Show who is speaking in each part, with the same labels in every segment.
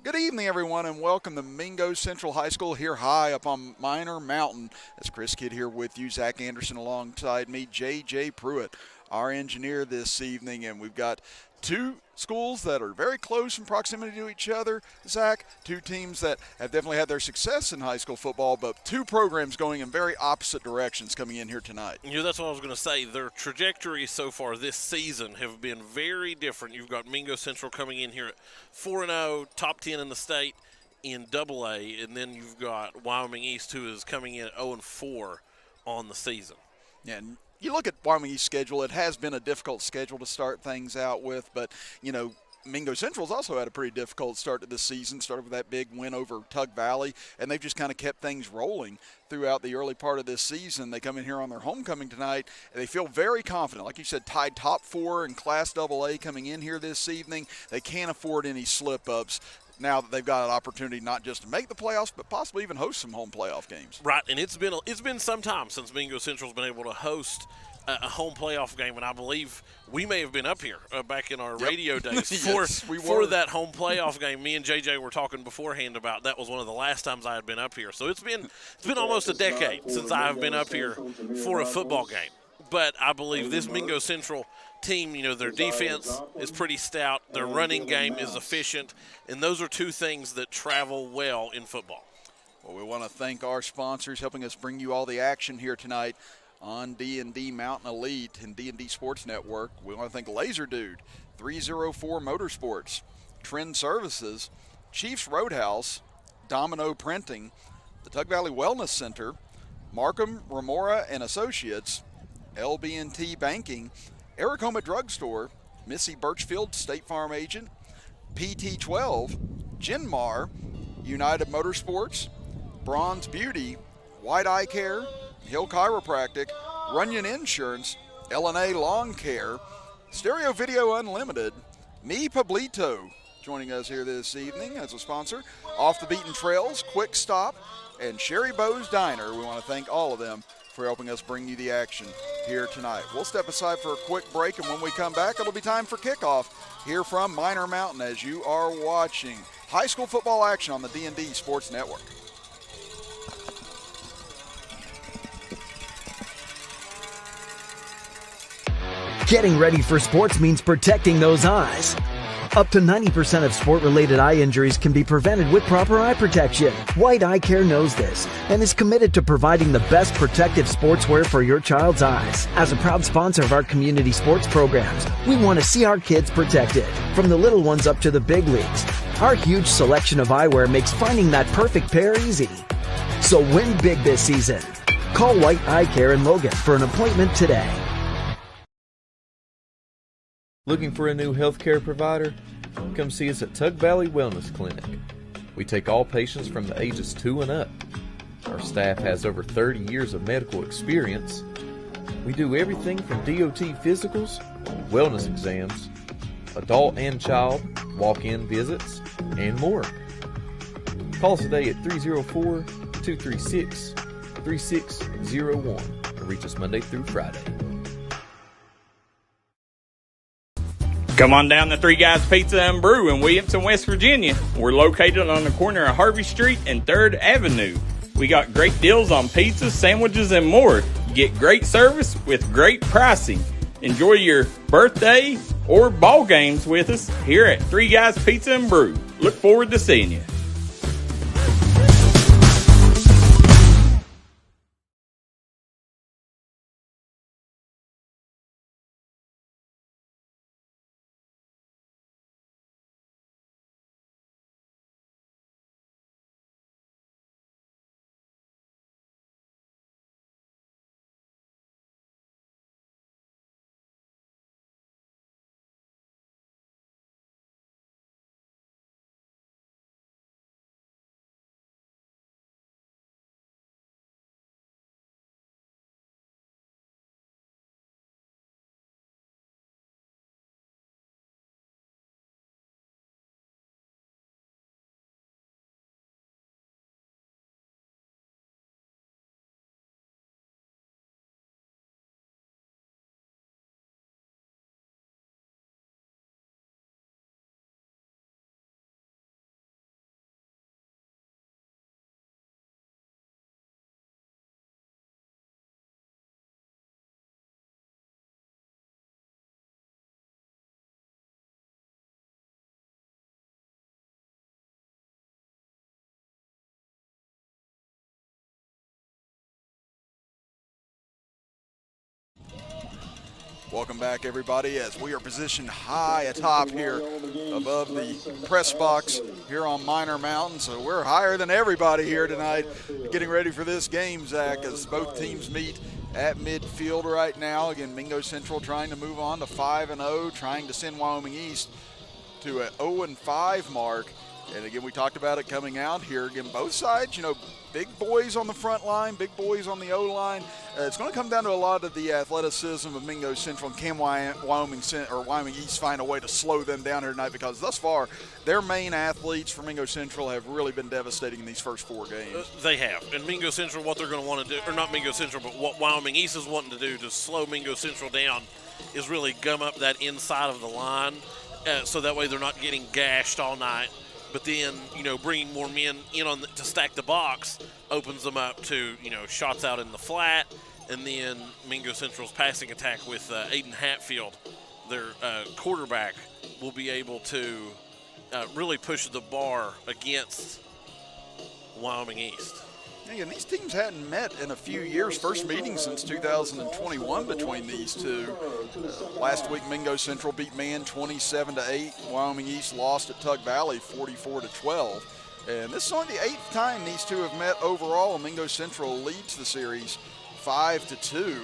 Speaker 1: Good evening, everyone, and welcome to Mingo Central High School here high up on Minor Mountain. It's Chris Kidd here with you, Zach Anderson alongside me, J.J. Pruitt, our engineer this evening, and we've got two schools that are very close in proximity to each other, Zach. Two teams that have definitely had their success in high school football, but two programs going in very opposite directions coming in here tonight.
Speaker 2: That's what I was going to say. Their trajectory so far this season have been very different. You've got Mingo Central coming in here at 4-0, top 10 in the state in AA, and then you've got Wyoming East, who is coming in at 0-4 on the season.
Speaker 1: Yeah, and you look at Wyoming East's schedule, it has been a difficult schedule to start things out with, but, Mingo Central's also had a pretty difficult start to this season, started with that big win over Tug Valley, and they've just kind of kept things rolling throughout the early part of this season. They come in here on their homecoming tonight, and they feel very confident. Like you said, tied top 4 in Class AA coming in here this evening. They can't afford any slip-ups now that they've got an opportunity not just to make the playoffs, but possibly even host some home playoff games.
Speaker 2: Right, and it's been some time since Mingo Central's been able to host a home playoff game, and I believe we may have been up here back in our radio days for that home playoff game. Me and JJ were talking beforehand about that was one of the last times I had been up here. So it's been almost a decade since I have been up here for a football game. But I believe this Mingo Central team, their defense is pretty stout, their running game is efficient, and those are two things that travel well in football.
Speaker 1: Well, we want to thank our sponsors helping us bring you all the action here tonight on D&D Mountain Elite and D&D Sports Network. We want to thank Laser Dude, 304 Motorsports, Trend Services, Chiefs Roadhouse, Domino Printing, the Tug Valley Wellness Center, Markham, Remora and Associates, LB&T Banking, Aracoma Drugstore, Missy Birchfield State Farm Agent, PT12, Genmar, United Motorsports, Bronze Beauty, White Eye Care, Hill Chiropractic, Runyon Insurance, L&A Lawn Care, Stereo Video Unlimited, Mi Pablito joining us here this evening as a sponsor, Off the Beaten Trails, Quick Stop, and Sherry Bo's Diner. We want to thank all of them for helping us bring you the action here tonight. We'll step aside for a quick break, and when we come back, it'll be time for kickoff here from Minor Mountain as you are watching high school football action on the D&D Sports Network.
Speaker 3: Getting ready for sports means protecting those eyes. Up to 90% of sport-related eye injuries can be prevented with proper eye protection. White Eye Care knows this and is committed to providing the best protective sportswear for your child's eyes. As a proud sponsor of our community sports programs, we want to see our kids protected, from the little ones up to the big leagues. Our huge selection of eyewear makes finding that perfect pair easy. So win big this season. Call White Eye Care in Logan for an appointment today.
Speaker 4: Looking for a new healthcare provider? Come see us at Tug Valley Wellness Clinic. We take all patients from the ages 2 and up. Our staff has over 30 years of medical experience. We do everything from DOT physicals, wellness exams, adult and child, walk-in visits, and more. Call us today at 304-236-3601 and reach us Monday through Friday.
Speaker 5: Come on down to Three Guys Pizza and Brew in Williamson, West Virginia. We're located on the corner of Harvey Street and 3rd Avenue. We got great deals on pizzas, sandwiches, and more. Get great service with great pricing. Enjoy your birthday or ball games with us here at Three Guys Pizza and Brew. Look forward to seeing you.
Speaker 1: Welcome back, everybody, as we are positioned high atop here above the press box here on Minor Mountain. So we're higher than everybody here tonight, getting ready for this game, Zach, as both teams meet at midfield right now. Again, Mingo Central trying to move on to 5-0, trying to send Wyoming East to an 0-5 mark. And again, we talked about it coming out here. Again, both sides, big boys on the front line, big boys on the O-line. It's going to come down to a lot of the athleticism of Mingo Central, and can Wyoming East find a way to slow them down here tonight, because thus far their main athletes for Mingo Central have really been devastating in these first 4 games.
Speaker 2: They have. And Mingo Central, what they're going to want to do, or not Mingo Central, but what Wyoming East is wanting to do to slow Mingo Central down is really gum up that inside of the line, so that way they're not getting gashed all night. But then, bringing more men in to stack the box opens them up to, shots out in the flat. And then Mingo Central's passing attack with Aiden Hatfield, their quarterback, will be able to really push the bar against Wyoming East.
Speaker 1: Again, these teams hadn't met in a few years. First meeting since 2021 between these two. Last week, Mingo Central beat Man 27-8. Wyoming East lost at Tug Valley 44-12. And this is only the 8th time these two have met overall. Mingo Central leads the series 5-2,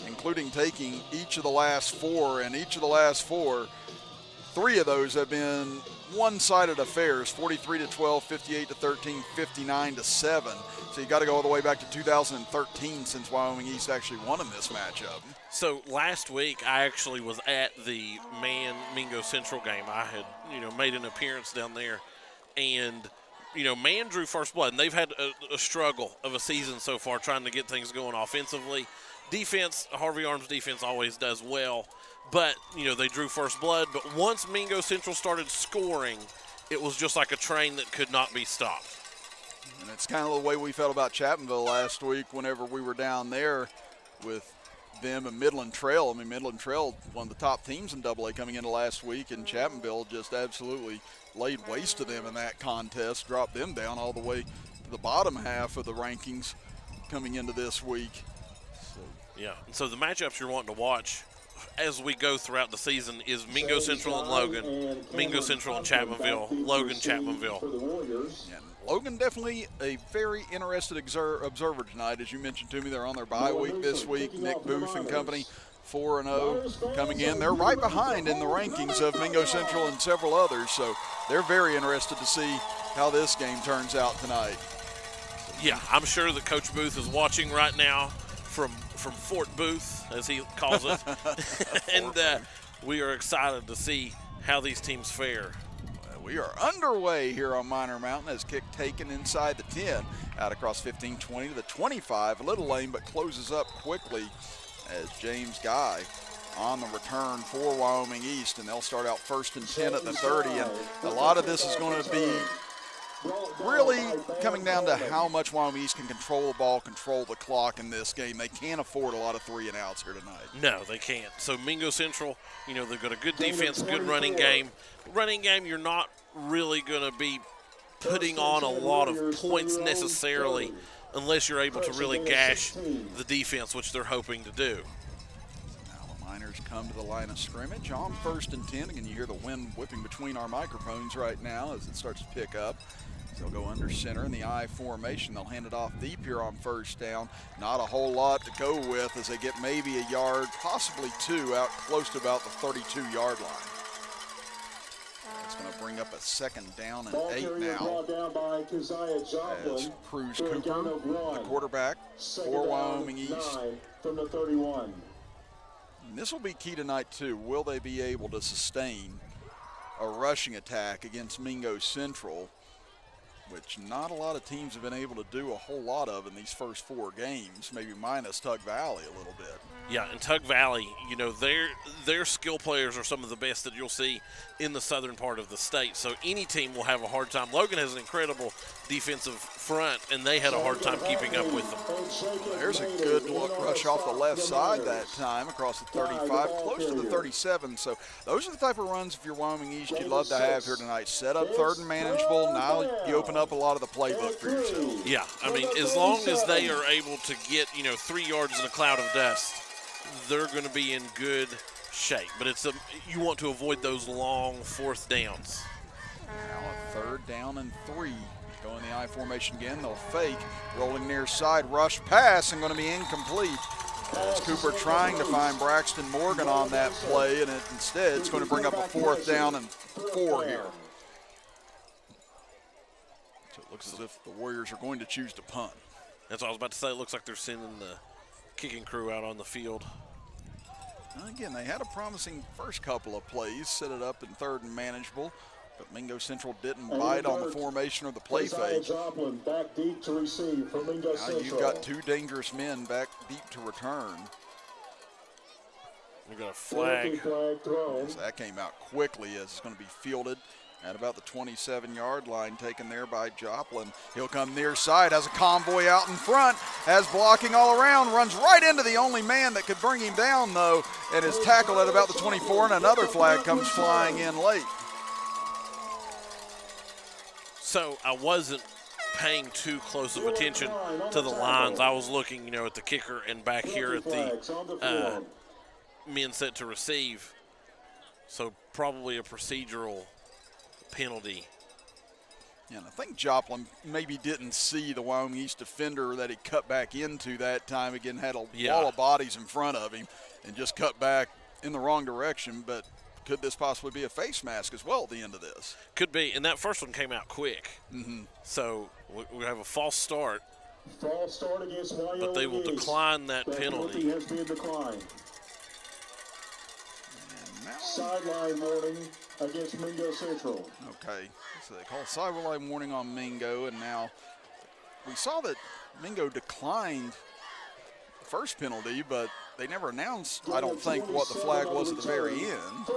Speaker 1: including taking each of the last 4. And each of the last 4, 3 of those have been one-sided affairs: 43-12, 58-13, 59-7. So you got to go all the way back to 2013 since Wyoming East actually won in this matchup.
Speaker 2: So last week I actually was at the Man Mingo Central game. I had made an appearance down there, and Man drew first blood, and they've had a struggle of a season so far trying to get things going offensively. Defense, Harvey Arms defense always does well. But, they drew first blood. But once Mingo Central started scoring, it was just like a train that could not be stopped.
Speaker 1: And it's kind of the way we felt about Chapmanville last week whenever we were down there with them and Midland Trail. I mean, Midland Trail, one of the top teams in AA coming into last week, and Chapmanville just absolutely laid waste to them in that contest, dropped them down all the way to the bottom half of the rankings coming into this week.
Speaker 2: Yeah, and so the matchups you're wanting to watch as we go throughout the season is Mingo Central and Logan, Mingo Central and Chapmanville, Logan, Chapmanville.
Speaker 1: And Logan definitely a very interested observer tonight. As you mentioned to me, they're on their bye week this week. Nick Booth and company 4-0 coming in. They're right behind in the rankings of Mingo Central and several others, so they're very interested to see how this game turns out tonight.
Speaker 2: Yeah, I'm sure that Coach Booth is watching right now from Fort Booth, as he calls it. And we are excited to see how these teams fare.
Speaker 1: We are underway here on Minor Mountain as kick taken inside the 10, out across 15-20 to the 25. A little lane, but closes up quickly as James Guy on the return for Wyoming East, and they'll start out 1st and 10 at the 30. And a lot of this is going to be really coming down to how much Wyoming East can control the ball, control the clock in this game. They can't afford a lot of 3 and outs here tonight.
Speaker 2: No, they can't. So Mingo Central, they've got a good defense, good running game. Running game, you're not really going to be putting on a lot of points necessarily unless you're able to really gash the defense, which they're hoping to do.
Speaker 1: Now the Miners come to the line of scrimmage on 1st and 10. Again, you hear the wind whipping between our microphones right now as it starts to pick up. They'll go under center in the I formation. They'll hand it off deep here on 1st down. Not a whole lot to go with as they get maybe a yard, possibly 2, out close to about the 32-yard line. It's going to bring up a 2nd down and 8 now. As Cruz Cooper, the quarterback for Wyoming East.
Speaker 6: From the 31.
Speaker 1: And this will be key tonight too. Will they be able to sustain a rushing attack against Mingo Central, which not a lot of teams have been able to do a whole lot of in these first 4 games, maybe minus Tug Valley a little bit.
Speaker 2: Yeah, and Tug Valley, their skill players are some of the best that you'll see in the southern part of the state. So any team will have a hard time. Logan has an incredible defensive front, and they had a hard time keeping up with them.
Speaker 1: Well, there's a good look rush off the left side that time across the 35, close to the 37. So those are the type of runs, if you're Wyoming East, you'd love to have here tonight. Set up 3rd and manageable. Now you open up a lot of the playbook for yourself.
Speaker 2: Yeah, I mean, as long as they are able to get, 3 yards in a cloud of dust, they're going to be in good shape. But you want to avoid those long fourth downs.
Speaker 1: Now a 3rd down and 3. Go in the I formation again. They'll fake. Rolling near side. Rush pass and going to be incomplete. As Cooper trying to find Braxton Morgan on that play, and instead it's going to bring up a 4th down and 4 here. So it looks as if the Warriors are going to choose to punt.
Speaker 2: That's what I was about to say. It looks like they're sending the kicking crew out on the field.
Speaker 1: Now again, they had a promising first couple of plays, set it up in 3rd and manageable, but Mingo Central didn't bite on the formation or the play fake.
Speaker 6: Back deep to receive for Mingo
Speaker 1: Now you've got 2 dangerous men back deep to return.
Speaker 2: We've got a flag.
Speaker 1: So that came out quickly as it's going to be fielded at about the 27-yard line, taken there by Joplin. He'll come near side, has a convoy out in front, has blocking all around, runs right into the only man that could bring him down, though, and is tackled at about the 24, and another flag comes flying in late.
Speaker 2: So I wasn't paying too close of attention to the lines. I was looking, at the kicker and back here at the men set to receive. So probably a procedural penalty.
Speaker 1: Yeah, and I think Joplin maybe didn't see the Wyoming East defender that he cut back into that time. Again, had a wall of bodies in front of him and just cut back in the wrong direction, but could this possibly be a face mask as well at the end of this?
Speaker 2: Could be, and that first one came out quick. So we have a false start.
Speaker 6: False start against Wyoming,
Speaker 2: but they will decline that penalty.
Speaker 6: Has been declined. Sideline warning against Mingo Central.
Speaker 1: Okay, so they call sideline warning on Mingo, and now we saw that Mingo declined the first penalty, but they never announced, I don't think, what the flag was at the very end.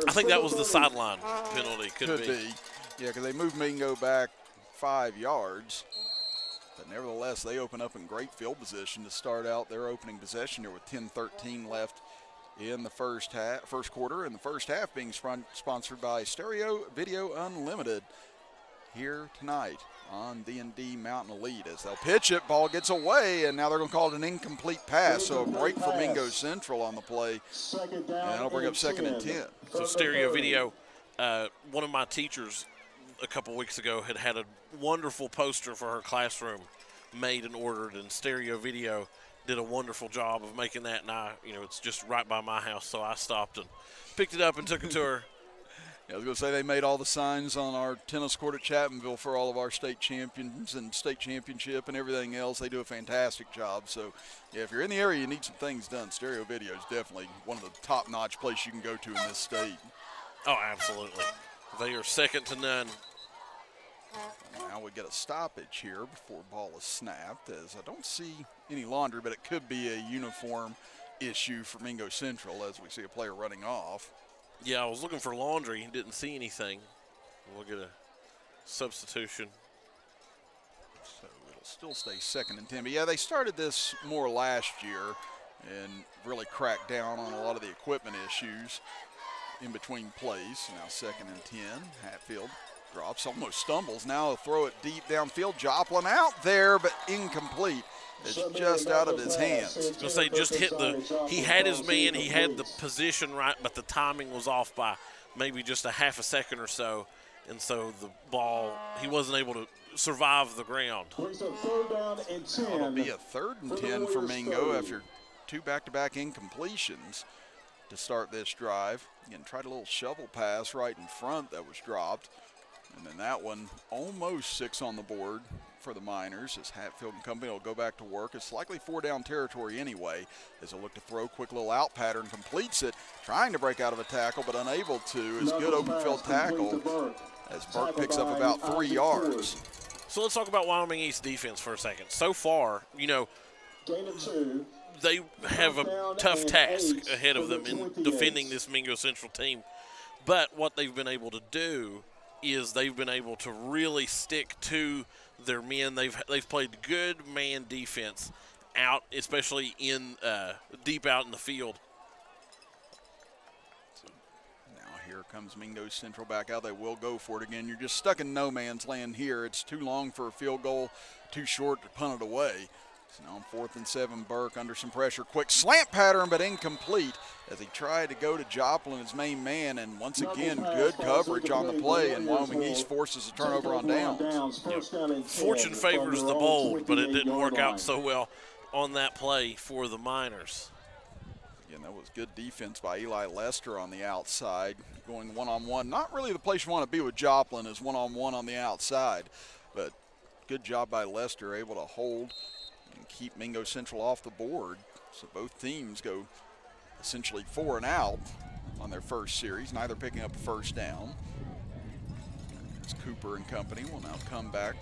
Speaker 2: I think that was the sideline penalty. Could be.
Speaker 1: Yeah, because they moved Mingo back 5 yards. But nevertheless, they open up in great field position to start out their opening possession here with 10:13 left in the first quarter, and the first half being sponsored by Stereo Video Unlimited here tonight on D&D Mountain Elite. As they'll pitch it, ball gets away, and now they're going to call it an incomplete pass. So a break for Mingo Central on the play, and that'll bring up 2nd and 10.
Speaker 2: So Stereo Video, one of my teachers a couple weeks ago had a wonderful poster for her classroom made and ordered, and Stereo Video did a wonderful job of making that, and it's just right by my house, so I stopped and picked it up and took it to her.
Speaker 1: Yeah, I was going to say they made all the signs on our tennis court at Chapmanville for all of our state champions and state championship and everything else. They do a fantastic job. So, yeah, if you're in the area, you need some things done. Stereo Video is definitely one of the top-notch places you can go to in this state.
Speaker 2: Oh, absolutely. They are second to none.
Speaker 1: Now we get a stoppage here before ball is snapped, as I don't see any laundry, but it could be a uniform issue for Mingo Central as we see a player running off.
Speaker 2: Yeah, I was looking for laundry and didn't see anything. We'll get a substitution.
Speaker 1: So it'll still stay 2nd and 10. But, yeah, they started this more last year and really cracked down on a lot of the equipment issues in between plays. Now 2nd and 10. Hatfield drops, almost stumbles. Now he'll throw it deep downfield. Joplin out there, but incomplete. It's just out of his hands.
Speaker 2: I was going to say, just hit he had his man, he had the position right, but the timing was off by maybe just a half a second or so. And so the ball, he wasn't able to survive the ground.
Speaker 1: It'll be a 3rd and 10 for Mingo after 2 back-to-back incompletions to start this drive. Again, tried a little shovel pass right in front that was dropped. And then that one, almost 6 on the board for the Miners, as Hatfield and company will go back to work. It's likely 4-down territory anyway, as they'll look to throw. Quick little out pattern, completes it, trying to break out of a tackle, but unable to. Is good open field tackle, as Burke picks up about 3 yards.
Speaker 2: So let's talk about Wyoming East defense for a second. So far, they have a tough task ahead of them in defending this Mingo Central team. But what they've been able to do is they've been able to really stick to their men. They've played good man defense out, especially in deep out in the field.
Speaker 1: So now here comes Mingo Central back out. They will go for it again. You're just stuck in no man's land here. It's too long for a field goal, too short to punt it away. So now on 4th and 7, Burke under some pressure. Quick slant pattern, but incomplete as he tried to go to Joplin, his main man. And once again, good coverage on the play, and Wyoming East forces a turnover on downs.
Speaker 2: Fortune favors the bold, but it didn't work out so well on that play for the Miners.
Speaker 1: Again, that was good defense by Eli Lester on the outside, going one-on-one. Not really the place you want to be with Joplin is one-on-one on the outside, but good job by Lester, able to hold and keep Mingo Central off the board. So both teams go essentially 4 and out on their first series, neither picking up a first down. As Cooper and company will now come back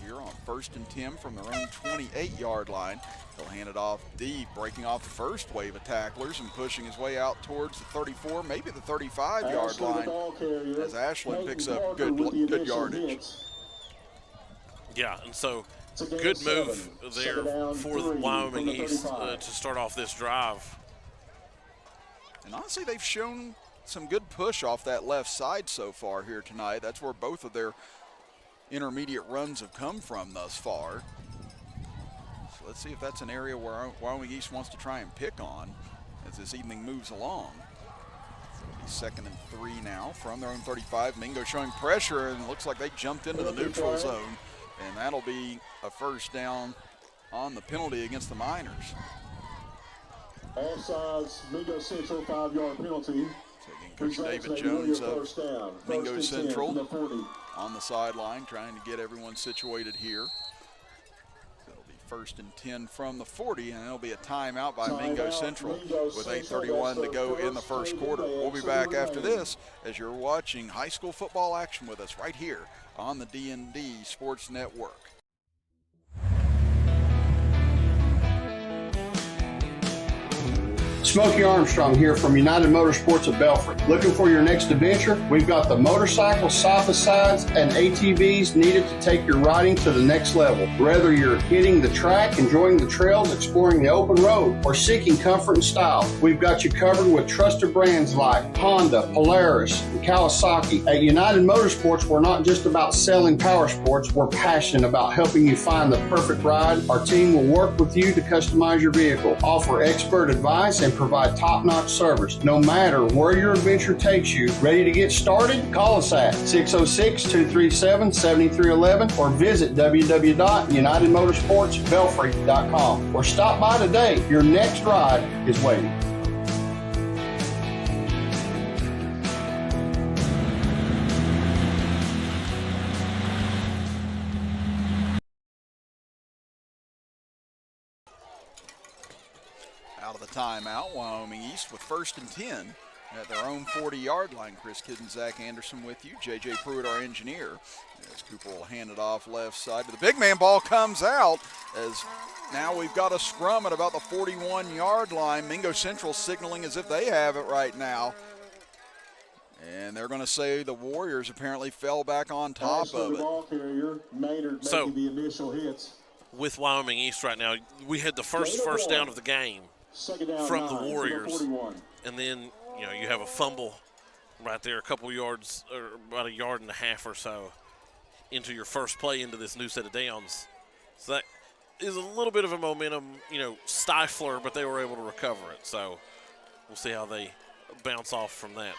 Speaker 1: here on 1st and 10 from their own 28-yard line. He'll hand it off deep, breaking off the first wave of tacklers and pushing his way out towards the 34, maybe the 35-yard line, as Ashland picks up good yardage.
Speaker 2: Yeah, and so good move there for the Wyoming East to start off this drive.
Speaker 1: And honestly, they've shown some good push off that left side so far here tonight. That's where both of their intermediate runs have come from thus far. So let's see if that's an area where Wyoming East wants to try and pick on as this evening moves along. So it'll be 2nd and 3 now from their own 35. Mingo showing pressure, and it looks like they jumped into the neutral zone, and that'll be a first down on the penalty against the Miners.
Speaker 6: Offsides, Mingo Central, 5-yard penalty.
Speaker 1: So again, Coach David Jones of Mingo Central on the sideline trying to get everyone situated here. So it'll be 1st and 10 from the 40, and it'll be a timeout by Mingo Central with 8:31 to go in the first quarter. We'll be back after this as you're watching high school football action with us right here on the D&D Sports Network.
Speaker 7: Smokey Armstrong here from United Motorsports of Belfry. Looking for your next adventure? We've got the motorcycles, side-by-sides, and ATVs needed to take your riding to the next level. Whether you're hitting the track, enjoying the trails, exploring the open road, or seeking comfort and style, we've got you covered with trusted brands like Honda, Polaris, and Kawasaki. At United Motorsports, we're not just about selling power sports, we're passionate about helping you find the perfect ride. Our team will work with you to customize your vehicle, offer expert advice, and provide top-notch service. No matter where your adventure takes you, ready to get started? Call us at 606-237-7311 or visit www.unitedmotorsportsbelfry.com or stop by today. Your next ride is waiting.
Speaker 1: Out of the timeout, Wyoming East with 1st and 10 at their own 40-yard line. Chris Kidd and Zach Anderson with you. J.J. Pruitt, our engineer. As Cooper will hand it off left side to the big man. Ball comes out as now we've got a scrum at about the 41-yard line. Mingo Central signaling as if they have it right now. And they're going to say the Warriors apparently fell back on top of it.
Speaker 2: So, with Wyoming East right now, we had the first down of the game from the Warriors, and then you have a fumble right there, a couple yards, or about a yard and a half or so into your first play into this new set of downs. So that is a little bit of a momentum, stifler, but they were able to recover it. So we'll see how they bounce off from that.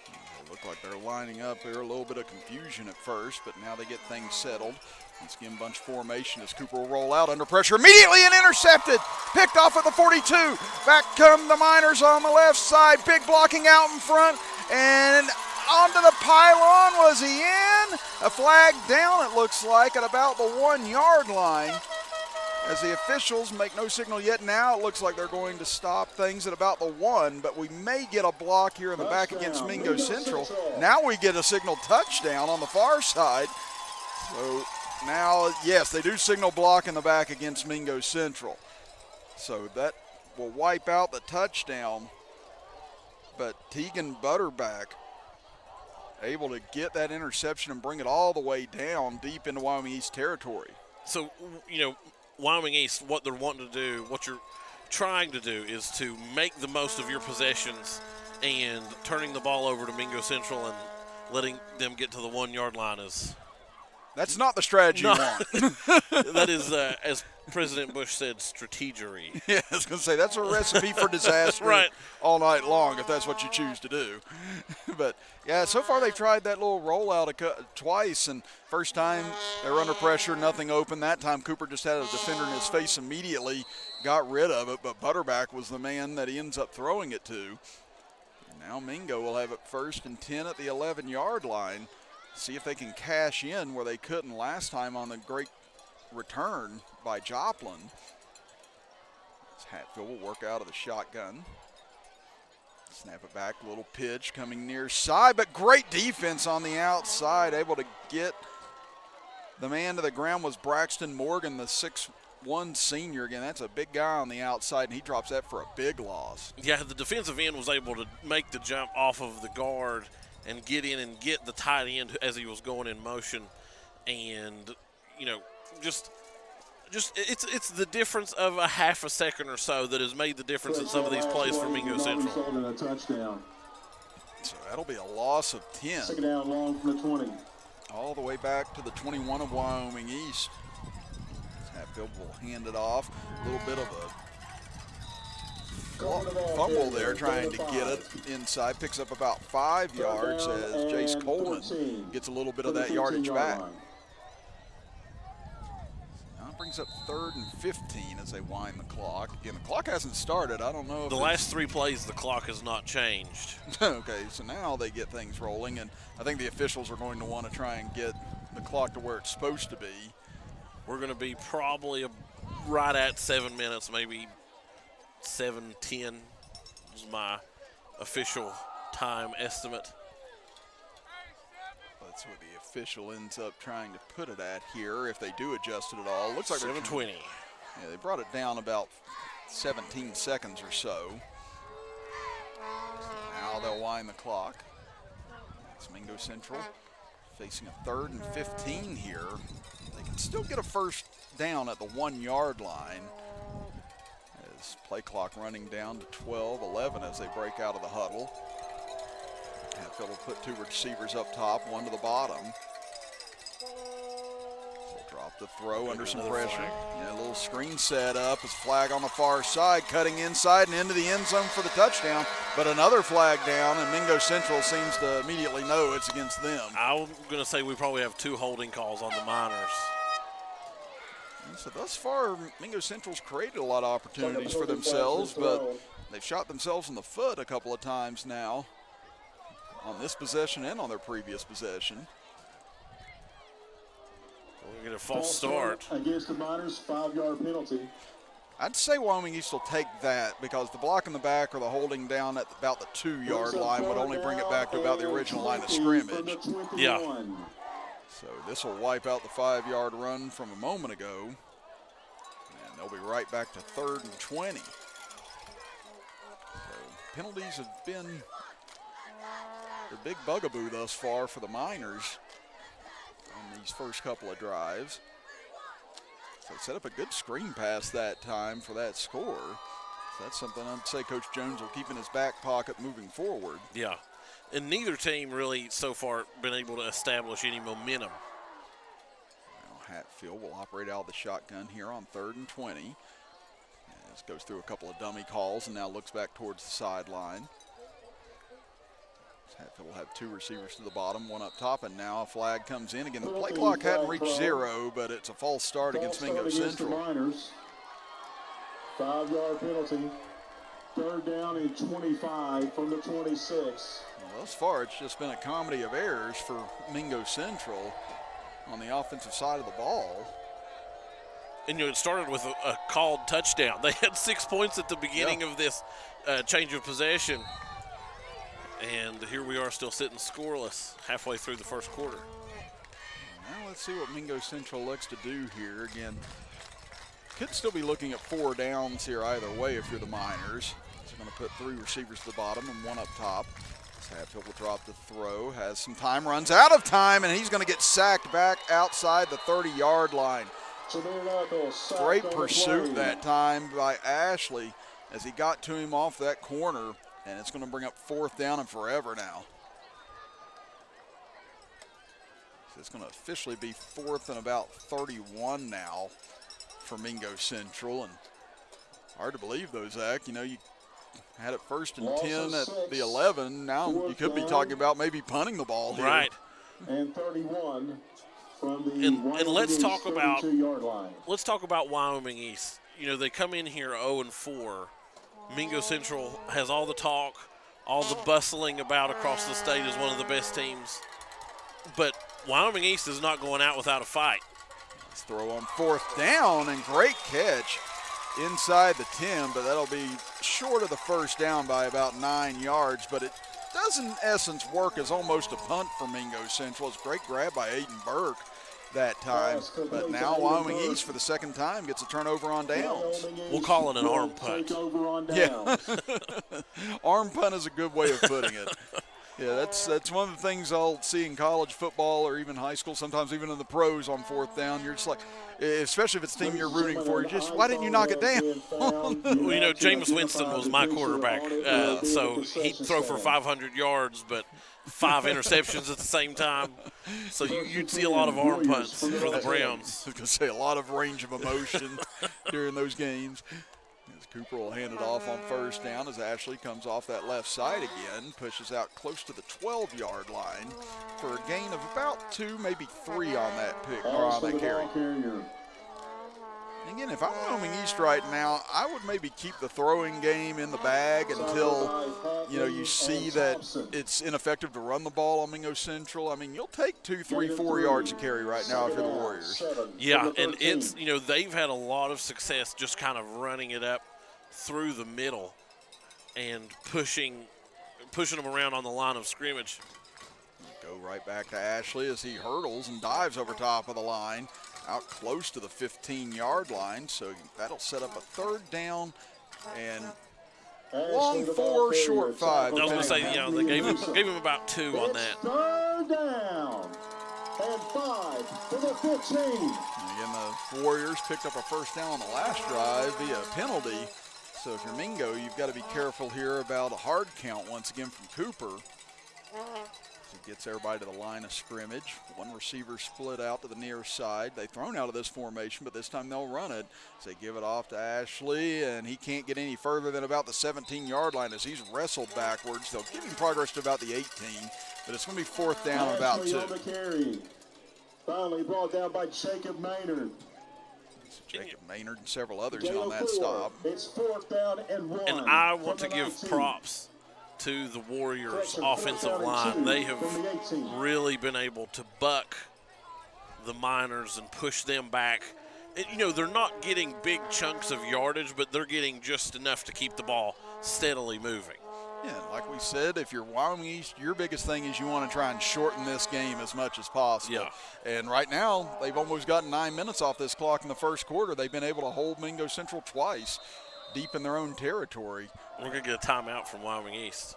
Speaker 1: They look like they're lining up there, a little bit of confusion at first, but now they get things settled. Once again, bunch formation as Cooper will roll out under pressure immediately and intercepted. Picked off at the 42. Back come the Miners on the left side. Big blocking out in front and onto the pylon. Was he in? A flag down, it looks like, at about the 1-yard line. As the officials make no signal yet. Now it looks like they're going to stop things at about the 1, but we may get a block here in the back against Mingo Central. Now we get a signal touchdown on the far side. So now, yes, they do signal block in the back against Mingo Central. So that will wipe out the touchdown. But Tegan Butterback able to get that interception and bring it all the way down deep into Wyoming East territory.
Speaker 2: So, Wyoming East, what they're wanting to do, what you're trying to do is to make the most of your possessions and turning the ball over to Mingo Central and letting them get to the 1-yard line is
Speaker 1: That's not the strategy you want.
Speaker 2: That is, as President Bush said, strategery.
Speaker 1: Yeah, I was going to say, that's a recipe for disaster
Speaker 2: Right.
Speaker 1: all night long if that's what you choose to do. But, yeah, so far they've tried that little rollout twice, and first time they were under pressure, nothing open. That time Cooper just had a defender in his face immediately, got rid of it, but Butterback was the man that he ends up throwing it to. Now Mingo will have it 1st and 10 at the 11-yard line. See if they can cash in where they couldn't last time on the great return by Joplin. Hatfield will work out of the shotgun. Snap it back, little pitch coming near side, but great defense on the outside. Able to get the man to the ground was Braxton Morgan, the 6'1" senior. Again, that's a big guy on the outside, and he drops that for a big loss.
Speaker 2: Yeah, the defensive end was able to make the jump off of the guard and get in and get the tight end as he was going in motion. And, you know, just it's the difference of a half a second or so that has made the difference in some of these plays for Mingo Central.
Speaker 1: So that'll be a loss of 10.
Speaker 6: 2nd down long from the 20.
Speaker 1: All the way back to the 21 of Wyoming East. Hatfield will hand it off. A little bit of a fumble there trying to get it inside. Picks up about 5 yards as Jace Coleman gets a little bit of that yardage back. Now it brings up 3rd and 15 as they wind the clock. Again, the clock hasn't started. I don't know if
Speaker 2: the last 3 plays, the clock has not changed.
Speaker 1: Okay, so now they get things rolling, and I think the officials are going to want to try and get the clock to where it's supposed to be.
Speaker 2: We're going to be probably right at 7 minutes, maybe 7:10 was my official time estimate.
Speaker 1: That's what the official ends up trying to put it at here, if they do adjust it at all. Looks like
Speaker 2: 7:20.
Speaker 1: Yeah, they brought it down about 17 seconds or so. Now they'll wind the clock. It's Mingo Central facing a 3rd and 15 here. They can still get a 1st down at the 1-yard line. As play clock running down to 12-11 as they break out of the huddle. Hatfield will put 2 receivers up top, 1 to the bottom. They'll drop the throw under some pressure. Yeah, a little screen set up. It's a flag on the far side, cutting inside and into the end zone for the touchdown. But another flag down, and Mingo Central seems to immediately know it's against them.
Speaker 2: I'm going to say we probably have 2 holding calls on the Miners.
Speaker 1: So thus far, Mingo Central's created a lot of opportunities for themselves, but they've shot themselves in the foot a couple of times now on this possession and on their previous possession.
Speaker 2: We're going to get a false start.
Speaker 6: Against the Miners, 5-yard penalty.
Speaker 1: I'd say Wyoming East will take that because the block in the back or the holding down at about the 2-yard line would only bring it back to about the original line of scrimmage.
Speaker 2: Yeah.
Speaker 1: So this will wipe out the 5-yard run from a moment ago. And they'll be right back to 3rd and 20. So penalties have been the big bugaboo thus far for the Miners on these first couple of drives. So they set up a good screen pass that time for that score. So that's something I'd say Coach Jones will keep in his back pocket moving forward.
Speaker 2: Yeah. And neither team really so far been able to establish any momentum.
Speaker 1: Now Hatfield will operate out of the shotgun here on 3rd and 20. As goes through a couple of dummy calls and now looks back towards the sideline. Hatfield will have 2 receivers to the bottom, 1 up top, and now a flag comes in. Again, the play clock hadn't reached 0, but it's a false start against Mingo Central.
Speaker 6: 5-yard penalty. 3rd down and 25 from the 26.
Speaker 1: Well, thus far, it's just been a comedy of errors for Mingo Central on the offensive side of the ball.
Speaker 2: And it started with a called touchdown. They had 6 points at the beginning of this change of possession. And here we are still sitting scoreless halfway through the first quarter.
Speaker 1: Now let's see what Mingo Central looks to do here. Again, could still be looking at 4 downs here either way if you're the Miners. So going to put 3 receivers to the bottom and 1 up top. Hatfield will drop the throw, has some time, runs out of time, and he's going to get sacked back outside the 30-yard line. Great pursuit that time by Ashley as he got to him off that corner, and it's going to bring up 4th down and forever now. So it's going to officially be 4th and about 31 now for Mingo Central. And hard to believe, though, Zach. You know, you had it 1st and 10 at the 11. Now you could be talking about maybe punting the ball here.
Speaker 2: Right.
Speaker 6: And 31 from the
Speaker 2: And let's
Speaker 6: Wyoming
Speaker 2: talk about
Speaker 6: 32-yard line.
Speaker 2: Wyoming East. You know, they come in here 0-4. Mingo Central has all the talk, all the bustling about across the state as one of the best teams. But Wyoming East is not going out without a fight.
Speaker 1: Let's throw on 4th down, and great catch inside the 10, but that'll be short of the first down by about 9 yards. But it does in essence work as almost a punt for Mingo Central. It's a great grab by Aiden Burke that time. But now Wyoming East for the second time gets a turnover on downs.
Speaker 2: We'll call it an arm punt.
Speaker 1: Yeah. Arm punt is a good way of putting it. Yeah, that's one of the things I'll see in college football or even high school, sometimes even in the pros on 4th down. You're just like, especially if it's the team you're rooting for, why didn't you knock it down?
Speaker 2: Well, you know, Jameis Winston was my quarterback, so he'd throw for 500 yards, but 5 interceptions at the same time. So you'd see a lot of arm punts for the Browns.
Speaker 1: I was going to say a lot of range of emotion during those games. As Cooper will hand it off on 1st down as Ashley comes off that left side again, pushes out close to the 12-yard line for a gain of about 2, maybe 3 on that pick or on that carry. Again, if I'm Wyoming East right now, I would maybe keep the throwing game in the bag until, you know, you see that it's ineffective to run the ball on Mingo Central. I mean, you'll take 2, 3, 4 yards a carry right now if you're the Warriors.
Speaker 2: Yeah, and it's, you know, they've had a lot of success just kind of running it up through the middle and pushing them around on the line of scrimmage.
Speaker 1: Go right back to Ashley as he hurdles and dives over top of the line, out close to the 15-yard line. So that'll set up a 3rd down and long 4, short 5.
Speaker 2: I was going to say, you know, they gave him about 2 on that.
Speaker 6: 3rd down and 5 to the 15.
Speaker 1: And again, the Warriors picked up a 1st down on the last drive via penalty. So if you're Mingo, you've got to be careful here about a hard count once again from Cooper. He gets everybody to the line of scrimmage. One receiver split out to the near side. They've thrown out of this formation, but this time they'll run it. So they give it off to Ashley, and he can't get any further than about the 17-yard line as he's wrestled backwards. They'll give him progress to about the 18, but it's going to be 4th down about 2.
Speaker 6: On the carry. Finally brought down by Jacob Maynard.
Speaker 1: So Jacob Maynard and several others on that stop.
Speaker 6: It's 4th down and 1.
Speaker 2: And I want to give props to the Warriors' offensive line. They have really been able to buck the Miners and push them back. And, you know, they're not getting big chunks of yardage, but they're getting just enough to keep the ball steadily moving.
Speaker 1: Yeah, like we said, if you're Wyoming East, your biggest thing is you want to try and shorten this game as much as possible.
Speaker 2: Yeah.
Speaker 1: And right now, they've almost gotten 9 minutes off this clock in the first quarter. They've been able to hold Mingo Central twice deep in their own territory.
Speaker 2: We're going to get a timeout from Wyoming East.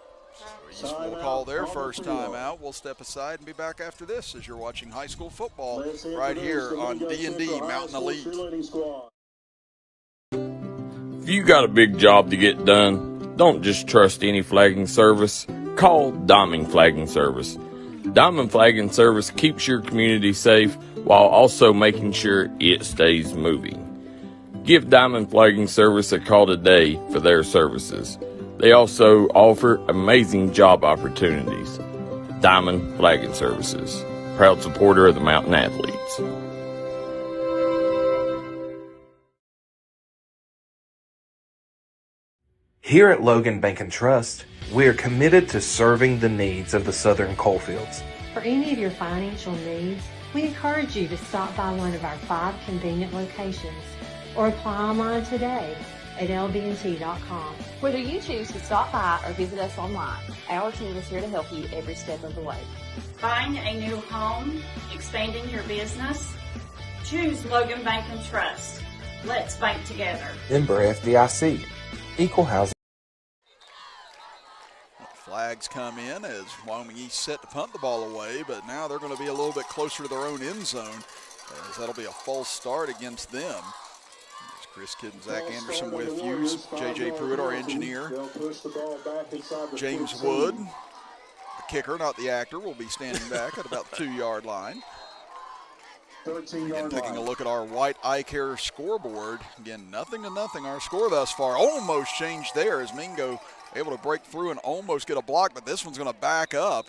Speaker 1: East will call their first timeout. We'll step aside and be back after this as you're watching high school football right here on D&D Mountain Elite.
Speaker 5: If you got a big job to get done, don't just trust any flagging service. Call Diamond Flagging Service. Diamond Flagging Service keeps your community safe while also making sure it stays moving. Give Diamond Flagging Service a call today for their services. They also offer amazing job opportunities. Diamond Flagging Services, proud supporter of the Mountain Athletes.
Speaker 8: Here at Logan Bank and Trust, we are committed to serving the needs of the Southern coalfields.
Speaker 9: For any of your financial needs, we encourage you to stop by one of our 5 convenient locations or apply online today at lbnt.com.
Speaker 10: Whether you choose to stop by or visit us online, our team is here to help you every step of the way.
Speaker 11: Buying a new home, expanding your business? Choose Logan Bank and Trust. Let's bank together.
Speaker 8: Member FDIC. Equal housing.
Speaker 1: Flags come in as Wyoming East set to punt the ball away, but now they're going to be a little bit closer to their own end zone, as that'll be a false start against them. As Chris Kidd and Zach Anderson with you, J.J. Pruitt, our engineer, James Wood, the kicker, not the actor, will be standing back at about the 2-yard line. Again, taking a look at our white eye care scoreboard. Again, 0-0 our score thus far. Almost changed there as Mingo able to break through and almost get a block, but this one's going to back up.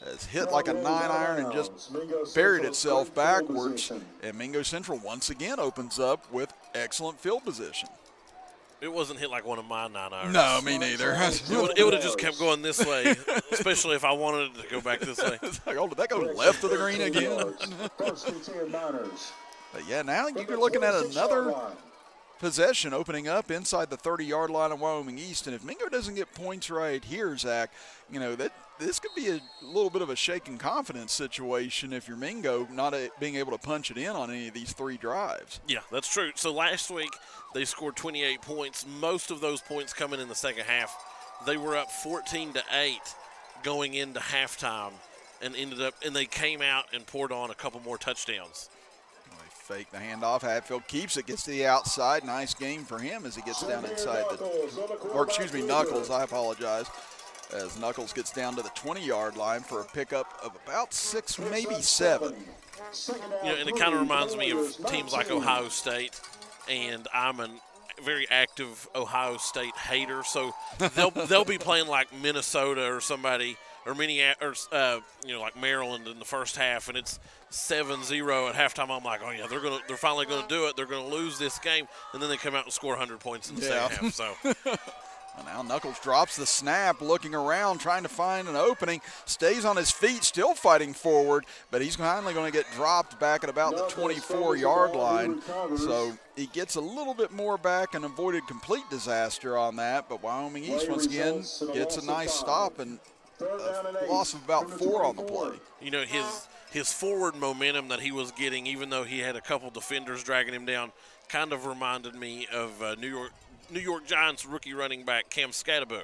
Speaker 1: Has hit like a 9-iron and just buried itself backwards. And Mingo Central once again opens up with excellent field position.
Speaker 2: It wasn't hit like one of my 9-irons.
Speaker 1: No, me neither.
Speaker 2: It would have just kept going this way, especially if I wanted it to go back this way.
Speaker 1: It's like, oh, did that go left of the green again? But yeah, now you're looking at another possession opening up inside the 30-yard line of Wyoming East. And if Mingo doesn't get points right here, Zach, that this could be a little bit of a shaken confidence situation if you're Mingo not being able to punch it in on any of these 3 drives.
Speaker 2: Yeah, that's true. So last week they scored 28 points, most of those points coming in the second half. They were up 14-8 going into halftime and they came out and poured on a couple more touchdowns.
Speaker 1: They fake the handoff. Hatfield keeps it, gets to the outside. Nice game for him as he gets down inside Knuckles, I apologize. As Knuckles gets down to the 20-yard line for a pickup of about 6, maybe 7.
Speaker 2: And it kind of reminds me of teams like Ohio State, and I'm a very active Ohio State hater, so they'll be playing like Minnesota or somebody, or like Maryland in the first half, and it's 7-0 at halftime. I'm like, oh yeah, they're finally gonna do it. They're gonna lose this game, and then they come out and score 100 points in the second half. So.
Speaker 1: And now Knuckles drops the snap, looking around, trying to find an opening, stays on his feet, still fighting forward, but he's finally going to get dropped back at about the 24-yard line. So he gets a little bit more back and avoided complete disaster on that, but Wyoming East once again gets a nice stop and a loss of about 4 on the play.
Speaker 2: His forward momentum that he was getting, even though he had a couple defenders dragging him down, kind of reminded me of New York Giants rookie running back Cam Scatterbo,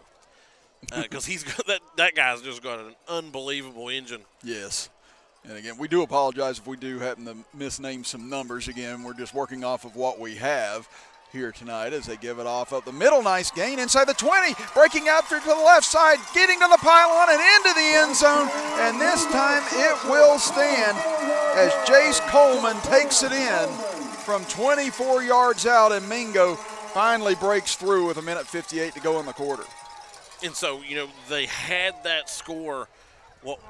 Speaker 2: because he's got that guy's just got an unbelievable engine.
Speaker 1: Yes. And again, we do apologize if we do happen to misname some numbers. Again, we're just working off of what we have here tonight as they give it off up the middle. Nice gain inside the 20, breaking out through to the left side, getting to the pylon and into the end zone. And this time it will stand as Jace Coleman takes it in from 24 yards out, and Mingo finally breaks through with 1:58 to go in the quarter.
Speaker 2: And so, they had that score,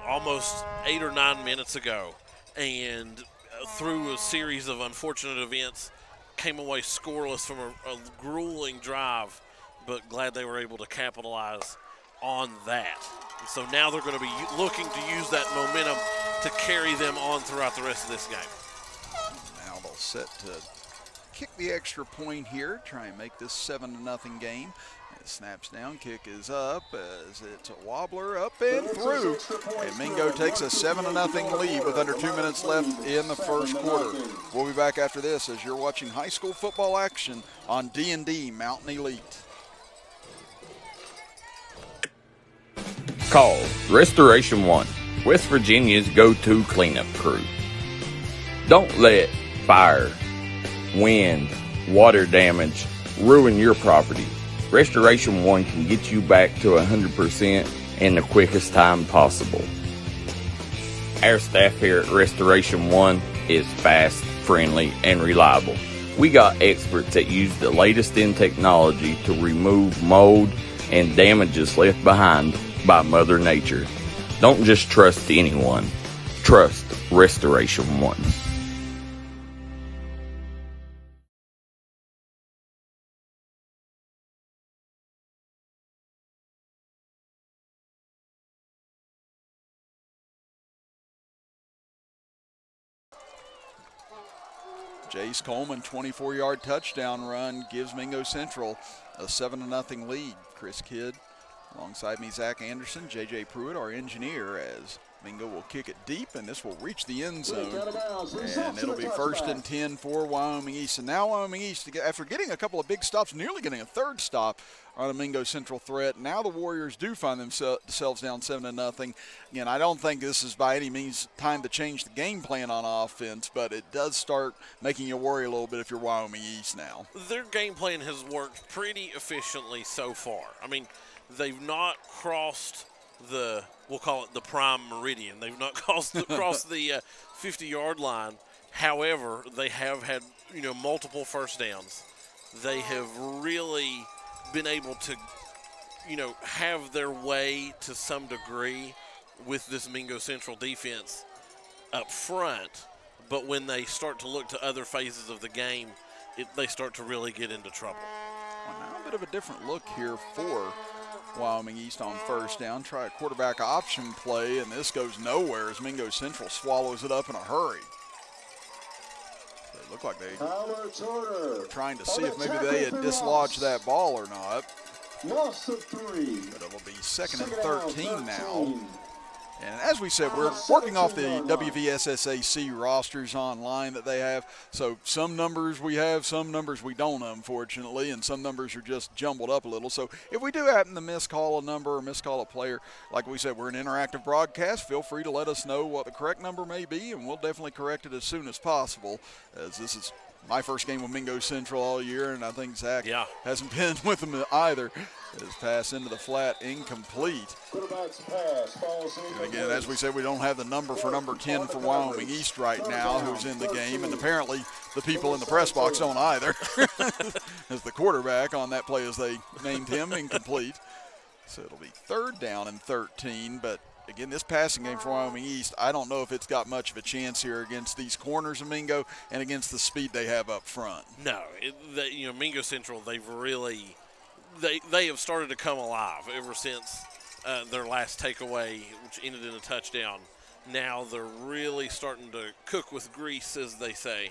Speaker 2: almost 8 or 9 minutes ago, and through a series of unfortunate events, came away scoreless from a grueling drive, but glad they were able to capitalize on that. And so now they're going to be looking to use that momentum to carry them on throughout the rest of this game.
Speaker 1: Now they'll set to kick the extra point here, try and make this 7-0 game. It snaps down, kick is up as it's a wobbler up and through. And Mingo takes a 7-0 lead with under 2 minutes left in the first quarter. We'll be back after this as you're watching high school football action on D&D Mountain Elite.
Speaker 5: Call Restoration One, West Virginia's go-to cleanup crew. Don't let fire, wind, water damage ruin your property. Restoration One can get you back to 100% in the quickest time possible. Our staff here at Restoration One is fast, friendly, and reliable. We got experts that use the latest in technology to remove mold and damages left behind by Mother Nature. Don't just trust anyone. Trust Restoration One.
Speaker 1: Jace Coleman, 24-yard touchdown run, gives Mingo Central a 7-0 lead. Chris Kidd alongside me, Zach Anderson, J.J. Pruitt, our engineer, as Mingo will kick it deep, and this will reach the end zone. And it'll be 1st and 10 for Wyoming East. And now Wyoming East, after getting a couple of big stops, nearly getting a third stop on a Mingo Central threat, now the Warriors do find themselves down 7-0. Again, I don't think this is by any means time to change the game plan on offense, but it does start making you worry a little bit if you're Wyoming East now.
Speaker 2: Their game plan has worked pretty efficiently so far. I mean, they've not crossed we'll call it the prime meridian. They've not crossed the 50-yard line. However, they have had, multiple first downs. They have really been able to, have their way to some degree with this Mingo Central defense up front. But when they start to look to other phases of the game, they start to really get into trouble.
Speaker 1: Well, now a bit of a different look here for Wyoming East on first down. Try a quarterback option play, and this goes nowhere as Mingo Central swallows it up in a hurry. They look like they're trying to see if maybe they had dislodged that ball or not.
Speaker 6: Loss of 3.
Speaker 1: But it will be second and 13 now. And as we said, we're working off the WVSSAC rosters online that they have. So some numbers we have, some numbers we don't, unfortunately, and some numbers are just jumbled up a little. So if we do happen to miscall a number or miscall a player, like we said, we're an interactive broadcast. Feel free to let us know what the correct number may be, and we'll definitely correct it as soon as possible, as this is my first game with Mingo Central all year, and I think Zach hasn't been with them either. His pass into the flat, incomplete. And again, as we said, we don't have the number for number 10 for Wyoming East right now, who's in the game, and apparently the people in the press box don't either. As the quarterback on that play, as they named him, incomplete. So it'll be third down and 13, but again, this passing game for Wyoming East, I don't know if it's got much of a chance here against these corners of Mingo and against the speed they have up front.
Speaker 2: No, Mingo Central, they've really they have started to come alive ever since their last takeaway, which ended in a touchdown. Now they're really starting to cook with grease, as they say.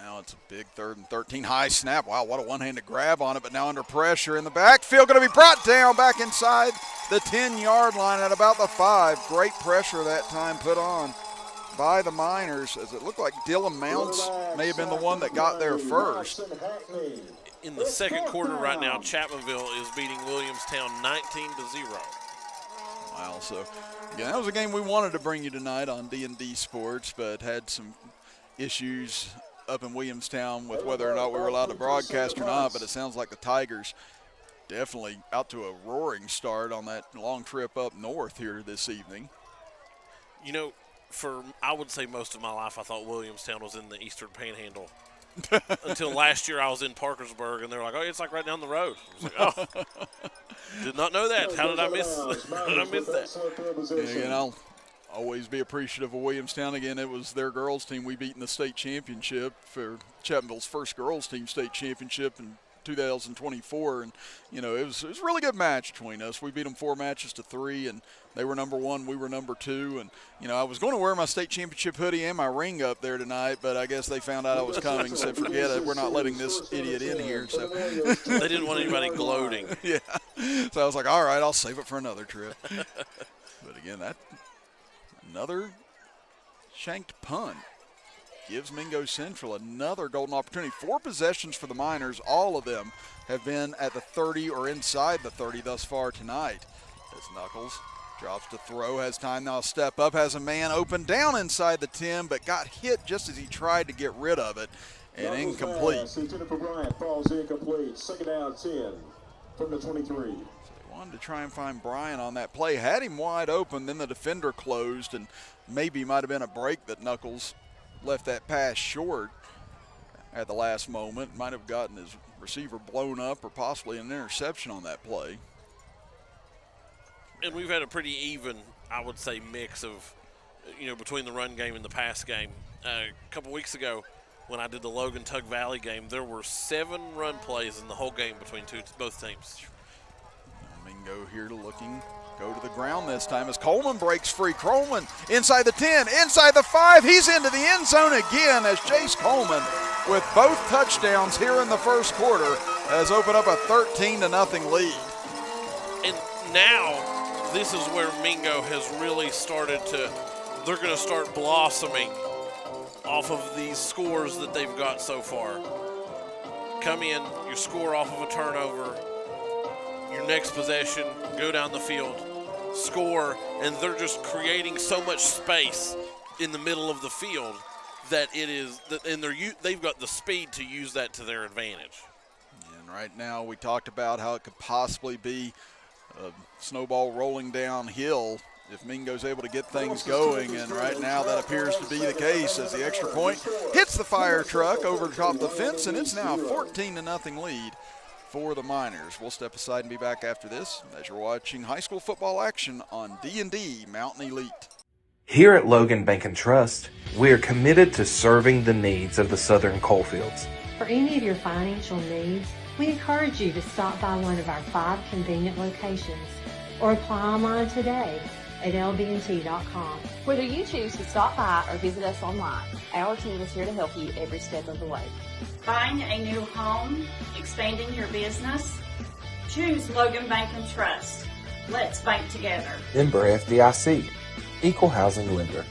Speaker 1: Now it's a big third and 13, high snap. Wow, what a one-handed grab on it, but now under pressure in the backfield, going to be brought down back inside the 10-yard line at about the 5. Great pressure that time put on by the Miners, as it looked like Dylan Mounts may have been the one that got there first.
Speaker 2: In the second quarter right now, Chapmanville is beating Williamstown 19-0.
Speaker 1: Wow, so again, that was a game we wanted to bring you tonight on D&D Sports, but had some issues up in Williamstown with whether or not we were allowed to broadcast or not, but it sounds like the Tigers definitely out to a roaring start on that long trip up north here this evening.
Speaker 2: I would say most of my life I thought Williamstown was in the Eastern Panhandle. Until last year I was in Parkersburg, and they were like, oh, it's like right down the road. I was like, oh, did not know that. How did I miss that?
Speaker 1: And again, I'll always be appreciative of Williamstown. Again, it was their girls team we beat in the state championship for Chapmanville's first girls team state championship in 2024, and it was a really good match between us. We beat them 4 matches to 3, and they were number 1, we were number 2, and I was going to wear my state championship hoodie and my ring up there tonight, but I guess they found out I was coming and said, forget it, we're not letting this idiot in here. So
Speaker 2: they didn't want anybody gloating.
Speaker 1: Yeah, so I was like, all right, I'll save it for another trip. But again, that another shanked punt gives Mingo Central another golden opportunity. 4 possessions for the Miners. All of them have been at the 30 or inside the 30 thus far tonight. As Knuckles drops to throw, has time now to step up, has a man open down inside the 10, but got hit just as he tried to get rid of it, and incomplete.
Speaker 6: Lieutenant Bryant falls incomplete. Second down 10 from the 23.
Speaker 1: Wanted to try and find Brian on that play. Had him wide open, then the defender closed, and maybe might have been a break that Knuckles left that pass short at the last moment. Might have gotten his receiver blown up or possibly an interception on that play.
Speaker 2: And we've had a pretty even, I would say, mix of, between the run game and the pass game. A couple weeks ago when I did the Logan-Tug Valley game, there were 7 run plays in the whole game between both teams.
Speaker 1: Mingo here looking, go to the ground this time as Coleman breaks free. Coleman inside the 10, inside the 5. He's into the end zone again as Jace Coleman, with both touchdowns here in the first quarter, has opened up a 13-0 lead.
Speaker 2: And now this is where Mingo has really started to, they're going to start blossoming off of these scores that they've got so far. Come in, you score off of a turnover, your next possession, go down the field, score, and they're just creating so much space in the middle of the field that it is, and they've got the speed to use that to their advantage.
Speaker 1: And right now we talked about how it could possibly be a snowball rolling downhill if Mingo's able to get things going, and right now that appears to be the case as the extra point hits the fire truck over the top of the fence, and it's now a 14-0 lead for the Miners. We'll step aside and be back after this as you're watching high school football action on D&D Mountain Elite.
Speaker 8: Here at Logan Bank and Trust, we are committed to serving the needs of the Southern coalfields.
Speaker 9: For any of your financial needs, we encourage you to stop by one of our 5 convenient locations or apply online today at lbnt.com.
Speaker 10: Whether you choose to stop by or visit us online, our team is here to help you every step of the way.
Speaker 11: Buying a new home, expanding your business? Choose Logan Bank and Trust. Let's bank together.
Speaker 12: Member FDIC, Equal Housing Lender.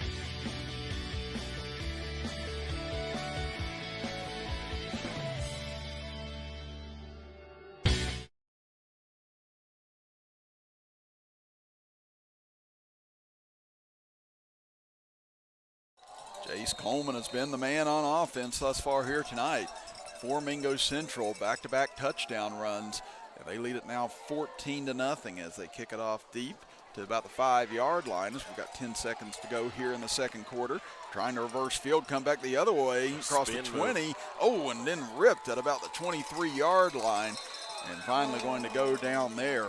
Speaker 1: Jace Coleman has been the man on offense thus far here tonight. For Mingo Central, back-to-back touchdown runs. And they lead it now 14-0 as they kick it off deep to about the 5-yard line as we've got 10 seconds to go here in the second quarter. Trying to reverse field, come back the other way, across the 20. Oh, and then ripped at about the 23-yard line. And finally going to go down there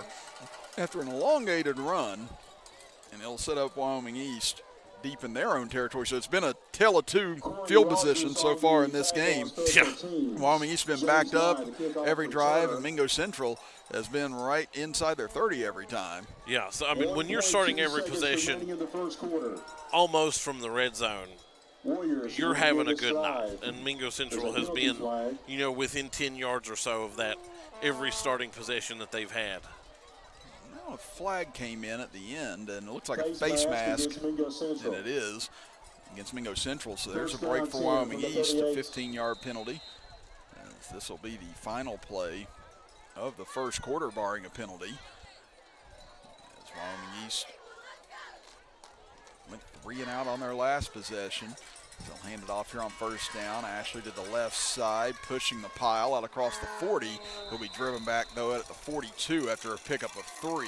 Speaker 1: after an elongated run. And it'll set up Wyoming East deep in their own territory. So it's been a tale of two field positions so far in this game.
Speaker 2: Yeah.
Speaker 1: Wyoming East has been backed up every drive, and Mingo Central has been right inside their 30 every time.
Speaker 2: Yeah, so I mean, when you're starting every possession almost from the red zone, you're having a good night. And Mingo Central has been, you know, within 10 yards or so of that every starting possession that they've had.
Speaker 1: A flag came in at the end, and it looks like a face mask, and it is, against Mingo Central. So there's a break for Wyoming East, a 15-yard penalty. This will be the final play of the first quarter, barring a penalty. As Wyoming East went 3 and out on their last possession. They'll hand it off here on first down. Ashley to the left side, pushing the pile out across the 40. He'll be driven back, though, at the 42 after a pickup of 3.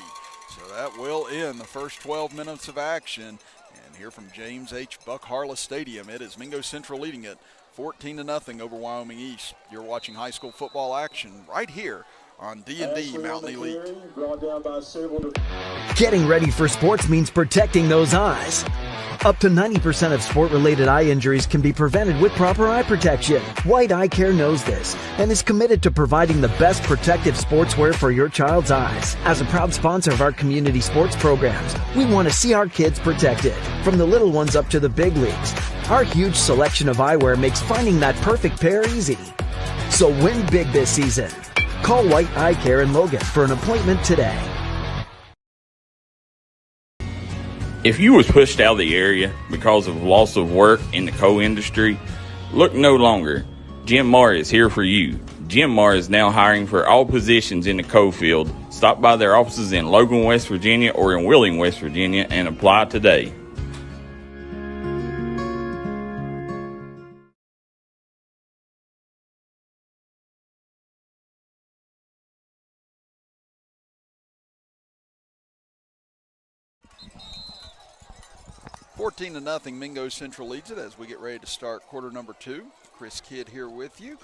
Speaker 1: So that will end the first 12 minutes of action. And here from James H. Buck Harless Stadium, it is Mingo Central leading it 14-0 over Wyoming East. You're watching high school football action right here on D&D Mountain Elite.
Speaker 3: Getting ready for sports means protecting those eyes. Up to 90% of sport-related eye injuries can be prevented with proper eye protection. White Eye Care knows this and is committed to providing the best protective sportswear for your child's eyes. As a proud sponsor of our community sports programs, we want to see our kids protected, from the little ones up to the big leagues. Our huge selection of eyewear makes finding that perfect pair easy. So win big this season. Call White Eye Care in Logan for an appointment today.
Speaker 5: If you was pushed out of the area because of loss of work in the coal industry, look no longer. Jim Marr is here for you. Jim Marr is now hiring for all positions in the coal field. Stop by their offices in Logan, West Virginia or in Wheeling, West Virginia and apply today.
Speaker 1: $14-0 Mingo Central leads it as we get ready to start quarter number 2. Chris Kidd here with you,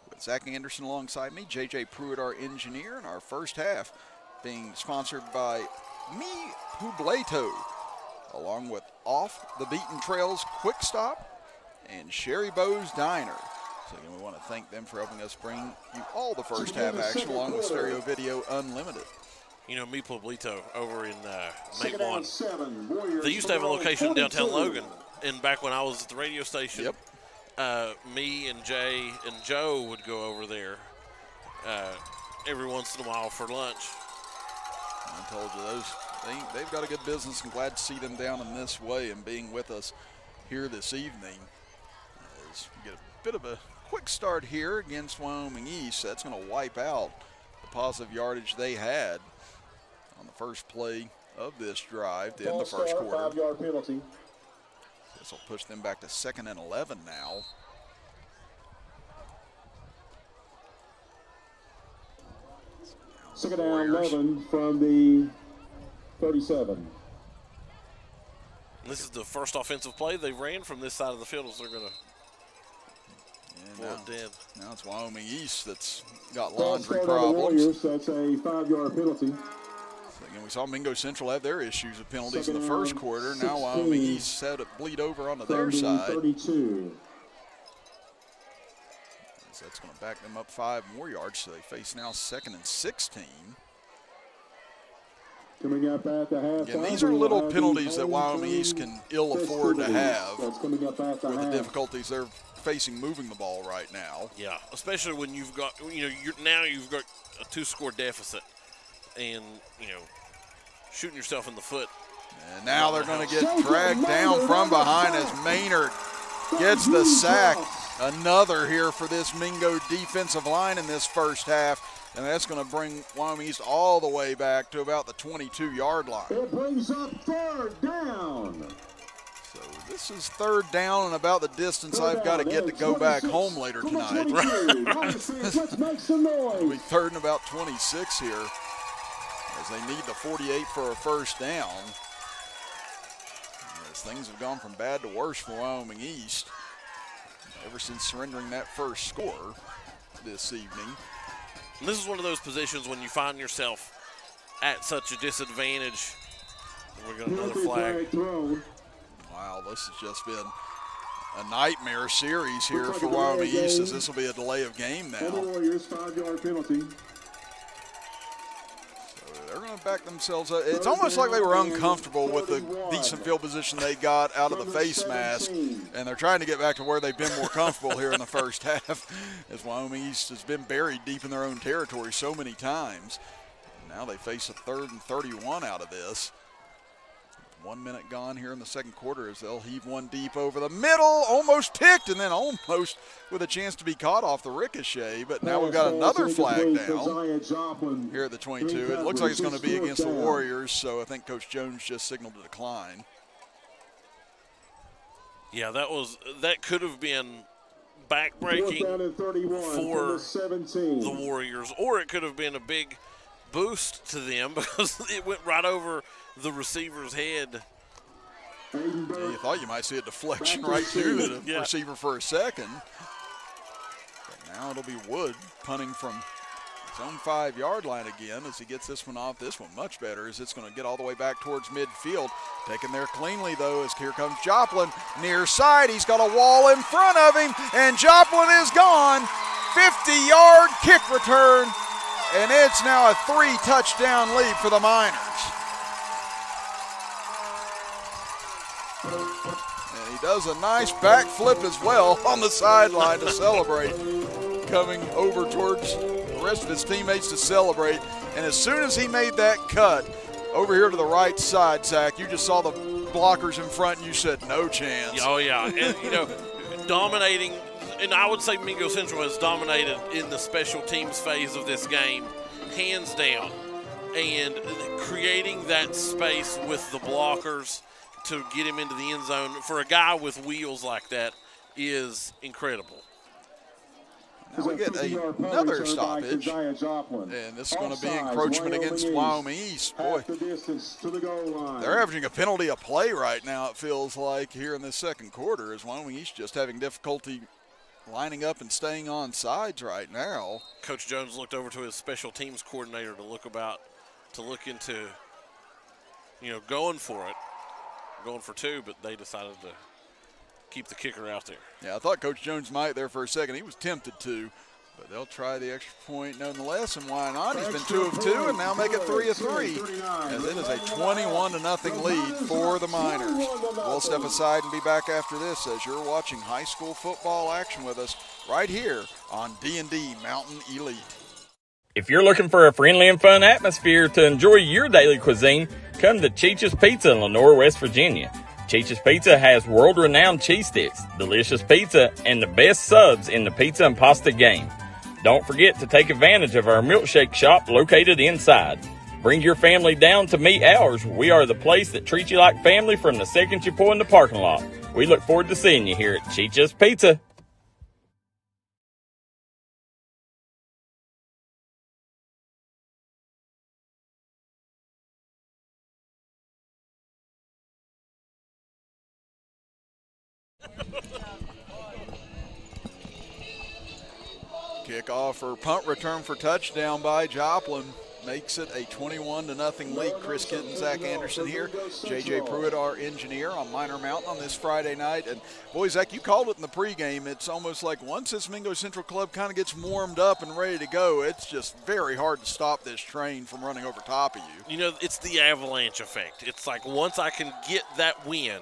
Speaker 1: with Zach Anderson alongside me, JJ Pruitt, our engineer, and our first half being sponsored by Mi Poblato, along with Off the Beaten Trails Quick Stop and Sherry Bo's Diner. So again, we want to thank them for helping us bring you all the first half action along with Stereo Video Unlimited.
Speaker 2: You know, Mi Poblato over in Mate 1. They used to have a location in downtown Logan, and back when I was at the radio station, me and Jay and Joe would go over there every once in a while for lunch.
Speaker 1: I told you, they've got a good business, and glad to see them down in this way and being with us here this evening. As we get a bit of a quick start here against Wyoming East. That's going to wipe out the positive yardage they had on the first play of this drive to end the first quarter.
Speaker 6: 5-yard penalty.
Speaker 1: This will push them back to 2nd and 11 now.
Speaker 6: Second down 11 from the 37.
Speaker 2: This is the first offensive play they ran from this side of the field as they're going to pull it dead.
Speaker 1: Now it's Wyoming East that's got laundry problems.
Speaker 6: That's a 5-yard penalty.
Speaker 1: So again, we saw Mingo Central have their issues with penalties in the first quarter. Now Wyoming East had it bleed over onto their side.
Speaker 6: 32.
Speaker 1: So that's going to back them up 5 more yards. So they face now 2nd and 16.
Speaker 6: Coming up at the half.
Speaker 1: Again, these are little penalties that Wyoming East can ill afford to have with the difficulties they're facing moving the ball right now.
Speaker 2: Yeah, especially when you've got, you've got a 2-score deficit and, shooting yourself in the foot.
Speaker 1: And now they're going to get dragged down from behind as Maynard gets the sack. Another here for this Mingo defensive line in this first half. And that's going to bring Wyoming East all the way back to about the 22-yard line.
Speaker 6: It brings up 3rd down.
Speaker 1: So this is 3rd down and about the distance I've got to get to go back home later tonight.
Speaker 6: Let's make some noise.
Speaker 1: It'll be 3rd and about 26 here as they need the 48 for a first down. As things have gone from bad to worse for Wyoming East ever since surrendering that first score this evening.
Speaker 2: And this is one of those positions when you find yourself at such a disadvantage. We're going to another flag.
Speaker 1: Wow, this has just been a nightmare series here for Wyoming East, as this will be a delay of game now.
Speaker 6: Warriors 5-yard penalty.
Speaker 1: So they're going to back themselves up. It's almost like they were uncomfortable with the decent field position they got out of the face mask, and they're trying to get back to where they've been more comfortable here in the first half, as Wyoming East has been buried deep in their own territory so many times. Now they face a 3rd and 31 out of this. 1 minute gone here in the second quarter as they'll heave one deep over the middle, almost picked, and then almost with a chance to be caught off the ricochet. But now we've got another flag down here at the 22. It looks like it's going to be against the Warriors, so I think Coach Jones just signaled a decline.
Speaker 2: Yeah, that could have been backbreaking for the Warriors, or it could have been a big boost to them because it went right over the receiver's head.
Speaker 1: Yeah, you thought you might see a deflection right to the receiver for a second. But now it'll be Wood punting from his own 5-yard line again as he gets this one off. This one much better as it's going to get all the way back towards midfield. Taken there cleanly, though, as here comes Joplin. Near side, he's got a wall in front of him, and Joplin is gone. 50-yard kick return, and it's now a 3-touchdown lead for the Miners. And he does a nice backflip as well on the sideline to celebrate, coming over towards the rest of his teammates to celebrate. And as soon as he made that cut over here to the right side, Zach, you just saw the blockers in front and you said no chance.
Speaker 2: Oh, yeah. And, dominating, and I would say Mingo Central has dominated in the special teams phase of this game, hands down. And creating that space with the blockers to get him into the end zone for a guy with wheels like that is incredible.
Speaker 1: Now we get another stoppage, and this is going to be encroachment against Wyoming East. Boy, they're averaging a penalty a play right now, it feels like, here in the second quarter, as Wyoming East just having difficulty lining up and staying on sides right now.
Speaker 2: Coach Jones looked over to his special teams coordinator to look into, going for it. Going for 2, but they decided to keep the kicker out there.
Speaker 1: Yeah, I thought Coach Jones might there for a second. He was tempted to, but they'll try the extra point nonetheless, and why not? He's been 2 of 2 and now make it 3 of 3. As it is a 21-0 lead for the Miners. We'll step aside and be back after this as you're watching high school football action with us right here on D&D Mountain Elite.
Speaker 5: If you're looking for a friendly and fun atmosphere to enjoy your daily cuisine, come to Cheech's Pizza in Lenore, West Virginia. Cheech's Pizza has world-renowned cheese sticks, delicious pizza, and the best subs in the pizza and pasta game. Don't forget to take advantage of our milkshake shop located inside. Bring your family down to meet ours. We are the place that treats you like family from the second you pull in the parking lot. We look forward to seeing you here at Cheech's Pizza.
Speaker 1: Kickoff or punt return for touchdown by Joplin. Makes it a 21-0 lead. Chris Kidd and Zach Anderson here. JJ Pruitt, our engineer, on Minor Mountain on this Friday night. And boy, Zach, you called it in the pregame. It's almost like once this Mingo Central club kind of gets warmed up and ready to go, it's just very hard to stop this train from running over top of you.
Speaker 2: You know, it's the avalanche effect. It's like once I can get that win,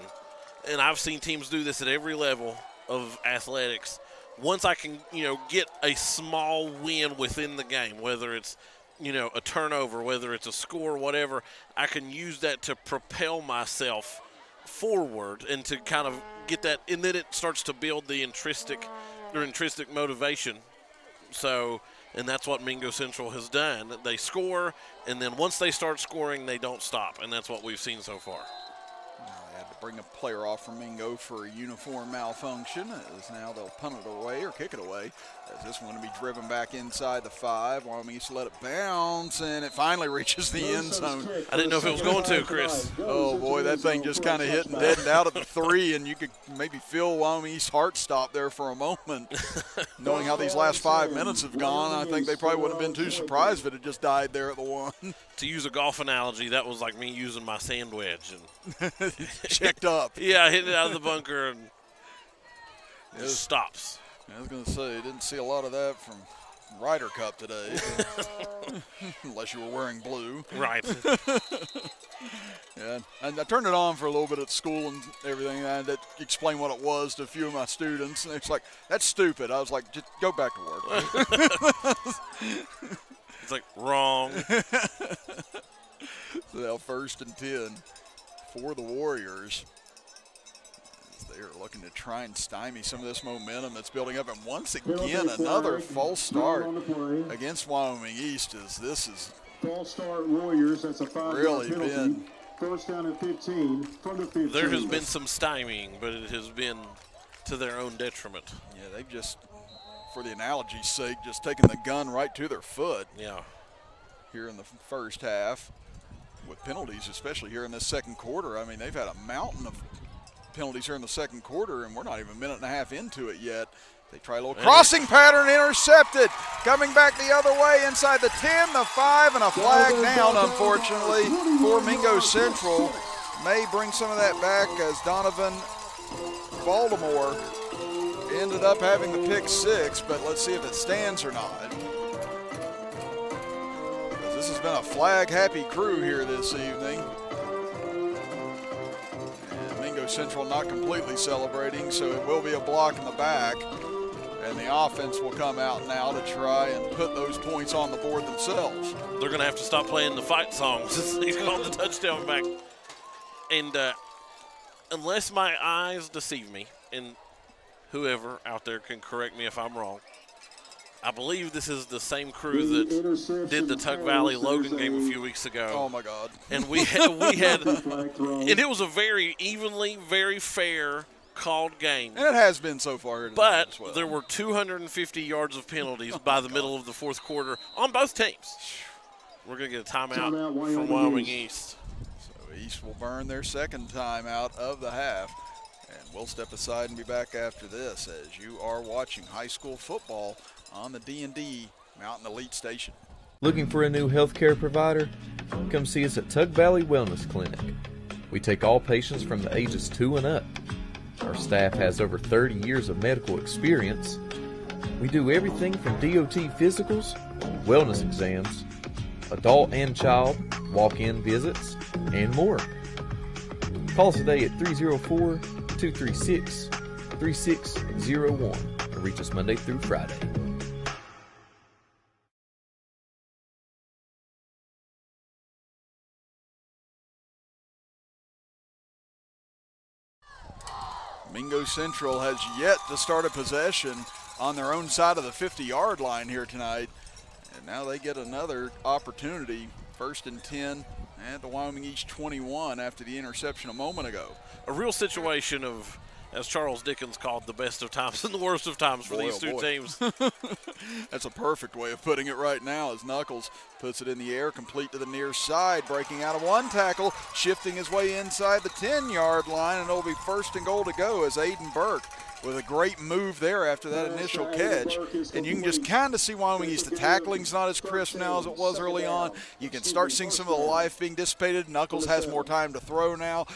Speaker 2: and I've seen teams do this at every level of athletics, once I can, get a small win within the game, whether it's a turnover, whether it's a score, whatever, I can use that to propel myself forward and to kind of get that, and then it starts to build the intrinsic motivation. So, and that's what Mingo Central has done. They score, and then once they start scoring, they don't stop, and that's what we've seen so far.
Speaker 1: They had to bring a player off from Mingo for a uniform malfunction, as now they'll punt it away or kick it away. As this one to be driven back inside the 5. Wyoming used to let it bounce, and it finally reaches the end zone.
Speaker 2: I didn't know if it was going to, Chris.
Speaker 1: Oh, boy, that thing just kind of hit and deadened out at the 3, and you could maybe feel Wyoming East's heart stop there for a moment. Knowing how these last 5 minutes have gone, I think they probably wouldn't have been too surprised if it had just died there at the 1.
Speaker 2: To use a golf analogy, that was like me using my sand wedge. And
Speaker 1: checked up.
Speaker 2: Yeah, I hit it out of the bunker and it just stops.
Speaker 1: I was going to say, didn't see a lot of that from Ryder Cup today. Unless you were wearing blue.
Speaker 2: Right.
Speaker 1: Yeah, and I turned it on for a little bit at school and everything. I had to explain what it was to a few of my students. And it's like, that's stupid. I was like, just go back to work.
Speaker 2: It's like, wrong.
Speaker 1: So now 1st and 10 for the Warriors. They're looking to try and stymie some of this momentum that's building up. And once again, another false start against Wyoming East. This is
Speaker 6: false start Warriors. That's a 5-yard
Speaker 1: really
Speaker 6: penalty.
Speaker 1: been.
Speaker 6: 1st down and 15 from the 15.
Speaker 2: There has been some stymieing, but it has been to their own detriment.
Speaker 1: Yeah, they've just, for the analogy's sake, just taken the gun right to their foot.
Speaker 2: Yeah.
Speaker 1: Here in the first half, with penalties, especially here in this second quarter. I mean, they've had a mountain of penalties here in the second quarter, and we're not even a minute and a half into it yet. They try a little crossing pattern, intercepted. Coming back the other way inside the 10, the 5, and a flag down, unfortunately, for Mingo Central. May bring some of that back as Donovan Baltimore ended up having the pick 6, but let's see if it stands or not. This has been a flag-happy crew here this evening. And Mingo Central not completely celebrating, so it will be a block in the back. And the offense will come out now to try and put those points on the board themselves.
Speaker 2: They're going to have to stop playing the fight songs. He's called the touchdown back. And unless my eyes deceive me, and whoever out there can correct me if I'm wrong, I believe this is the same crew that did the Tug Valley Logan game a few weeks ago.
Speaker 1: Oh my God!
Speaker 2: And we had, and it was a very evenly, very fair called game.
Speaker 1: And it has been so far here tonight
Speaker 2: But
Speaker 1: as well.
Speaker 2: there were 250 yards of penalties by the middle of the 4th quarter on both teams. We're going to get a timeout from Wyoming East.
Speaker 1: So East will burn their second timeout of the half. And we'll step aside and be back after this as you are watching high school football on the D&D Mountain Elite Station.
Speaker 4: Looking for a new healthcare provider? Come see us at Tug Valley Wellness Clinic. We take all patients from the ages 2 and up. Our staff has over 30 years of medical experience. We do everything from DOT physicals, wellness exams, adult and child, walk-in visits, and more. Call us today at 304-236-3601 or reach us Monday through Friday.
Speaker 1: Mingo Central has yet to start a possession on their own side of the 50-yard line here tonight. And now they get another opportunity, 1st and 10 at the Wyoming East 21 after the interception a moment ago.
Speaker 2: A real situation of as Charles Dickens called, the best of times and the worst of times for these two teams.
Speaker 1: That's a perfect way of putting it right now as Knuckles puts it in the air, complete to the near side, breaking out of one tackle, shifting his way inside the 10-yard line, and it'll be 1st and goal to go as Aiden Burke with a great move there after that initial catch. And you can just kind of see Wyoming East. The tackling's not as crisp now as it was early on. You can start seeing some of the life being dissipated. Knuckles has more time to throw now.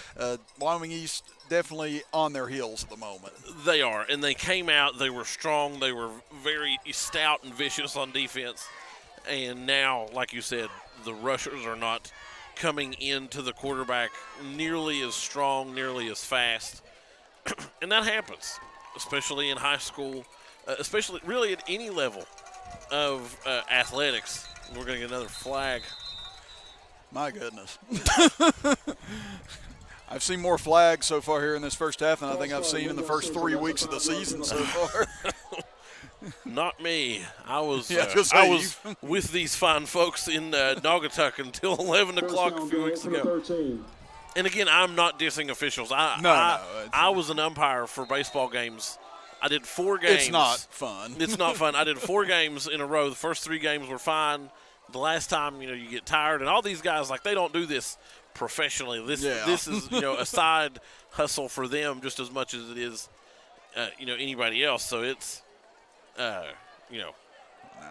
Speaker 1: Wyoming East definitely on their heels at the moment.
Speaker 2: They are, and they came out. They were strong. They were very stout and vicious on defense. And now, like you said, the rushers are not coming into the quarterback nearly as strong, nearly as fast. And that happens, especially in high school, especially really at any level of athletics. We're going to get another flag.
Speaker 1: My goodness. I've seen more flags so far here in this first half than I think I've seen in the first 3 weeks of the season so far.
Speaker 2: Not me. I was with these fine folks in Naugatuck until 11 o'clock a few weeks ago. And again, I'm not dissing officials. I was an umpire for baseball games. I did 4 games.
Speaker 1: It's not fun.
Speaker 2: It's not fun. I did 4 games in a row. The first 3 games were fine. The last time, you get tired. And all these guys, they don't do this professionally. This is, a side hustle for them just as much as it is, anybody else. So it's,
Speaker 1: now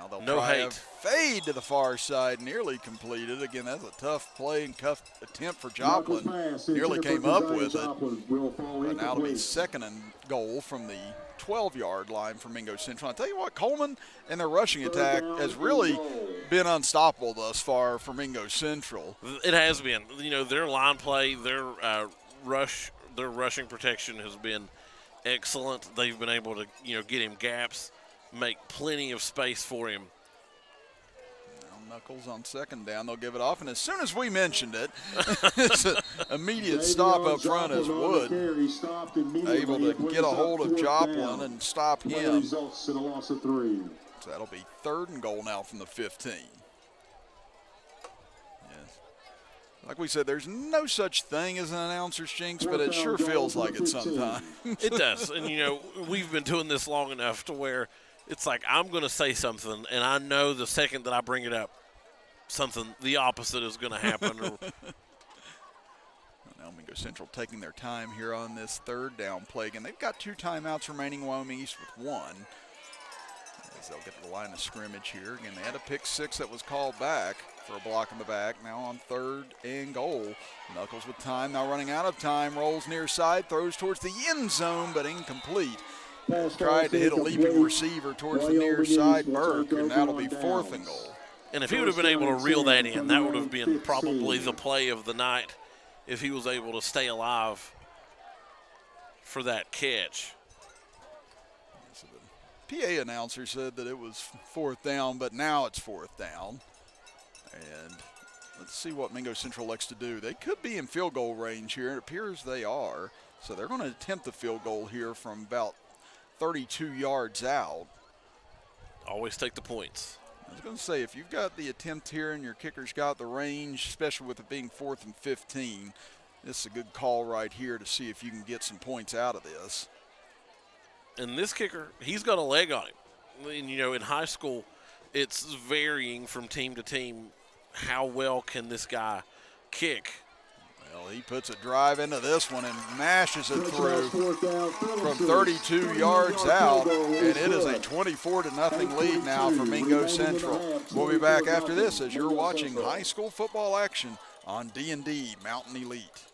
Speaker 1: they'll
Speaker 2: no
Speaker 1: try
Speaker 2: hate.
Speaker 1: a fade to the far side, nearly completed. Again, that's a tough play and tough attempt for Joplin. Nearly came up with it. But now it'll be 2nd and goal from the 12-yard line for Mingo Central. I tell you what, Coleman and their rushing attack has really been unstoppable thus far for Mingo Central.
Speaker 2: It has been. Their line play, their rushing protection has been excellent. They've been able to, get him gaps, make plenty of space for him.
Speaker 1: Now Knuckles on 2nd down. They'll give it off, and as soon as we mentioned it, it's an immediate stop up front as Wood able to get a hold of Joplin and stop him. So that'll be 3rd and goal now from the 15. Like we said, there's no such thing as an announcer's jinx, but it sure feels like it sometimes.
Speaker 2: It does. And, we've been doing this long enough to where it's like I'm going to say something, and I know the second that I bring it up, the opposite is going to happen.
Speaker 1: Now Mingo Central taking their time here on this 3rd down play. Again, they've got 2 timeouts remaining, Wyoming East with 1. As they'll get to the line of scrimmage here. Again, they had a pick 6 that was called back for a block in the back. Now on 3rd and goal. Knuckles with time, now running out of time. Rolls near side, throws towards the end zone, but incomplete. Tried to hit a leaping receiver towards the near side, Burke, and that'll be 4th and goal.
Speaker 2: And if he would have been able to reel that in, that would have been probably the play of the night if he was able to stay alive for that catch.
Speaker 1: So the PA announcer said that it was 4th down, but now it's 4th down. And let's see what Mingo Central likes to do. They could be in field goal range here. It appears they are. So they're going to attempt the field goal here from about 32 yards out.
Speaker 2: Always take the points.
Speaker 1: I was going to say, if you've got the attempt here and your kicker's got the range, especially with it being 4th and 15, this is a good call right here to see if you can get some points out of this.
Speaker 2: And this kicker, he's got a leg on him. And, in high school, it's varying from team to team. How well can this guy kick?
Speaker 1: Well, he puts a drive into this one and mashes it through from 32 yards out, and it is a 24-0 lead now for Mingo Central. We'll be back after this as you're watching high school football action on D&D Mountain Elite.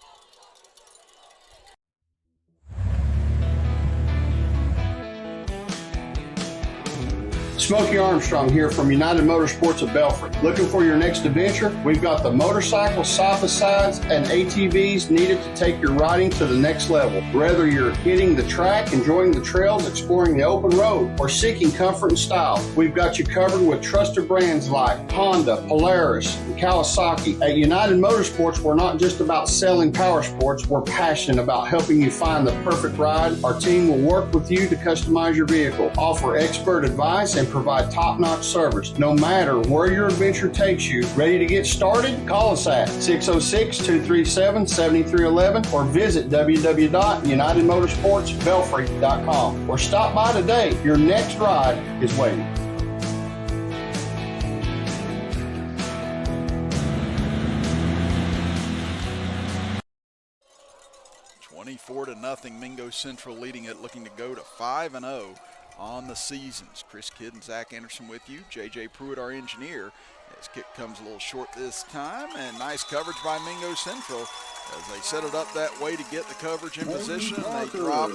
Speaker 7: Smokey Armstrong here from United Motorsports of Belfry. Looking for your next adventure? We've got the motorcycles, side-by-sides, and ATVs needed to take your riding to the next level. Whether you're hitting the track, enjoying the trails, exploring the open road, or seeking comfort and style, we've got you covered with trusted brands like Honda, Polaris, and Kawasaki. At United Motorsports, we're not just about selling power sports. We're passionate about helping you find the perfect ride. Our team will work with you to customize your vehicle, offer expert advice, and provide top-notch service. No matter where your adventure takes you, ready to get started? Call us at 606-237-7311 or visit www.unitedmotorsportsbelfry.com or stop by today. Your next ride is waiting.
Speaker 1: 24-0, Mingo Central leading it, looking to go to 5-0 on the seasons. Chris Kidd and Zach Anderson with you. J.J. Pruitt, our engineer. As kick comes a little short this time, and nice coverage by Mingo Central as they set it up that way to get the coverage in position. They drop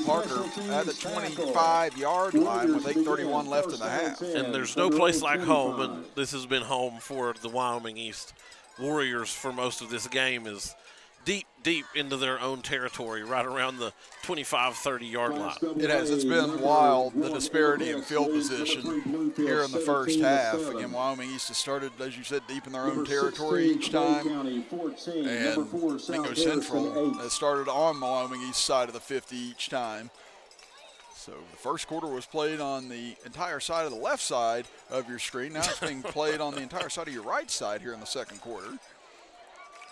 Speaker 1: Parker at the 25-yard line with 8:31 left in the half.
Speaker 2: And there's no place like home, and this has been home for the Wyoming East Warriors for most of this game, is deep into their own territory, right around the 25-30-yard line.
Speaker 1: It has. It's been wild, the disparity in field position here in the first half. Again, Wyoming East has started, as you said, deep in their own territory each time. And Mingo Central has started on the Wyoming East side of the 50 each time. So the first quarter was played on the entire side of the left side of your screen. Now it's being played on the entire side of your right side here in the second quarter.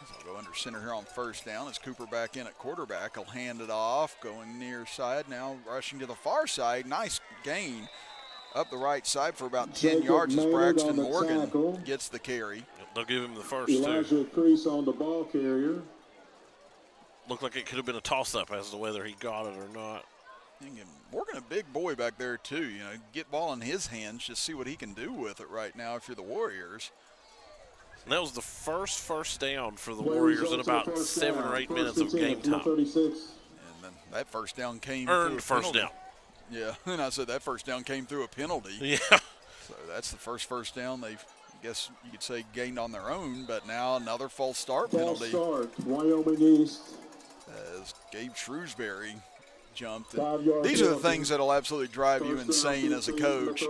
Speaker 1: So I'll go under center here on first down as Cooper back in at quarterback. He'll hand it off, going near side. Now rushing to the far side. Nice gain up the right side for about 10 yards as Braxton Morgan gets the carry.
Speaker 2: They'll give him the first, too.
Speaker 6: Elijah Crease on the ball carrier.
Speaker 2: Looked like it could have been a toss-up as to whether he got it or not.
Speaker 1: And Morgan, a big boy back there, too. You know, get ball in his hands, just see what he can do with it right now if you're the Warriors.
Speaker 2: And that was the first down for the Warriors in about 7 or 8 minutes of game time.
Speaker 1: And then that first down came
Speaker 2: Earned
Speaker 1: through a
Speaker 2: first
Speaker 1: penalty.
Speaker 2: down.
Speaker 1: Yeah, and I said that first down came through a penalty.
Speaker 2: Yeah.
Speaker 1: So that's the first down they've, I guess you could say, gained on their own, but now another false start penalty.
Speaker 6: False start, Wyoming East.
Speaker 1: As Gabe Shrewsbury jumped. And these are the things that'll absolutely drive you insane as a coach,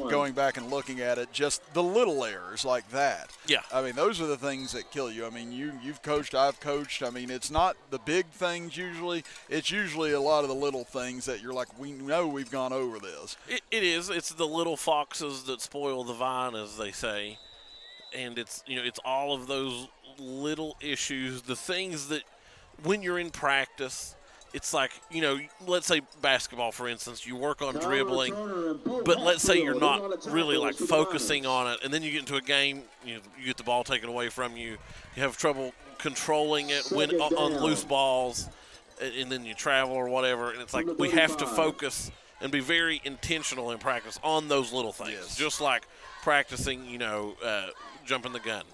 Speaker 1: going back and looking at it, just the little errors like that.
Speaker 2: Yeah.
Speaker 1: I mean, those are the things that kill you. I mean, you've coached, I've coached. I mean, it's not the big things usually. It's usually a lot of the little things that you're like, we know we've gone over this.
Speaker 2: It is. It's the little foxes that spoil the vine, as they say. And it's all of those little issues, the things that when you're in practice, it's like, let's say basketball, for instance, you work on dribbling, but let's say you're not really like focusing on it, and then you get into a game, you get the ball taken away from you, you have trouble controlling it on loose balls, and then you travel or whatever, and it's like we have to focus and be very intentional in practice on those little things,
Speaker 1: Yes.
Speaker 2: just like practicing, jumping the gun.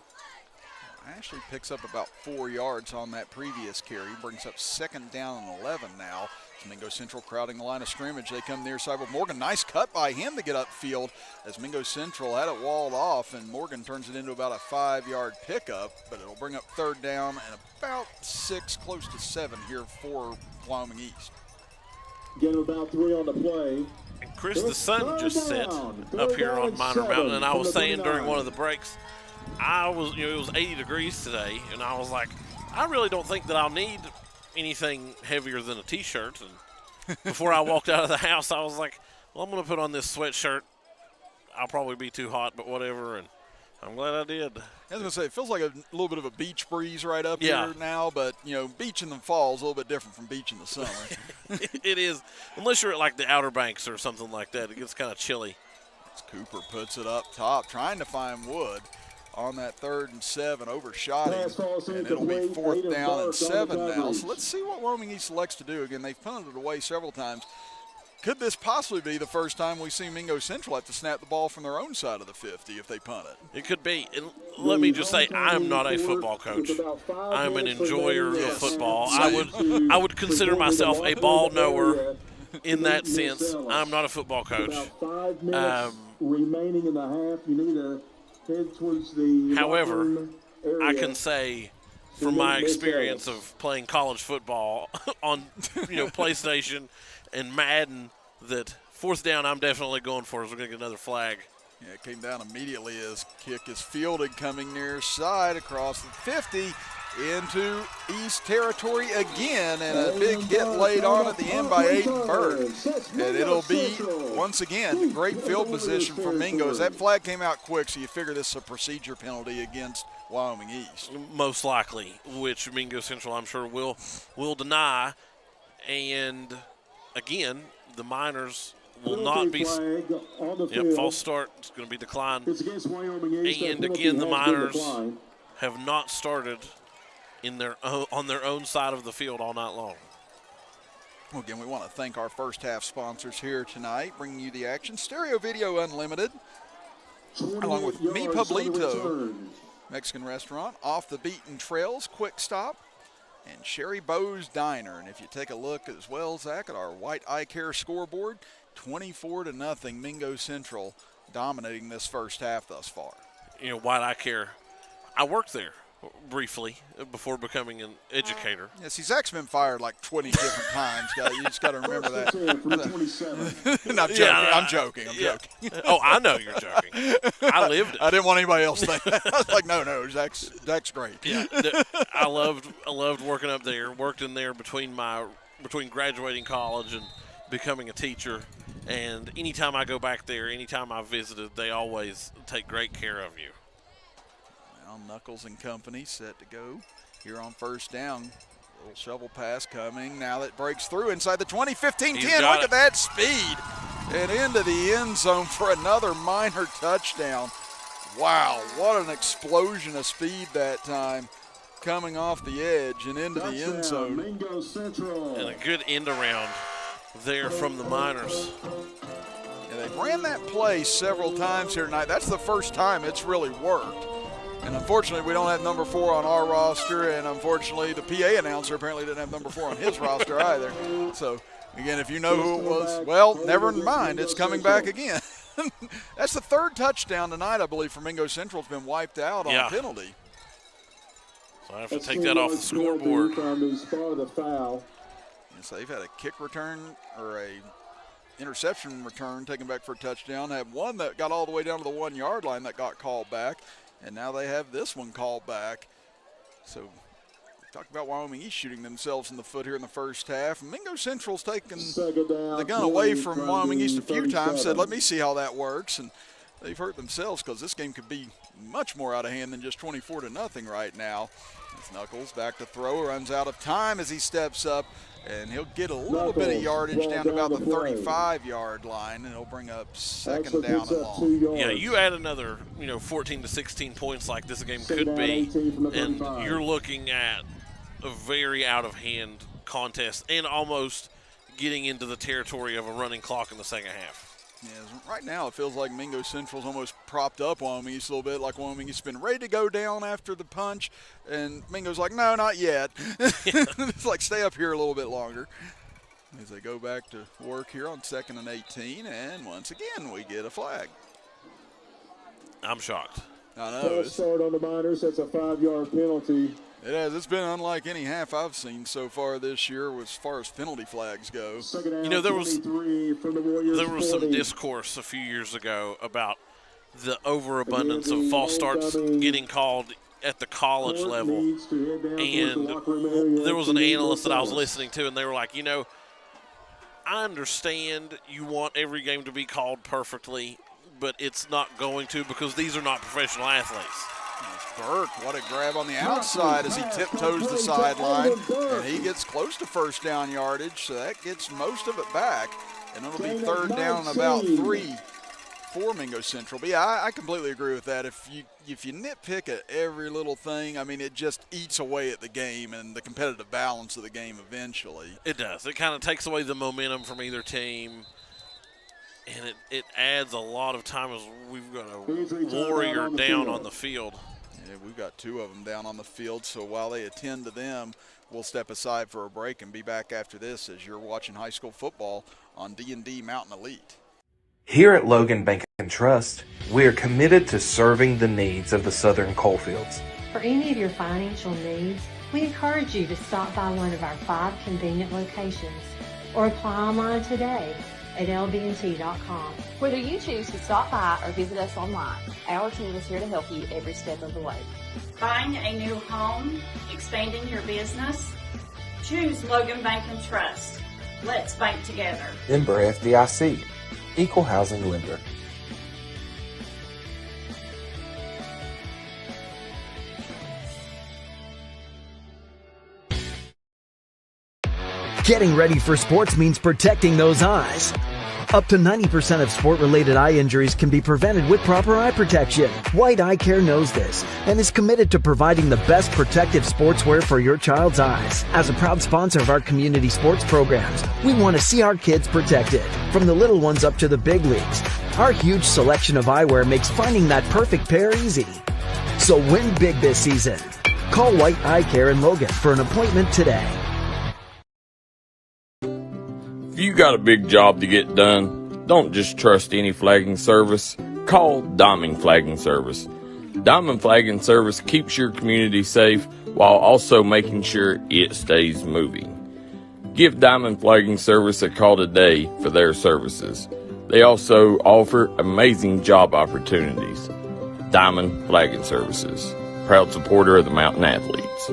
Speaker 1: Actually picks up about 4 yards on that previous carry. Brings up 2nd down and 11 now. Mingo Central crowding the line of scrimmage. They come near side with Morgan. Nice cut by him to get upfield as Mingo Central had it walled off, and Morgan turns it into about a 5-yard pickup, but it'll bring up 3rd down and about 6, close to 7 here for Wyoming East.
Speaker 6: Get about 3 on the play.
Speaker 2: And Chris, the sun just set up here on Minor Mountain, and I was saying during one of the breaks, it was 80 degrees today, and I was like, I really don't think that I'll need anything heavier than a T-shirt. And before I walked out of the house, I was like, well, I'm going to put on this sweatshirt. I'll probably be too hot, but whatever, and I'm glad I did.
Speaker 1: I was going to say, it feels like a little bit of a beach breeze right up here now, but, beach in the fall is a little bit different from beach in the summer.
Speaker 2: It is. Unless you're at, like, the Outer Banks or something like that, it gets kind of chilly.
Speaker 1: As Cooper puts it up top, trying to find Wood. On that 3rd and 7, overshot him, and it'll be 4th down and 7 now. So let's see what Wyoming East selects to do. Again, they've punted it away several times. Could this possibly be the first time we see Mingo Central have to snap the ball from their own side of the 50 if they punt it?
Speaker 2: It could be. And let me just say, I'm not a football coach. I'm an enjoyer of football. I would consider myself a ball knower in that sense. I'm not a football coach.
Speaker 6: About 5 minutes remaining in the half. You need to head towards the
Speaker 2: However,
Speaker 6: area.
Speaker 2: I can say from my experience of playing college football on PlayStation and Madden that 4th down I'm definitely going for, as we're going to get another flag.
Speaker 1: Yeah, it came down immediately as kick is fielded coming near side across the 50, into East Territory again, and a big hit laid on at the end by Aiden Burke. And it'll be, once again, great field position for Mingo. As that flag came out quick, so you figure this is a procedure penalty against Wyoming East.
Speaker 2: Most likely, which Mingo Central, I'm sure, will deny. And, again, the Miners will not be. False start is going to be declined. And, again, the Miners have not started on their own side of the field all night long.
Speaker 1: Well, again, we want to thank our first half sponsors here tonight, bringing you the action. Stereo Video Unlimited, along with Mi Pueblito Mexican Restaurant, Off the Beaten Trails Quick Stop, and Sherry Bo's Diner. And if you take a look as well, Zach, at our White Eye Care scoreboard, 24-0 Mingo Central dominating this first half thus far.
Speaker 2: You know, White Eye Care, I worked there briefly before becoming an educator.
Speaker 1: Yeah, see, Zach's been fired like 20 different times. You just got to remember that. No, I'm joking. I'm joking.
Speaker 2: Oh, I know you're joking. I lived it.
Speaker 1: I didn't want anybody else to think that. I was like, no, Zach's great.
Speaker 2: Yeah, I loved working up there. Worked in there between graduating college and becoming a teacher. And anytime I go back there, anytime I visited, they always take great care of you.
Speaker 1: Knuckles and company set to go here on first down. Little shovel pass coming. Now that breaks through inside the 20, 15, 10. Look at that speed. And into the end zone for another Miner touchdown. Wow, what an explosion of speed that time. Coming off the edge and into the end zone.
Speaker 6: Mingo Central.
Speaker 2: And a good end around there from the Miners.
Speaker 1: And they ran that play several times here tonight. That's the first time it's really worked. And unfortunately, we don't have number 4 on our roster, and unfortunately, the PA announcer apparently didn't have number 4 on his roster either. So, again, if you know who it was, well, never mind, it's coming back again. That's the third touchdown tonight, I believe, for Mingo Central. Has been wiped out on penalty.
Speaker 2: So I have to take that off the scoreboard.
Speaker 1: Yes, they've had a kick return or a interception return taken back for a touchdown. They have one that got all the way down to the 1 yard line that got called back. And now they have this one called back. So we talked about Wyoming East shooting themselves in the foot here in the first half. And Mingo Central's taken the gun away from Wyoming East a few times, said, let me see how that works. And they've hurt themselves because this game could be much more out of hand than just 24-0 right now. As Knuckles back to throw, runs out of time as he steps up. And he'll get a little bit of yardage down to about the 35-yard line, and he'll bring up second down and long.
Speaker 2: Yeah, you add another, 14 to 16 points like this game could be, and you're looking at a very out-of-hand contest and almost getting into the territory of a running clock in the second half.
Speaker 1: Yeah, right now it feels like Mingo Central's almost propped up Wyoming East a little bit, like Wyoming East's been ready to go down after the punch, and Mingo's like, no, not yet. It's like, stay up here a little bit longer. As they go back to work here on 2nd and 18, and once again we get a flag.
Speaker 2: I'm shocked.
Speaker 1: I know.
Speaker 6: False start on the Miners. That's a 5-yard penalty.
Speaker 1: It has. It's been unlike any half I've seen so far this year as far as penalty flags go.
Speaker 2: There was some discourse a few years ago about the overabundance of false starts getting called at the college level. And there was an analyst that I was listening to, and they were like, I understand you want every game to be called perfectly, but it's not going to because these are not professional athletes.
Speaker 1: Burke, what a grab on the outside as he tiptoes the sideline, and he gets close to first down yardage, so that gets most of it back, and it'll be third down and about 3 for Mingo Central. But yeah, I completely agree with that. If you nitpick at every little thing, I mean, it just eats away at the game and the competitive balance of the game eventually.
Speaker 2: It does. It kind of takes away the momentum from either team. And it adds a lot of time as we've got a warrior down on the field.
Speaker 1: Yeah, we've got 2 of them down on the field, so while they attend to them, we'll step aside for a break and be back after this as you're watching high school football on D&D Mountain Elite.
Speaker 8: Here at Logan Bank and Trust, we are committed to serving the needs of the Southern Coalfields.
Speaker 9: For any of your financial needs, we encourage you to stop by one of our 5 convenient locations or apply online today at lbnt.com.
Speaker 10: Whether you choose to stop by or visit us online, our team is here to help you every step of the way.
Speaker 11: Buying a new home, expanding your business? Choose Logan Bank and Trust. Let's bank together.
Speaker 12: Member FDIC, Equal Housing Lender.
Speaker 3: Getting ready for sports means protecting those eyes. Up to 90% of sport-related eye injuries can be prevented with proper eye protection. White Eye Care knows this and is committed to providing the best protective sportswear for your child's eyes. As a proud sponsor of our community sports programs, we want to see our kids protected, from the little ones up to the big leagues. Our huge selection of eyewear makes finding that perfect pair easy. So win big this season. Call White Eye Care in Logan for an appointment today.
Speaker 5: If you got a big job to get done, don't just trust any flagging service. Call Diamond Flagging Service. Diamond Flagging Service keeps your community safe while also making sure it stays moving. Give Diamond Flagging Service a call today for their services. They also offer amazing job opportunities. Diamond Flagging Services, proud supporter of the Mountain Athletes.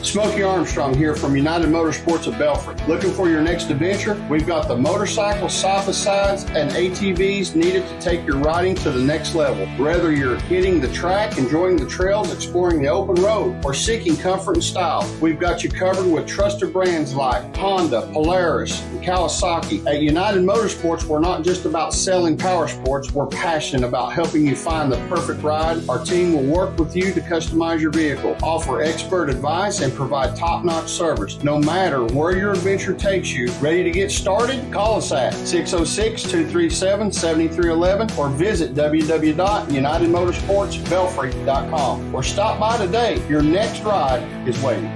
Speaker 7: Smokey Armstrong here from United Motorsports of Belfry. Looking for your next adventure? We've got the motorcycles, side-by-sides, and ATVs needed to take your riding to the next level. Whether you're hitting the track, enjoying the trails, exploring the open road, or seeking comfort and style, we've got you covered with trusted brands like Honda, Polaris, and Kawasaki. At United Motorsports, we're not just about selling power sports, we're passionate about helping you find the perfect ride. Our team will work with you to customize your vehicle, offer expert advice, and provide top-notch service. No matter where your adventure takes you, ready to get started? Call us at 606-237-7311 or visit www.unitedmotorsportsbelfry.com or stop by today. Your next ride is waiting.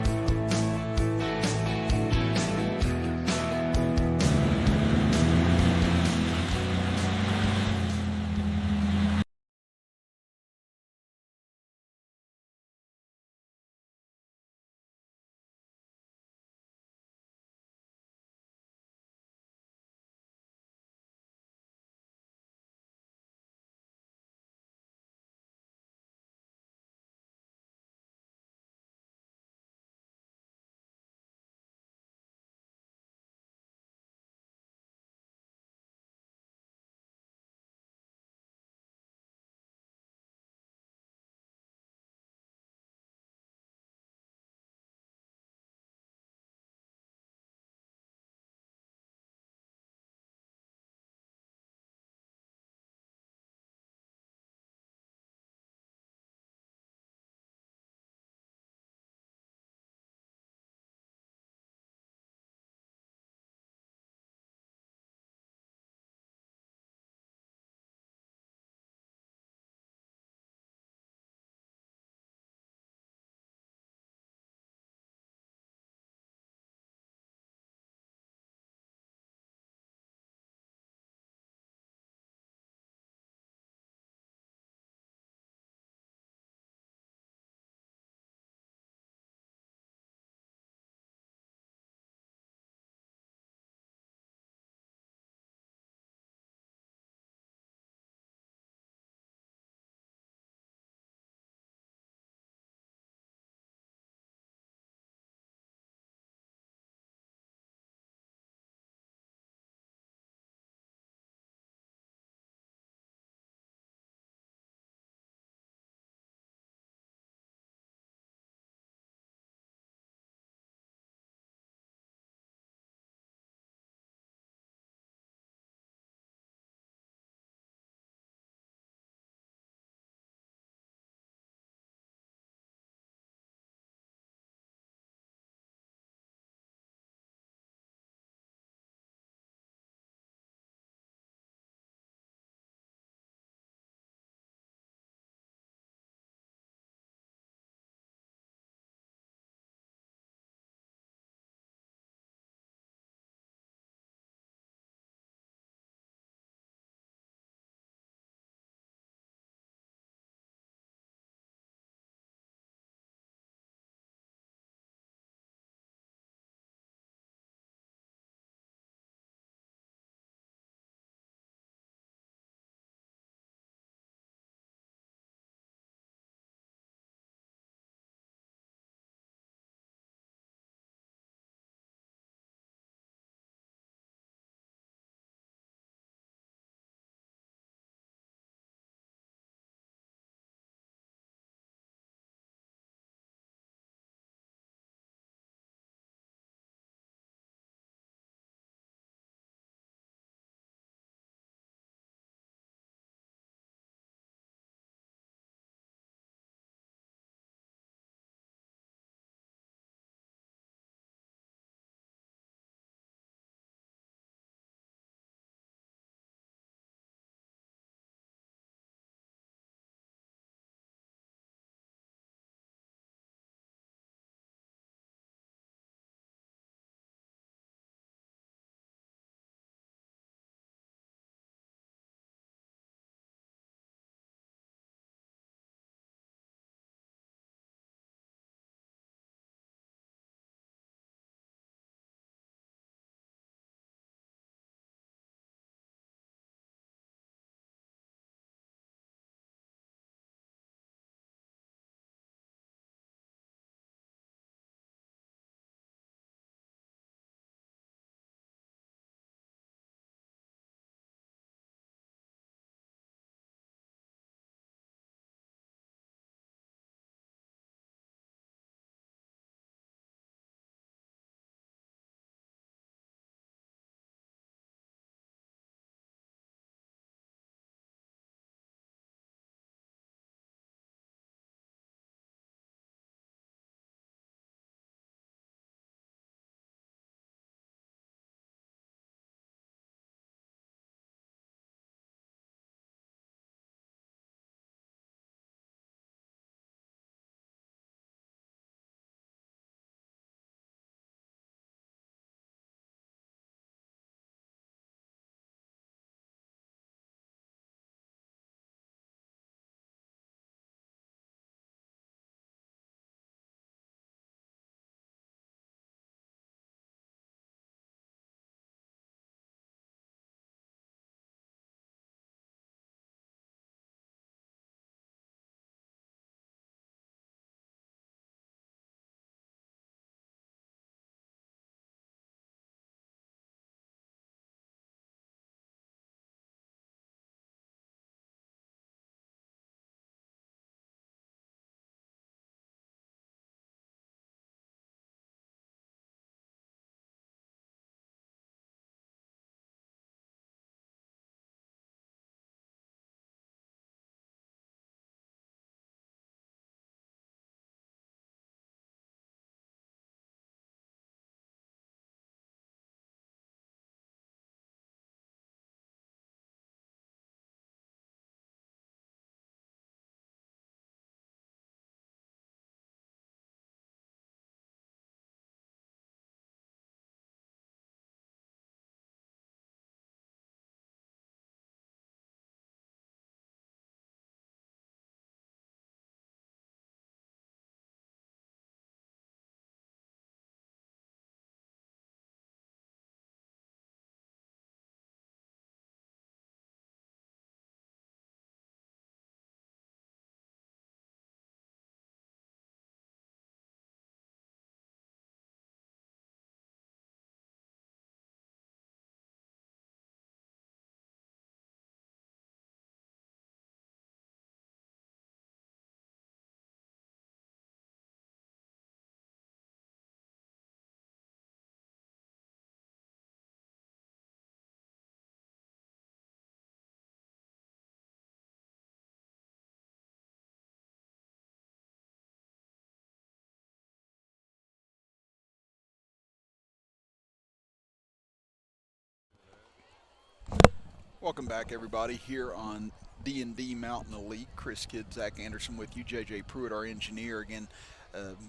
Speaker 1: Welcome back, everybody, here on D&D Mountain Elite. Chris Kidd, Zach Anderson with you, JJ Pruitt, our engineer. Again,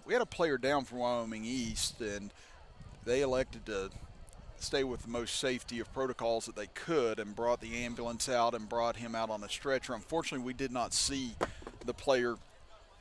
Speaker 1: we had a player down from Wyoming East, and they elected to stay with the most safety of protocols that they could and brought the ambulance out and brought him out on a stretcher. Unfortunately, we did not see the player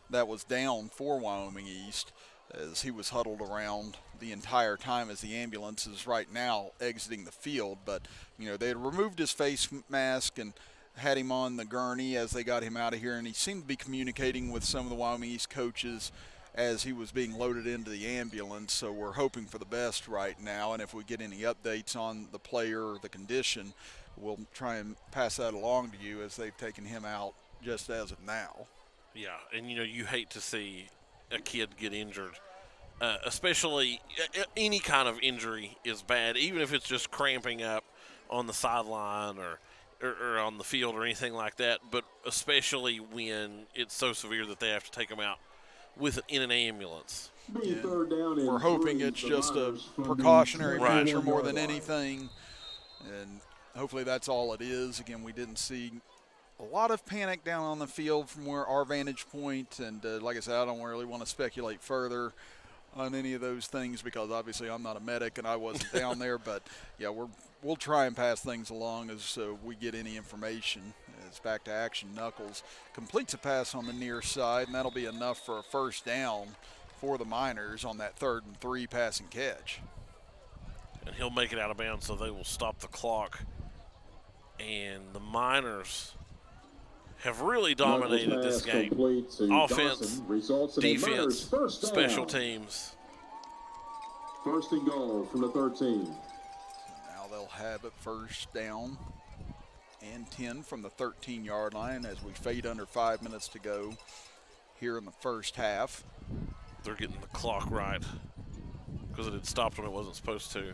Speaker 1: that was down for Wyoming East, as he was huddled around the entire time as the ambulance is right now exiting the field. But, you know, they had removed his face mask and had him on the gurney as they got him out of here, and he seemed to be communicating with some of the Wyoming East coaches as he was being loaded into the ambulance. So we're hoping for the best right now, and if we get any updates on the player or the condition, we'll try and pass that along to you, as they've taken him out just as of now.
Speaker 2: Yeah, and you know, you hate to see a kid get injured, especially any kind of injury is bad, even if it's just cramping up on the sideline or on the field or anything like that, but especially when it's so severe that they have to take them out in an ambulance.
Speaker 1: Yeah. We're hoping it's just a precautionary measure more than anything, and hopefully that's all it is. Again, we didn't see a lot of panic down on the field from where our vantage point, and like I said, I don't really want to speculate further on any of those things, because obviously I'm not a medic and I wasn't down there. But yeah, we'll try and pass things along as we get any information. It's back to action. Knuckles completes a pass on the near side, and that'll be enough for a first down for the Miners on that 3rd and 3 passing catch.
Speaker 2: And he'll make it out of bounds, so they will stop the clock. And the Miners have really dominated this game. Offense, defense, special teams.
Speaker 6: 1st and goal from the 13.
Speaker 1: Now they'll have it first down and 10 from the 13-yard line as we fade under 5 minutes to go here in the first half.
Speaker 2: They're getting the clock right, because it had stopped when it wasn't supposed to.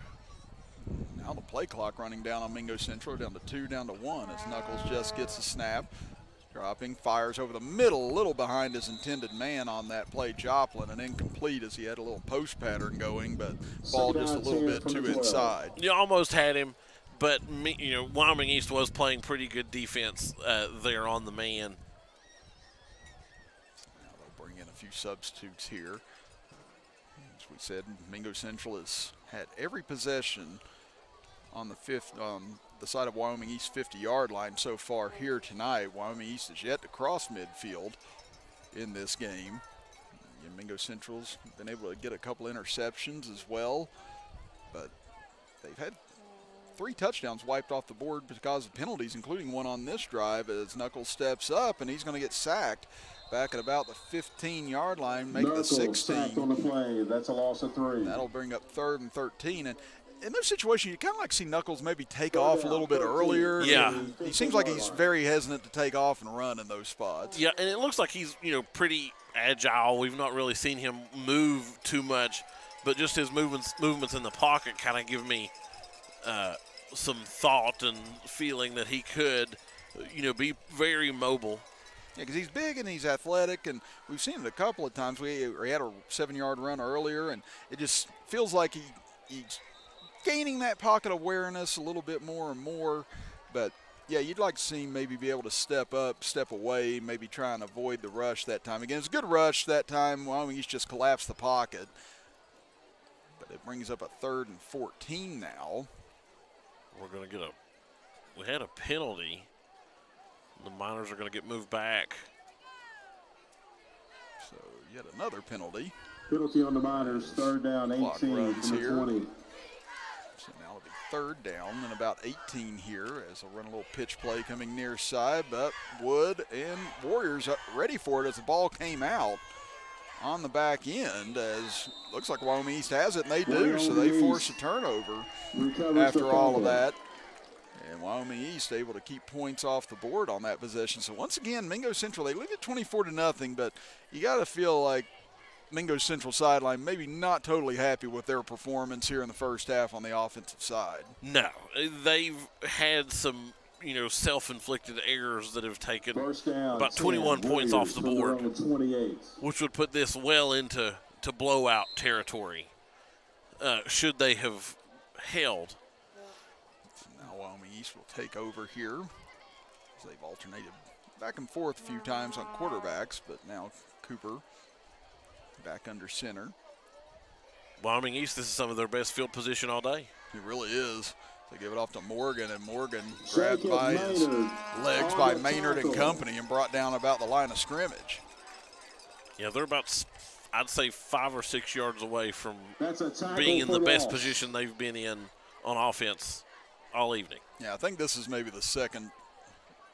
Speaker 1: Now the play clock running down on Mingo Central, down to 2, down to 1, as Knuckles just gets a snap. Dropping, fires over the middle, a little behind his intended man on that play, Joplin, and incomplete as he had a little post pattern going, but ball just a little bit too inside.
Speaker 2: You almost had him, but you know, Wyoming East was playing pretty good defense there on the man.
Speaker 1: Now they'll bring in a few substitutes here. As we said, Mingo Central has had every possession on the side of Wyoming East 50-yard line so far here tonight. Wyoming East has yet to cross midfield in this game. And Mingo Central's been able to get a couple interceptions as well, but they've had 3 touchdowns wiped off the board because of penalties, including one on this drive, as Knuckles steps up and he's going to get sacked back at about the 15-yard line, make the 16.
Speaker 6: Sacked on the play. That's a loss of 3.
Speaker 1: That'll bring up 3rd and 13. And in those situations, you kind of like see Knuckles maybe take off a little bit earlier.
Speaker 2: Yeah.
Speaker 1: He seems like he's very hestant to take off and run in those spots.
Speaker 2: Yeah, and it looks like he's, you know, pretty agile. We've not really seen him move too much, but just his movements in the pocket kind of give me some thought and feeling that he could, you know, be very mobile.
Speaker 1: Yeah, because he's big and he's athletic, and we've seen it a couple of times. He had a 7-yard run earlier, and it just feels like he's gaining that pocket awareness a little bit more and more. But yeah, you'd like to see him maybe be able to step up, step away, maybe try and avoid the rush that time. Again, it's a good rush that time. Wyoming East just collapsed the pocket. But it brings up a 3rd and 14 now.
Speaker 2: We're going to get we had a penalty. The Miners are going to get moved back.
Speaker 1: So yet another penalty.
Speaker 6: Penalty on the Miners, 3rd down, 18 from the 20.
Speaker 1: So now it'll be 3rd down and about 18 here, as they'll run a little pitch play coming near side, but Wood and Warriors are ready for it as the ball came out on the back end, as looks like Wyoming East has it, and they do, so they force a turnover after all of that. And Wyoming East able to keep points off the board on that possession. So once again, Mingo Central, they lead it 24-0, but you got to feel like Mingo Central sideline maybe not totally happy with their performance here in the first half on the offensive side.
Speaker 2: No, they've had some, you know, self-inflicted errors that have taken about 21 points off the board, which would put this well into blowout territory should they have held.
Speaker 1: Now Wyoming East will take over here. As they've alternated back and forth a few times on quarterbacks, but now Cooper back under center.
Speaker 2: Wyoming East, this is some of their best field position all day.
Speaker 1: It really is. They give it off to Morgan, and Morgan grabbed by his legs by Maynard and company and brought down about the line of scrimmage.
Speaker 2: Yeah, they're about, I'd say, 5 or 6 yards away from being in the best position they've been in on offense all evening.
Speaker 1: Yeah, I think this is maybe the second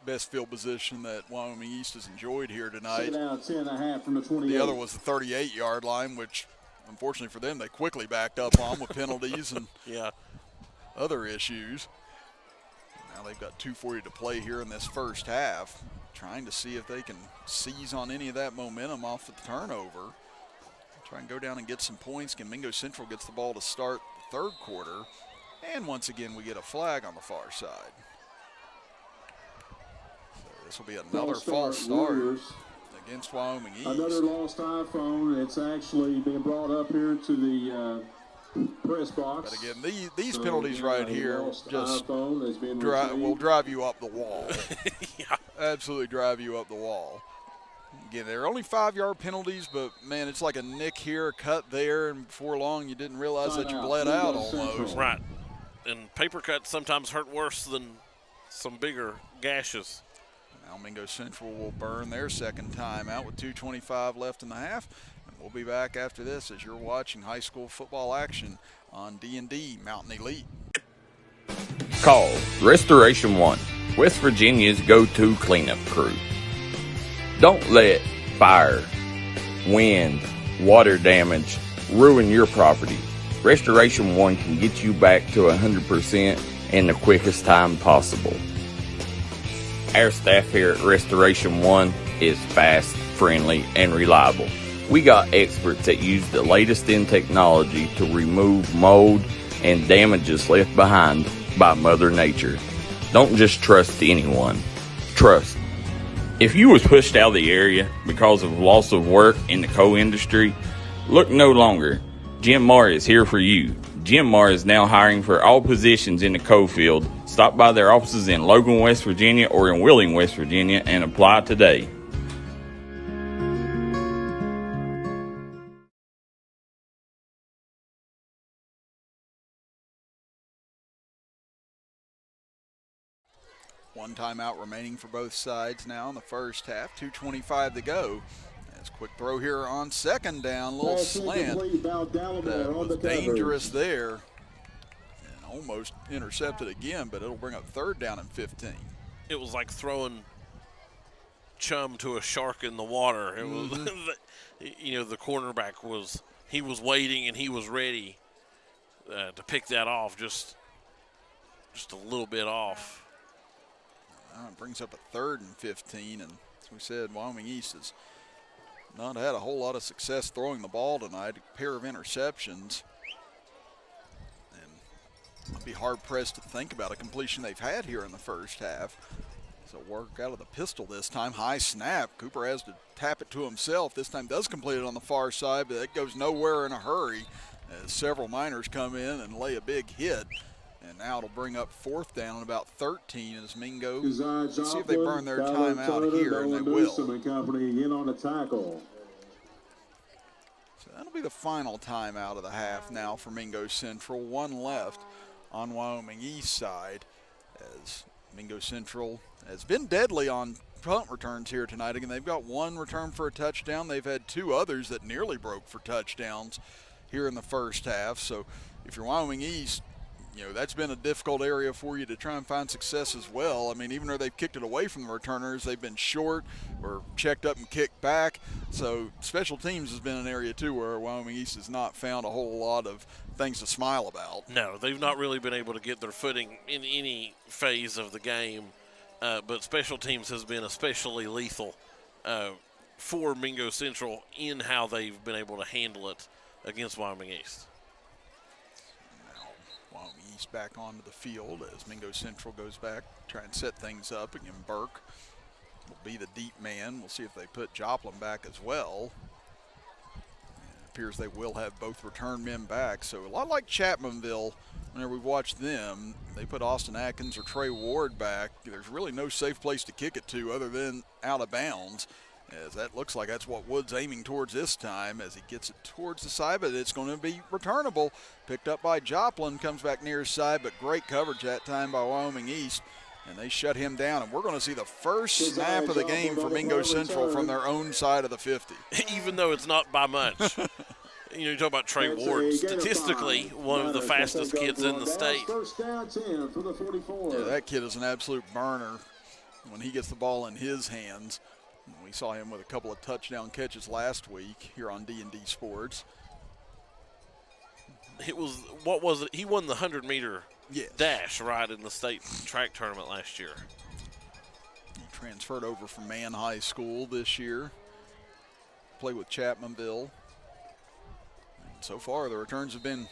Speaker 1: best field position that Wyoming East has enjoyed here tonight. The other was the 38-yard line, which unfortunately for them, they quickly backed up on with penalties and other issues. Now they've got 2:40 to play here in this first half, trying to see if they can seize on any of that momentum off of the turnover. Try and go down and get some points. Mingo Central gets the ball to start the third quarter. And once again, we get a flag on the far side. So this will be another false start against Wyoming East.
Speaker 6: Another lost iPhone. It's actually being brought up here to the press box.
Speaker 1: But again, these penalties right here just will drive you up the wall. Absolutely drive you up the wall. Again, they're only 5-yard penalties, but, man, it's like a nick here, a cut there, and before long you didn't realize that you bled out almost.
Speaker 2: Right. And paper cuts sometimes hurt worse than some bigger gashes.
Speaker 1: Now Mingo Central will burn their second time out with 2:25 left in the half. And we'll be back after this as you're watching high school football action on D&D Mountain Elite.
Speaker 5: Call Restoration One, West Virginia's go-to cleanup crew. Don't let fire, wind, water damage ruin your property. Restoration One can get you back to 100% in the quickest time possible. Our staff here at Restoration One is fast, friendly, and reliable. We got experts that use the latest in technology to remove mold and damages left behind by Mother Nature. Don't just trust anyone. Trust. If you was pushed out of the area because of loss of work in the coal industry, look no longer. Jim Marr is here for you. Jim Marr is now hiring for all positions in the coal field. Stop by their offices in Logan, West Virginia or in Wheeling, West Virginia and apply today.
Speaker 1: One timeout remaining for both sides now in the first half. 2:25 to go. As quick throw here on second down, little slant that was dangerous there and almost intercepted again, but it'll bring up third down and 15.
Speaker 2: It was like throwing chum to a shark in the water. It was, the cornerback was waiting and he was ready to pick that off, just a little bit off.
Speaker 1: It brings up a third and 15, and as we said, Wyoming East has not had a whole lot of success throwing the ball tonight. A pair of interceptions, and I'd be hard-pressed to think about a completion they've had here in the first half. So work out of the pistol this time. High snap. Cooper has to tap it to himself. This time does complete it on the far side, but it goes nowhere in a hurry as several Miners come in and lay a big hit. And now it'll bring up fourth down and about 13 as Mingo. Let's see if they burn their time out here, and they will. So that'll be the final timeout of the half now for Mingo Central. One left on Wyoming East side as Mingo Central has been deadly on punt returns here tonight. Again, they've got one return for a touchdown. They've had two others that nearly broke for touchdowns here in the first half. So if you're Wyoming East, that's been a difficult area for you to try and find success as well. I mean, even though they've kicked it away from the returners, they've been short or checked up and kicked back. So special teams has been an area, too, where Wyoming East has not found a whole lot of things to smile about.
Speaker 2: No, they've not really been able to get their footing in any phase of the game. But special teams has been especially lethal for Mingo Central in how they've been able to handle it against Wyoming East.
Speaker 1: Wyoming East back onto the field as Mingo Central goes back, try and set things up. Again, Burke will be the deep man. We'll see if they put Joplin back as well. appears they will have both return men back. So a lot like Chapmanville, whenever we've watched them, they put Austin Atkins or Trey Ward back. There's really no safe place to kick it to other than out of bounds, as that looks like that's what Wood's aiming towards this time as he gets it towards the side, but it's going to be returnable. Picked up by Joplin, comes back near his side, but great coverage that time by Wyoming East, and they shut him down. And we're going to see the first snap of the game for Mingo Central from their own side of the 50.
Speaker 2: Even though it's not by much. You talk about Trey Ward, statistically one of the fastest kids in the state.
Speaker 1: Yeah, that kid is an absolute burner when he gets the ball in his hands. We saw him with a couple of touchdown catches last week here on D&D Sports.
Speaker 2: He won the 100-meter dash, right, in the state track tournament last year.
Speaker 1: He transferred over from Mann High School this year. Played with Chapmanville. And so far, the returns have been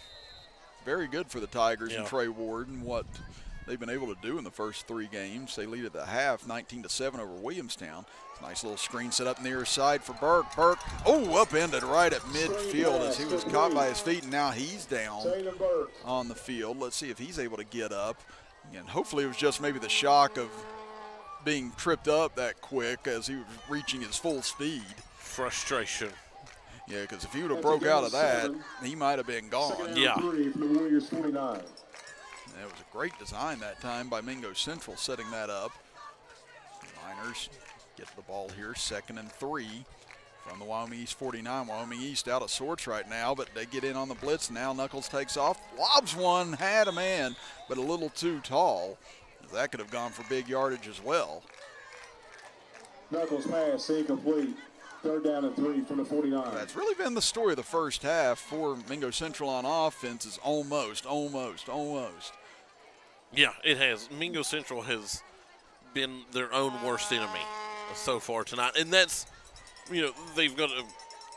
Speaker 1: very good for the Tigers and Trey Ward and what they've been able to do in the first 3 games. They lead at the half, 19-7 over Williamstown. Nice little screen set up near side for Burke. Burke, upended right at midfield as he was caught by his feet, and now he's down on the field. Let's see if he's able to get up. And hopefully it was just maybe the shock of being tripped up that quick as he was reaching his full speed.
Speaker 2: Frustration.
Speaker 1: Yeah, because if he would have broke out of that, he might have been gone.
Speaker 2: Yeah.
Speaker 1: That was a great design that time by Mingo Central setting that up. Miners get the ball here, 2nd and 3 from the Wyoming East 49. Wyoming East out of sorts right now, but they get in on the blitz. Now Knuckles takes off, lobs one, had a man, but a little too tall. That could have gone for big yardage as well.
Speaker 6: Knuckles pass, incomplete. 3rd down and 3 from the 49.
Speaker 1: That's really been the story of the first half for Mingo Central on offense, is almost.
Speaker 2: Yeah, it has. Mingo Central has been their own worst enemy so far tonight. And that's, they've got a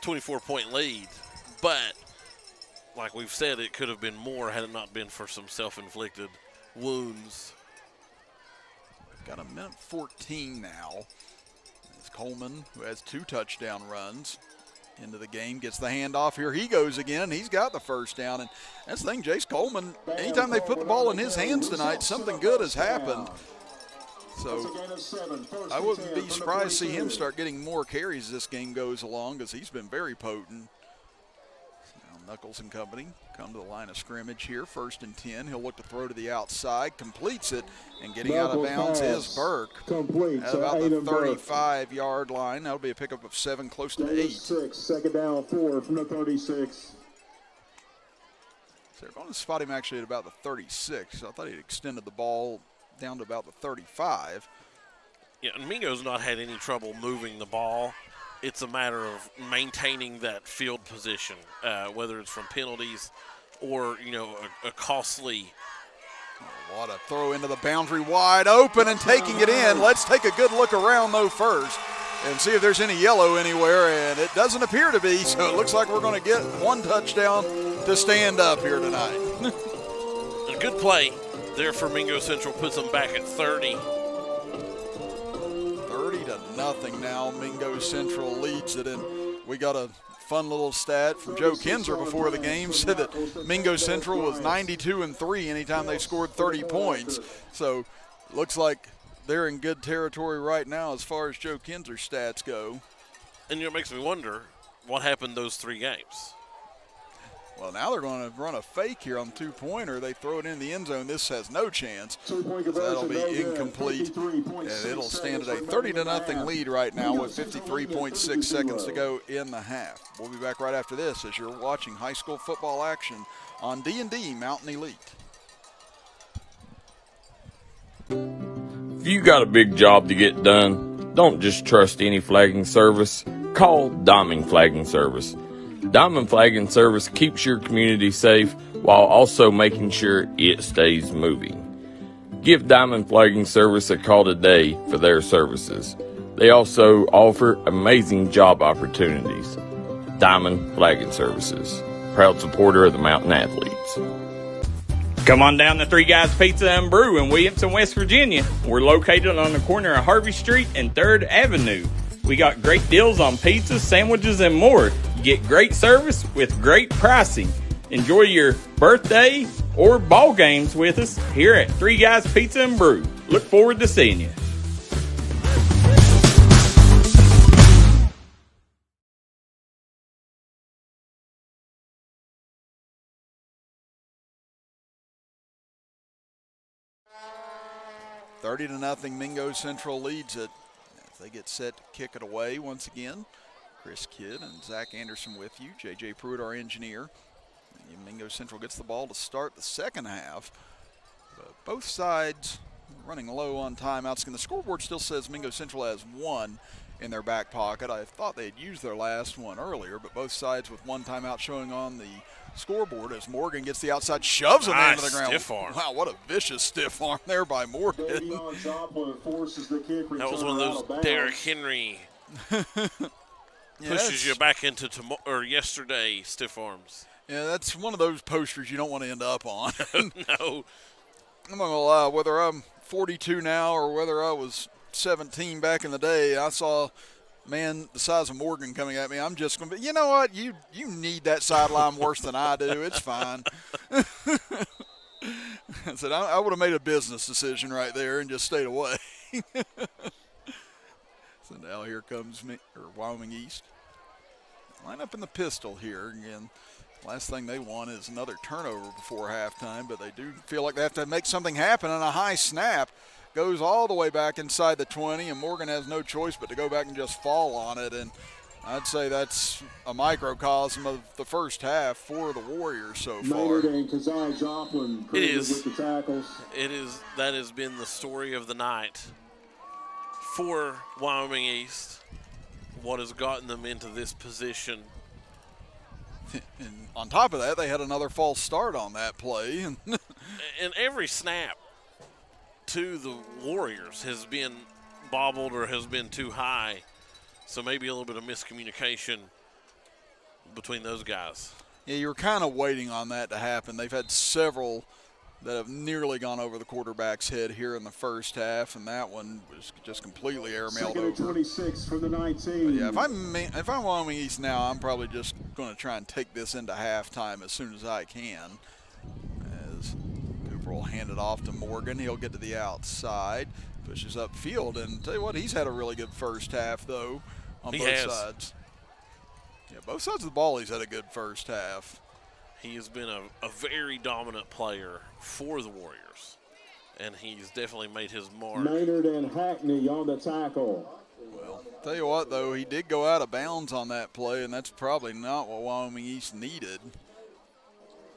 Speaker 2: 24-point lead. But, like we've said, it could have been more had it not been for some self-inflicted wounds.
Speaker 1: Got a minute 14 now. It's Coleman, who has 2 touchdown runs into the game, gets the handoff. Here he goes again. He's got the first down. And that's the thing, Jace Coleman, anytime they put the ball in his hands tonight, something good has happened. So I wouldn't be surprised to see him start getting more carries as this game goes along, because he's been very potent. Now Knuckles and company come to the line of scrimmage here, 1st and 10. He'll look to throw to the outside, completes it, and getting out of bounds is Burke. At about the 35-yard line. That'll be a pickup of 7, close to 8.
Speaker 6: 2nd down, 4 from the 36.
Speaker 1: So they're going to spot him actually at about the 36. I thought he'd extended the ball down to about the 35.
Speaker 2: Yeah, and Mingo's not had any trouble moving the ball. It's a matter of maintaining that field position, whether it's from penalties or, a costly.
Speaker 1: What a throw into the boundary, wide open and taking it in. Let's take a good look around, though, first and see if there's any yellow anywhere, and it doesn't appear to be, so it looks like we're going to get 1 touchdown to stand up here tonight.
Speaker 2: A good play there for Mingo Central, puts them back at 30.
Speaker 1: 30-0 now. Mingo Central leads it, and we got a fun little stat from Joe Kinzer before the game, said that Mingo Central was 92-3 anytime they scored 30 points. So looks like they're in good territory right now as far as Joe Kinzer's stats go.
Speaker 2: And it makes me wonder what happened those 3 games.
Speaker 1: Well, now they're going to run a fake here on 2-pointer. They throw it in the end zone. This has no chance. That'll be incomplete, and it'll stand at a 30-0 lead right now with 53.6 seconds to go in the half. We'll be back right after this as you're watching high school football action on D&D Mountain Elite.
Speaker 5: If you got a big job to get done, don't just trust any flagging service. Call Diamond Flagging Service. Diamond Flagging Service keeps your community safe while also making sure it stays moving. Give Diamond Flagging Service a call today for their services. They also offer amazing job opportunities. Diamond Flagging Services, proud supporter of the Mountain Athletes.
Speaker 8: Come on down to 3 Guys Pizza and Brew in Williamson, West Virginia. We're located on the corner of Harvey Street and 3rd Avenue. We got great deals on pizzas, sandwiches, and more.
Speaker 5: Get great service with great pricing. Enjoy your birthday or ball games with us here at Three Guys Pizza and Brew. Look forward to seeing you.
Speaker 1: Thirty to nothing, Mingo Central leads it as they get set to kick it away once again. Chris Kidd and Zach Anderson with you. J.J. Pruitt, our engineer. And Mingo Central gets the ball to start the second half. But both sides running low on timeouts. And the scoreboard still says Mingo Central has one in their back pocket. I thought they had used their last one earlier, but both sides with one timeout showing on the scoreboard as Morgan gets the outside, shoves him into the ground.
Speaker 2: Stiff arm.
Speaker 1: Wow, what a vicious stiff arm there by Morgan.
Speaker 2: That was one of those Derrick Henry pushes you back into yesterday stiff arms.
Speaker 1: Yeah, that's one of those posters you don't want to end up on.
Speaker 2: No.
Speaker 1: I'm not going to lie, whether I'm 42 now or whether I was 17 back in the day, I saw man the size of Morgan coming at me. I'm just going to be, you know what, you need that sideline worse than I do. It's fine. I said, I would have made a business decision right there and just stayed away. So now here comes Wyoming East. Line up in the pistol here. Again, last thing they want is another turnover before halftime, but they do feel like they have to make something happen, and a high snap goes all the way back inside the 20, and Morgan has no choice but to go back and just fall on it. And I'd say that's a microcosm of the first half for the Warriors so far.
Speaker 2: It is. That has been the story of the night for Wyoming East. What has gotten them into this position.
Speaker 1: And on top of that, they had another false start on that play. And
Speaker 2: every snap to the Warriors has been bobbled or has been too high. So maybe a little bit of miscommunication between those guys.
Speaker 1: Yeah, you were kind of waiting on that to happen. They've had several that have nearly gone over the quarterback's head here in the first half, and that one was just completely airmailed over.
Speaker 6: 26 for the 19.
Speaker 1: But yeah, if I'm Wyoming East now, I'm probably just going to try and take this into halftime as soon as I can. As Cooper will hand it off to Morgan. He'll get to the outside, pushes upfield, and tell you what, he's had a really good first half, though, on both sides. Yeah, both sides of the ball, he's had a good first half.
Speaker 2: He has been a very dominant player for the Warriors, and he's definitely made his mark.
Speaker 6: Maynard and Hackney on the tackle.
Speaker 1: Well, tell you what, though, he did go out of bounds on that play, and that's probably not what Wyoming East needed,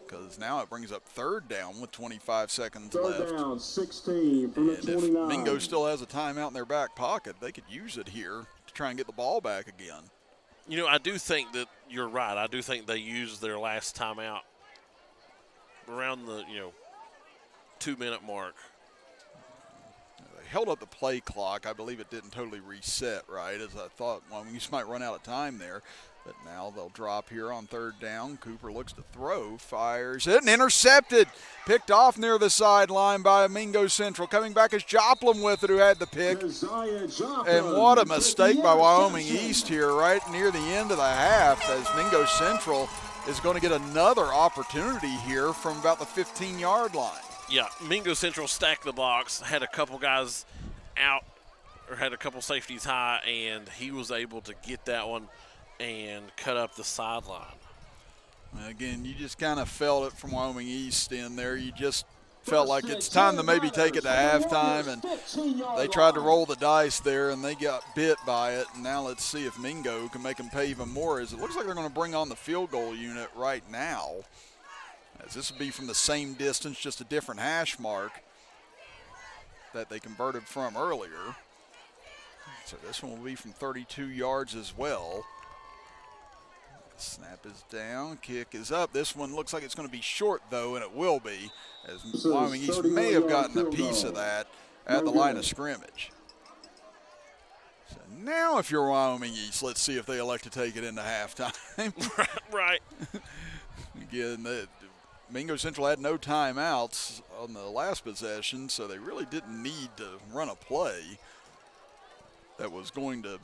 Speaker 1: because now it brings up third down with 25 seconds left.
Speaker 6: Third down, 16 from the 29.
Speaker 1: If Mingo still has a timeout in their back pocket, they could use it here to try and get the ball back again.
Speaker 2: You know, I do think that you're right. I do think they used their last timeout around the, 2-minute mark.
Speaker 1: They held up the play clock. I believe it didn't totally reset, right, as I thought. Well, you might run out of time there. But now they'll drop here on third down. Cooper looks to throw, fires it, and intercepted. Picked off near the sideline by Mingo Central. Coming back is Joplin with it, who had the pick. And what a mistake by Wyoming East here right near the end of the half, as Mingo Central is going to get another opportunity here from about the 15-yard line.
Speaker 2: Yeah, Mingo Central stacked the box, had a couple guys out, or had a couple safeties high, and he was able to get that one and cut up the sideline.
Speaker 1: Again, you just kind of felt it from Wyoming East in there. You just felt like it's time to maybe take it to halftime, and they tried to roll the dice there, and they got bit by it. And now let's see if Mingo can make them pay even more, as it looks like they're going to bring on the field goal unit right now, as this will be from the same distance, just a different hash mark that they converted from earlier. So this one will be from 32 yards as well. Snap is down, kick is up. This one looks like it's going to be short, though, and it will be, as Wyoming East may have gotten a piece of that at the line of scrimmage. So now if you're Wyoming East, let's see if they elect to take it into halftime.
Speaker 2: Right.
Speaker 1: Again, Mingo Central had no timeouts on the last possession, so they really didn't need to run a play that was going to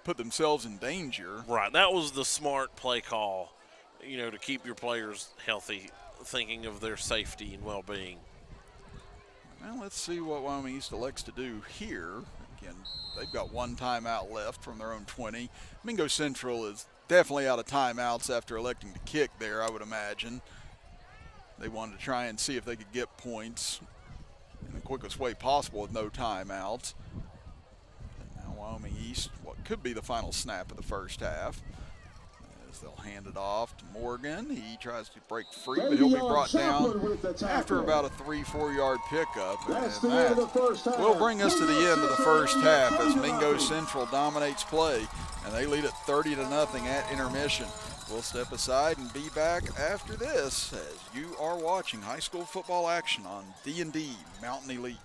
Speaker 1: put themselves in danger.
Speaker 2: Right. That was the smart play call, to keep your players healthy, thinking of their safety and well-being.
Speaker 1: Well, let's see what Wyoming East elects to do here. Again, they've got one timeout left from their own 20. Mingo Central is definitely out of timeouts after electing to kick there, I would imagine. They wanted to try and see if they could get points in the quickest way possible with no timeouts. And now Wyoming East, what could be the final snap of the first half. As they'll hand it off to Morgan. He tries to break free, but he'll be brought down after about a 3-4 yard pickup. And that will bring us to the end of the first half as Mingo Central dominates play, and they lead it 30-0 at intermission. We'll step aside and be back after this as you are watching high school football action on D&D Mountain Elite.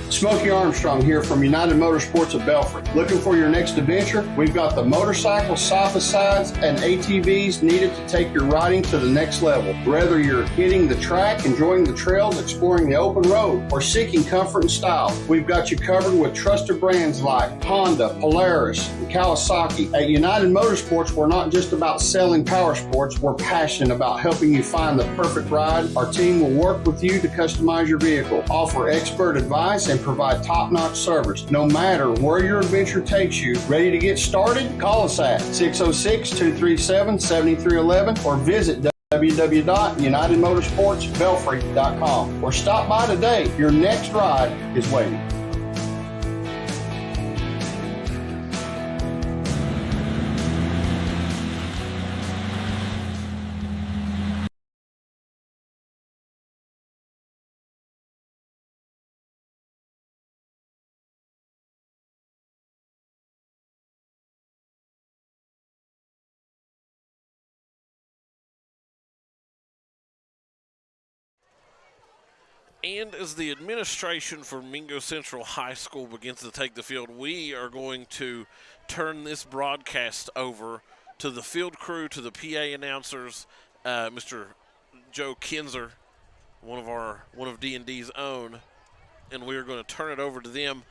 Speaker 7: Smokey Armstrong here from United Motorsports of Belfry. Looking for your next adventure? We've got the motorcycles, side-by-sides, and ATVs needed to take your riding to the next level. Whether you're hitting the track, enjoying the trails, exploring the open road, or seeking comfort and style, we've got you covered with trusted brands like Honda, Polaris, and Kawasaki. At United Motorsports, we're not just about selling power sports, we're passionate about helping you find the perfect ride. Our team will work with you to customize your vehicle, offer expert advice, and provide top-notch service. No matter where your adventure takes you, ready to get started? Call us at 606-237-7311 or visit www.unitedmotorsportsbelfry.com or stop by today. Your next ride is waiting.
Speaker 2: And as the administration for Mingo Central High School begins to take the field, we are going to turn this broadcast over to the field crew, to the PA announcers, Mr. Joe Kinzer, one of D&D's own, and we are going to turn it over to them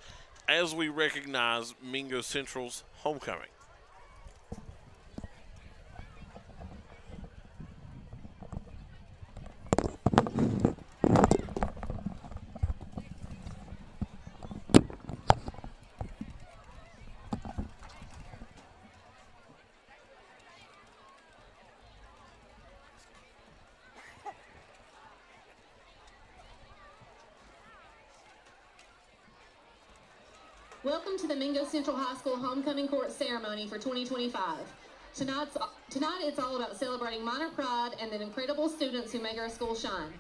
Speaker 2: as we recognize Mingo Central's homecoming.
Speaker 13: Welcome to the Mingo Central High School Homecoming Court Ceremony for 2025. Tonight it's all about celebrating minor pride and the incredible students who make our school shine.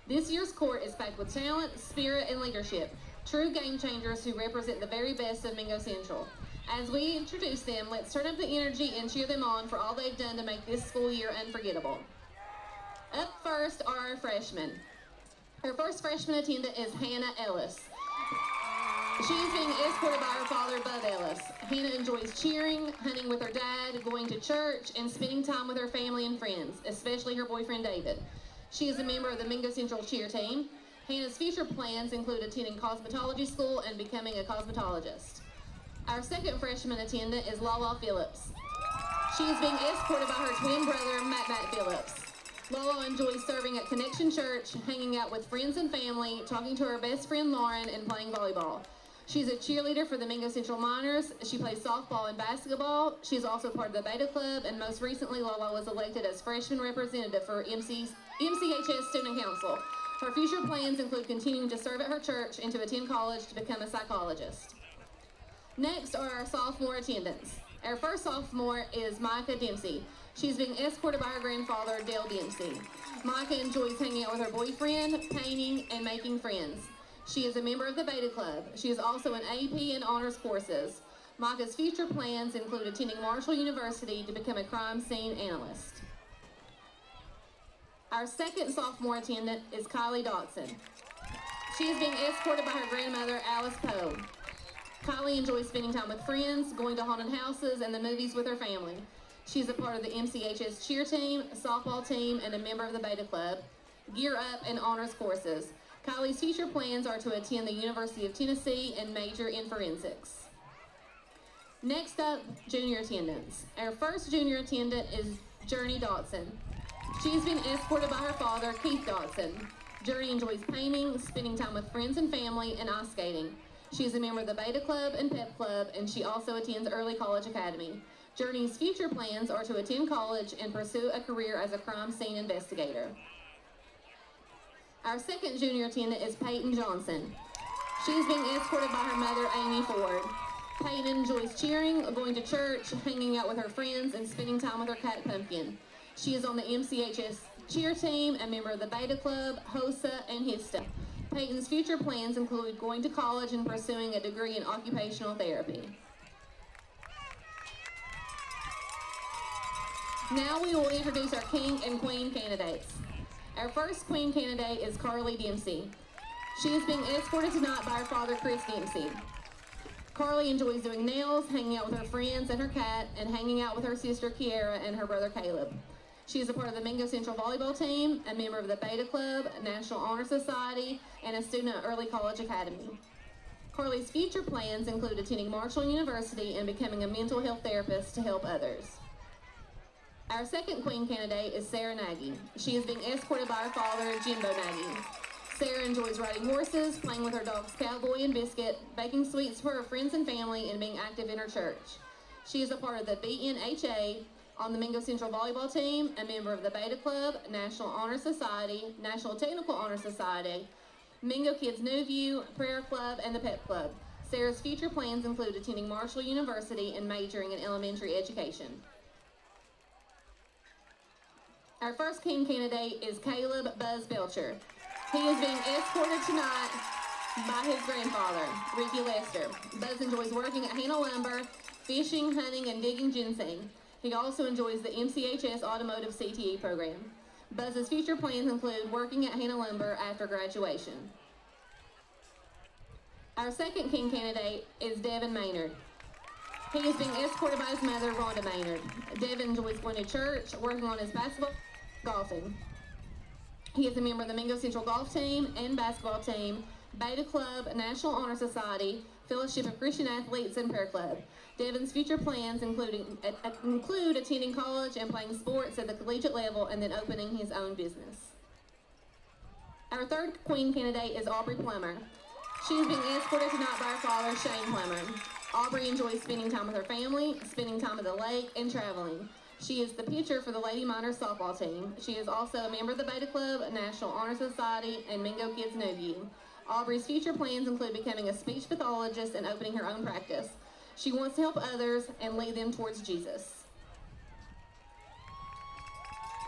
Speaker 13: This year's court is packed with talent, spirit, and leadership, true game changers who represent the very best of Mingo Central. As we introduce them, let's turn up the energy and cheer them on for all they've done to make this school year unforgettable. Up first are our freshmen. Our first freshman attendant is Hannah Ellis. She is being escorted by her father, Bud Ellis. Hannah enjoys cheering, hunting with her dad, going to church, and spending time with her family and friends, especially her boyfriend, David. She is a member of the Mingo Central cheer team. Hannah's future plans include attending cosmetology school and becoming a cosmetologist. Our second freshman attendant is Lala Phillips. She is being escorted by her twin brother, Matt Phillips. Lala enjoys serving at Connection Church, hanging out with friends and family, talking to her best friend, Lauren, and playing volleyball. She's a cheerleader for the Mingo Central Miners. She plays softball and basketball. She's also part of the Beta Club, and most recently, Lala was elected as freshman representative for MCHS Student Council. Her future plans include continuing to serve at her church and to attend college to become a psychologist. Next are our sophomore attendants. Our first sophomore is Micah Dempsey. She's being escorted by her grandfather, Dale Dempsey. Micah enjoys hanging out with her boyfriend, painting, and making friends. She is a member of the Beta Club. She is also an AP in honors courses. Micah's future plans include attending Marshall University to become a crime scene analyst. Our second sophomore attendant is Kylie Dotson. She is being escorted by her grandmother, Alice Poe. Kylie enjoys spending time with friends, going to haunted houses, and the movies with her family. She's a part of the MCHS cheer team, softball team, and a member of the Beta Club, Gear Up, and honors courses. Kylie's future plans are to attend the University of Tennessee and major in forensics. Next up, junior attendance. Our first junior attendant is Journey Dotson. She's been escorted by her father, Keith Dotson. Journey enjoys painting, spending time with friends and family, and ice skating. She is a member of the Beta Club and Pep Club, and she also attends Early College Academy. Journey's future plans are to attend college and pursue a career as a crime scene investigator. Our second junior attendant is Peyton Johnson. She's being escorted by her mother, Amy Ford. Peyton enjoys cheering, going to church, hanging out with her friends, and spending time with her cat, Pumpkin. She is on the MCHS cheer team, a member of the Beta Club, HOSA, and HISTA. Peyton's future plans include going to college and pursuing a degree in occupational therapy. Now we will introduce our King and Queen candidates. Our first Queen candidate is Carly Dempsey. She is being escorted tonight by her father, Chris Dempsey. Carly enjoys doing nails, hanging out with her friends and her cat, and hanging out with her sister, Kiara, and her brother, Caleb. She is a part of the Mingo Central volleyball team, a member of the Beta Club, National Honor Society, and a student at Early College Academy. Carly's future plans include attending Marshall University and becoming a mental health therapist to help others. Our second Queen candidate is Sarah Nagy. She is being escorted by her father, Jimbo Nagy. Sarah enjoys riding horses, playing with her dogs Cowboy and Biscuit, baking sweets for her friends and family, and being active in her church. She is a part of the BNHA on the Mingo Central volleyball team, a member of the Beta Club, National Honor Society, National Technical Honor Society, Mingo Kids New View, Prayer Club, and the Pep Club. Sarah's future plans include attending Marshall University and majoring in elementary education. Our first King candidate is Caleb Buzz Belcher. He is being escorted tonight by his grandfather, Ricky Lester. Buzz enjoys working at Hannah Lumber, fishing, hunting, and digging ginseng. He also enjoys the MCHS Automotive CTE program. Buzz's future plans include working at Hannah Lumber after graduation. Our second King candidate is Devin Maynard. He is being escorted by his mother, Rhonda Maynard. Devin enjoys going to church, working on his basketball, golfing. He is a member of the Mingo Central golf team and basketball team, Beta Club, National Honor Society, Fellowship of Christian Athletes, and Prayer Club. Devin's future plans include attending college and playing sports at the collegiate level and then opening his own business. Our third Queen candidate is Aubrey Plummer. She is being escorted tonight by her father, Shane Plummer. Aubrey enjoys spending time with her family, spending time at the lake, and traveling. She is the pitcher for the Lady Miners softball team. She is also a member of the Beta Club, National Honor Society, and Mingo Kids New View. Aubrey's future plans include becoming a speech pathologist and opening her own practice. She wants to help others and lead them towards Jesus.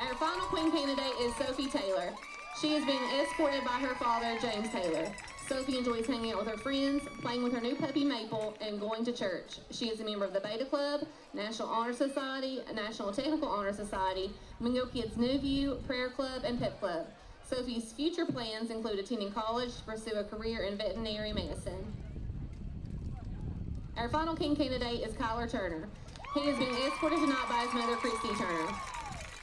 Speaker 13: Our final Queen candidate is Sophie Taylor. She is being escorted by her father, James Taylor. Sophie enjoys hanging out with her friends, playing with her new puppy Maple, and going to church. She is a member of the Beta Club, National Honor Society, National Technical Honor Society, Mingo Kids New View, Prayer Club, and Pep Club. Sophie's future plans include attending college to pursue a career in veterinary medicine. Our final King candidate is Kyler Turner. He is being escorted tonight by his mother, Christy Turner.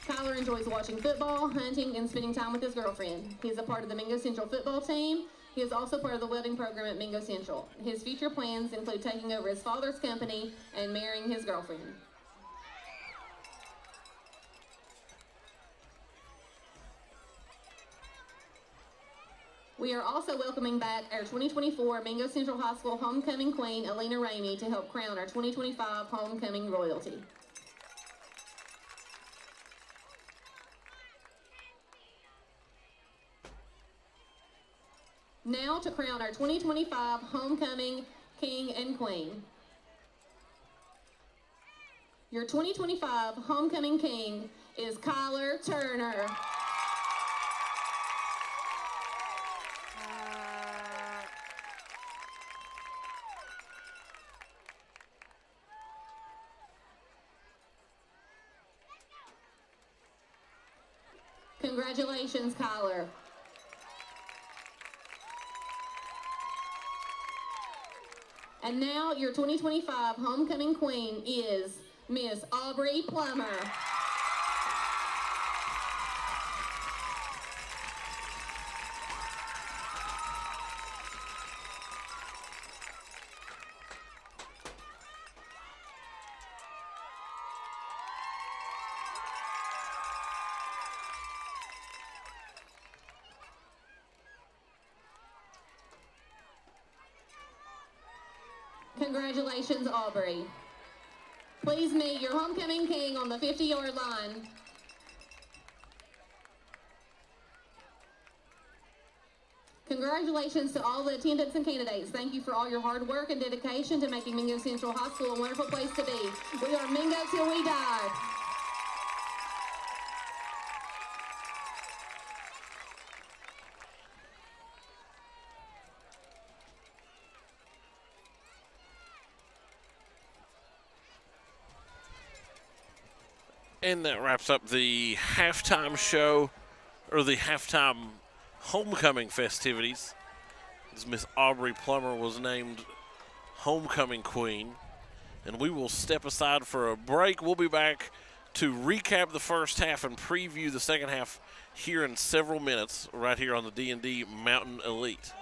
Speaker 13: Kyler enjoys watching football, hunting, and spending time with his girlfriend. He is a part of the Mingo Central football team. He is also part of the welding program at Mingo Central. His future plans include taking over his father's company and marrying his girlfriend. We are also welcoming back our 2024 Mingo Central High School Homecoming Queen, Alina Ramey, to help crown our 2025 Homecoming Royalty. Now to crown our 2025 Homecoming King and Queen. Your 2025 Homecoming King is Kyler Turner. Congratulations, Kyler. And now your 2025 Homecoming Queen is Miss Aubrey Plummer. Congratulations, Aubrey. Please meet your homecoming king on the 50-yard line. Congratulations to all the attendants and candidates. Thank you for all your hard work and dedication to making Mingo Central High School a wonderful place to be. We are Mingo till we die.
Speaker 2: And that wraps up the halftime show, or the halftime homecoming festivities, as Miss Aubrey Plummer was named homecoming queen. And we will step aside for a break. We'll be back to recap the first half and preview the second half here in several minutes, right here on the D&D Mountain Elite.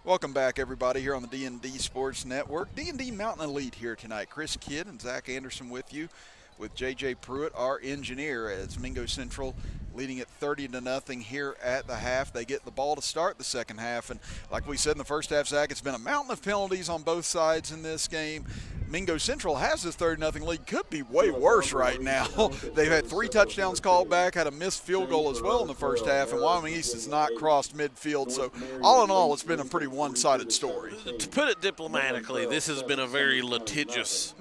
Speaker 1: Welcome back, everybody, here on the D&D Sports Network. D&D Mountain Elite here tonight. Chris Kidd and Zach Anderson with you, with J.J. Pruitt, our engineer, as Mingo Central leading it 30-0 here at the half. They get the ball to start the second half, and like we said in the first half, Zach, it's been a mountain of penalties on both sides in this game. Mingo Central has this 30-0 lead. Could be way worse right now. They've had 3 touchdowns called back, had a missed field goal as well in the first half, and Wyoming East has not crossed midfield. So all in all, it's been a pretty one-sided story.
Speaker 2: To put it diplomatically, this has been a very litigious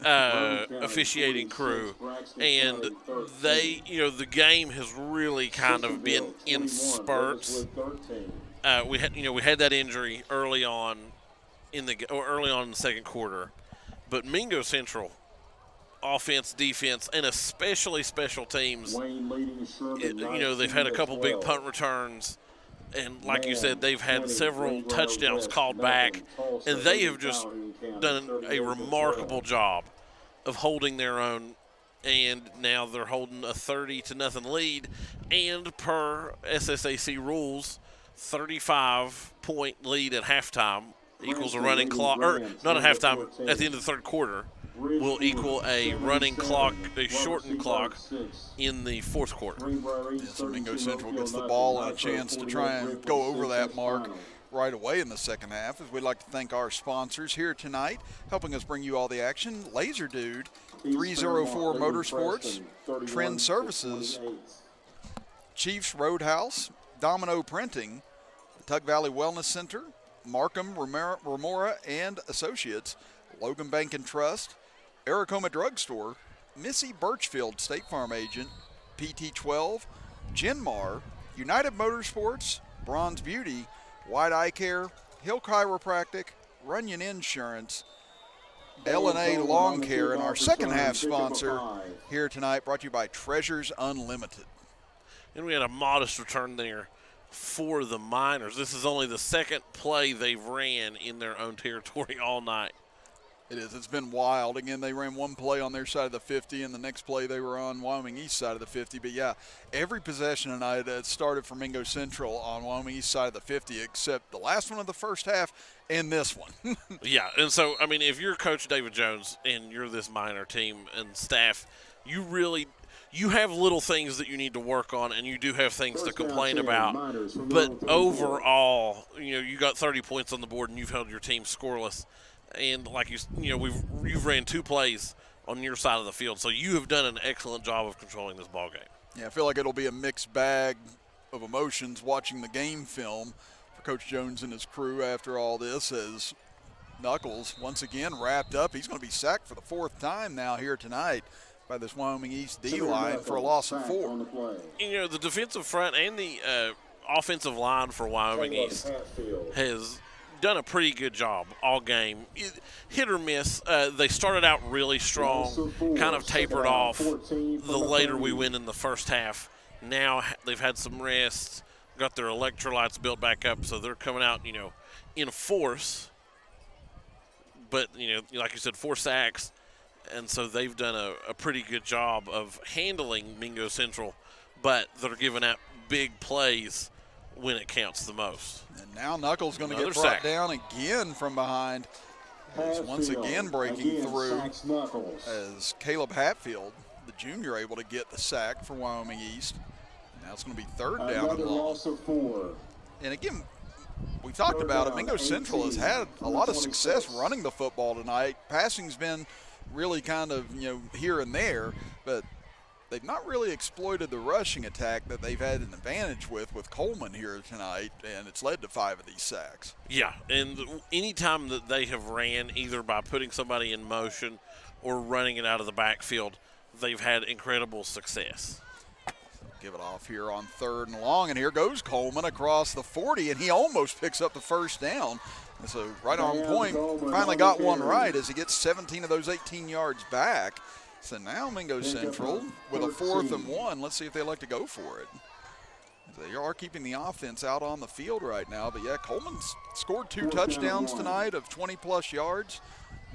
Speaker 2: officiating crew, and the game has really kind of been in spurts. We had that injury early on in the second quarter. But Mingo Central, offense, defense, and especially special teams, they've had a couple big punt returns. And like you said, they've had several touchdowns called back. And they have just done a remarkable job of holding their own. And now they're holding a 30-0 lead. And per SSAC rules, 35-point lead at halftime equals a running clock, or not at halftime, at the end of the third quarter, will equal a running clock, a shortened clock in the fourth quarter.
Speaker 1: So Mingo Central gets the ball and a chance to try and go over that mark right away in the second half, as we'd like to thank our sponsors here tonight, helping us bring you all the action. Laser Dude, 304 Motorsports, Trend Services, Chiefs Roadhouse, Domino Printing, the Tug Valley Wellness Center, Markham, Remora and Associates, Logan Bank and Trust, Aracoma Drugstore, Missy Birchfield State Farm Agent, PT12, Genmar, United Motorsports, Bronze Beauty, White Eye Care, Hill Chiropractic, Runyon Insurance, L&A Lawn Care, and our second half sponsor here tonight, brought to you by Treasures Unlimited.
Speaker 2: And we had a modest return there for the Miners. This is only the second play they've ran in their own territory all night.
Speaker 1: It is. It's been wild. Again, they ran one play on their side of the 50, and the next play they were on Wyoming East side of the 50. But, yeah, every possession tonight started for Mingo Central on Wyoming East side of the 50, except the last one of the first half and this one.
Speaker 2: Yeah, and so, I mean, if you're Coach David Jones and you're this Miner team and staff, you have little things that you need to work on, and you do have things to complain about. But overall, you got 30 points on the board, and you've held your team scoreless. And like you've ran 2 plays on your side of the field, so you have done an excellent job of controlling this ball game.
Speaker 1: Yeah, I feel like it'll be a mixed bag of emotions watching the game film for Coach Jones and his crew after all this, as Knuckles once again wrapped up. He's going to be sacked for the 4th time now here tonight by this Wyoming East D-line for a loss of 4.
Speaker 2: The defensive front and the offensive line for Wyoming East has done a pretty good job all game. Hit or miss. They started out really strong, kind of tapered off the later we went in the first half. Now they've had some rest, got their electrolytes built back up, so they're coming out, in force. But, like you said, 4 sacks. And so they've done a pretty good job of handling Mingo Central, but they're giving out big plays when it counts the most.
Speaker 1: And now Knuckles going to get brought down again from behind. He's once again breaking through as Caleb Hatfield, the junior, able to get the sack for Wyoming East. Now it's going to be 3rd down and long. And again, we talked about it. Mingo Central has had a lot of success running the football tonight. Passing's been really kind of, here and there, but they've not really exploited the rushing attack that they've had an advantage with Coleman here tonight, and it's led to 5 of these sacks.
Speaker 2: Yeah, and any time that they have ran, either by putting somebody in motion or running it out of the backfield, they've had incredible success.
Speaker 1: Give it off here on 3rd and long, and here goes Coleman across the 40, and he almost picks up the 1st down. And so right on point, finally got one right as he gets 17 of those 18 yards back. So now Mingo Central with a 4th and 1. Let's see if they like to go for it. They are keeping the offense out on the field right now. But, yeah, Coleman's scored 2 touchdowns tonight of 20-plus yards.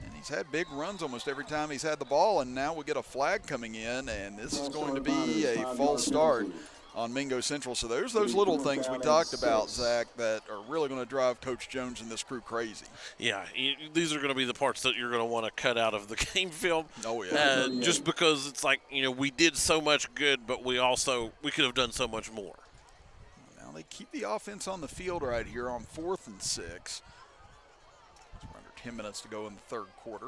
Speaker 1: And he's had big runs almost every time he's had the ball. And now we get a flag coming in, and this is going to be a false start. on Mingo Central. So there's those little things we talked about, Zach, that are really going to drive Coach Jones and this crew crazy.
Speaker 2: Yeah, these are going to be the parts that you're going to want to cut out of the game film.
Speaker 1: Oh, yeah.
Speaker 2: Just because it's like, we did so much good, but we could have done so much more.
Speaker 1: Now they keep the offense on the field right here on 4th and 6. We're under 10 minutes to go in the third quarter.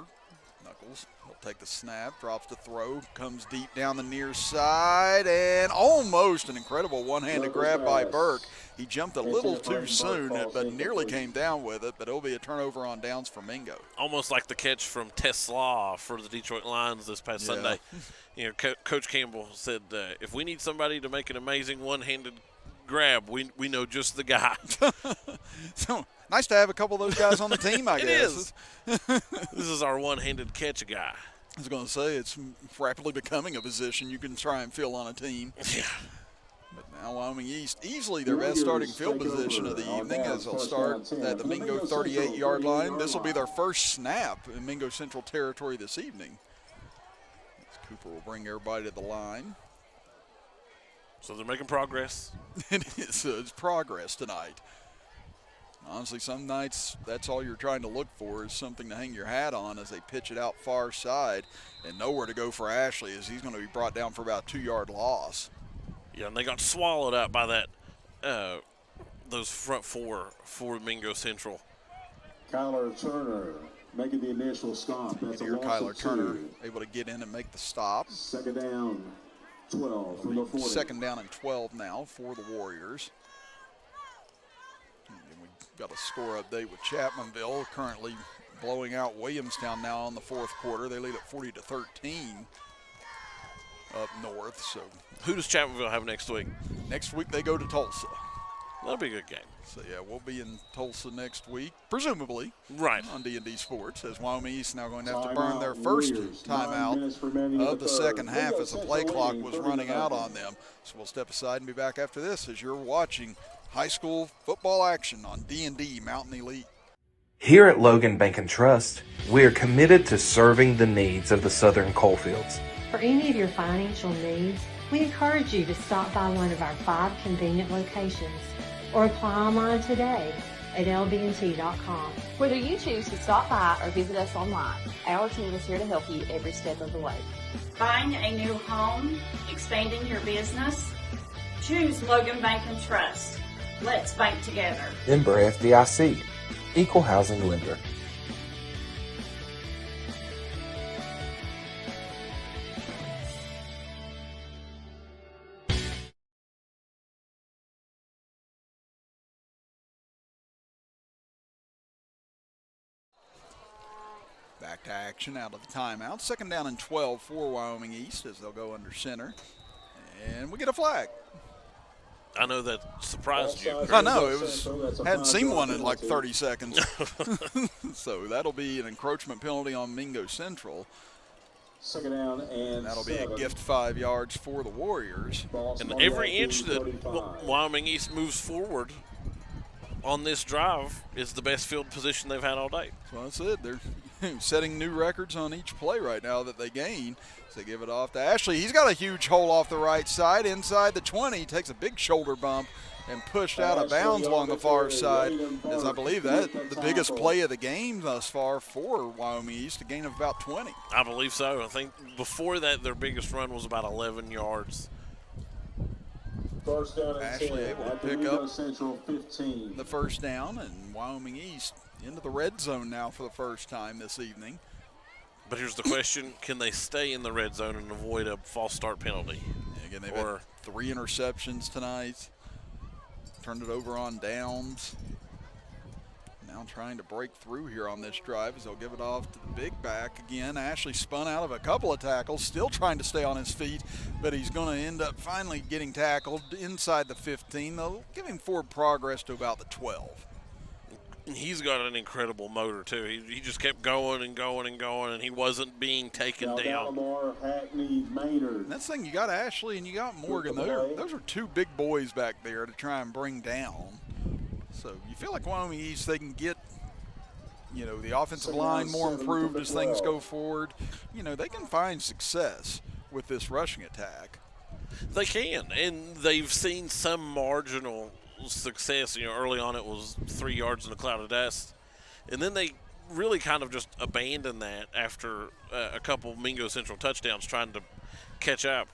Speaker 1: Knuckles, he'll take the snap, drops the throw, comes deep down the near side, and almost an incredible one-handed grab by Burke. He jumped a little too soon, but nearly came down with it, but it'll be a turnover on downs for Mingo.
Speaker 2: Almost like the catch from Tesla for the Detroit Lions this past Sunday. Coach Campbell said, if we need somebody to make an amazing one-handed grab, we know just the guy.
Speaker 1: So nice to have a couple of those guys on the team, I guess.
Speaker 2: It is. This is our one-handed catch guy.
Speaker 1: I was going to say, it's rapidly becoming a position you can try and fill on a team.
Speaker 2: Yeah.
Speaker 1: But now Wyoming East, easily their best starting field position of the evening, as they'll start at the Mingo 38-yard line. This will be their first snap in Mingo Central territory this evening. As Cooper will bring everybody to the line.
Speaker 2: So they're making progress.
Speaker 1: It's progress tonight. Honestly, some nights that's all you're trying to look for is something to hang your hat on as they pitch it out far side, and nowhere to go for Ashley as he's going to be brought down for about a 2-yard loss.
Speaker 2: Yeah, and they got swallowed out by that those front four for Mingo Central.
Speaker 6: Kyler Turner making the initial stop. That's a loss
Speaker 1: Kyler
Speaker 6: of
Speaker 1: Turner
Speaker 6: 2.
Speaker 1: able to get in and make the stop.
Speaker 6: Second down, 12 from the 40.
Speaker 1: Second down and 12 now for the Warriors. And we got a score update with Chapmanville currently blowing out Williamstown now in the fourth quarter. They lead at 40-13 up north. So
Speaker 2: who does Chapmanville have next week?
Speaker 1: Next week they go to Tulsa.
Speaker 2: That'll be a good game.
Speaker 1: So, yeah, we'll be in Tulsa next week, presumably,
Speaker 2: right,
Speaker 1: on D&D Sports, as Wyoming East now going to have to burn their first timeout of the second half as the play clock was running out on them. So we'll step aside and be back after this as you're watching high school football action on D&D Mountain Elite.
Speaker 8: Here at Logan Bank and Trust, we are committed to serving the needs of the Southern Coalfields.
Speaker 9: For any of your financial needs, we encourage you to stop by one of our 5 convenient locations or apply online today at lbnt.com.
Speaker 10: Whether you choose to stop by or visit us online, our team is here to help you every step of the way.
Speaker 11: Buying a new home, expanding your business? Choose Logan Bank and Trust. Let's bank together.
Speaker 12: Member FDIC, Equal Housing Lender.
Speaker 1: Back to action out of the timeout. Second down and 12 for Wyoming East as they'll go under center. And we get a flag.
Speaker 2: I know that surprised you.
Speaker 1: I know. Hadn't seen one in like 30 seconds. So that'll be an encroachment penalty on Mingo Central.
Speaker 6: Second down and
Speaker 1: that'll be a gift 5 yards for the Warriors.
Speaker 2: And every inch that Wyoming East moves forward on this drive is the best field position they've had all day.
Speaker 1: So that's it. They're setting new records on each play right now that they gain. So they give it off to Ashley. He's got a huge hole off the right side inside the 20. He takes a big shoulder bump and pushed out of bounds along the far side, as I believe that the biggest play of the game thus far for Wyoming East, a gain of about 20.
Speaker 2: I believe so. I think before that their biggest run was about 11 yards.
Speaker 6: First down and
Speaker 1: Ashley
Speaker 6: 10
Speaker 1: able to
Speaker 6: at the
Speaker 1: pick
Speaker 6: Mingo
Speaker 1: up
Speaker 6: Central 15.
Speaker 1: the first down, and Wyoming East into the red zone now for the first time this evening.
Speaker 2: But here's the question, can they stay in the red zone and avoid a false start penalty?
Speaker 1: Again, they've had 3 interceptions tonight. Turned it over on downs. Now trying to break through here on this drive as they'll give it off to the big back again. Ashley spun out of a couple of tackles, still trying to stay on his feet, but he's going to end up finally getting tackled inside the 15. They'll give him forward progress to about the 12.
Speaker 2: He's got an incredible motor, too. He just kept going and going and going, and he wasn't being taken down.
Speaker 6: Hackney, Maynard.
Speaker 1: That's the thing, you got Ashley and you got Morgan. Those are 2 big boys back there to try and bring down. So you feel like Wyoming East, they can get, the offensive line more improved as things go forward. They can find success with this rushing attack.
Speaker 2: They can, and they've seen some marginal success. Early on it was 3 yards in a cloud of dust, and then they really kind of just abandoned that after a couple Mingo Central touchdowns trying to catch up.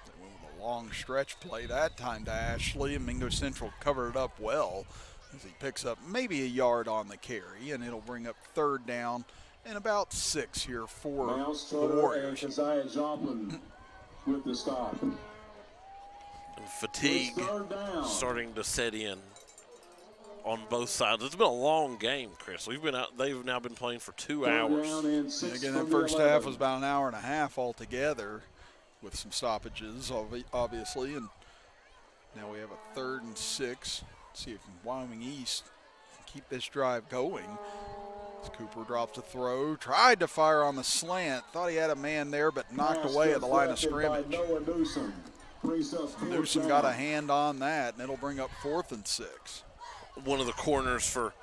Speaker 1: They went with a long stretch play that time to Ashley, and Mingo Central covered it up well as he picks up maybe a yard on the carry, and it'll bring up 3rd down and about 6 here for the Warriors.
Speaker 6: And Keziah Joplin with the stop.
Speaker 2: And fatigue starting to set in on both sides. It's been a long game, Chris. They've now been playing for 2 hours.
Speaker 1: Again, that first half was about an hour and a half altogether with some stoppages, obviously. And now we have a 3rd and 6. See if Wyoming East can keep this drive going. As Cooper drops a throw, tried to fire on the slant, thought he had a man there, but knocked away at the line of scrimmage. Newsom got a hand on that, and it'll bring up 4th and 6.
Speaker 2: One of the corners for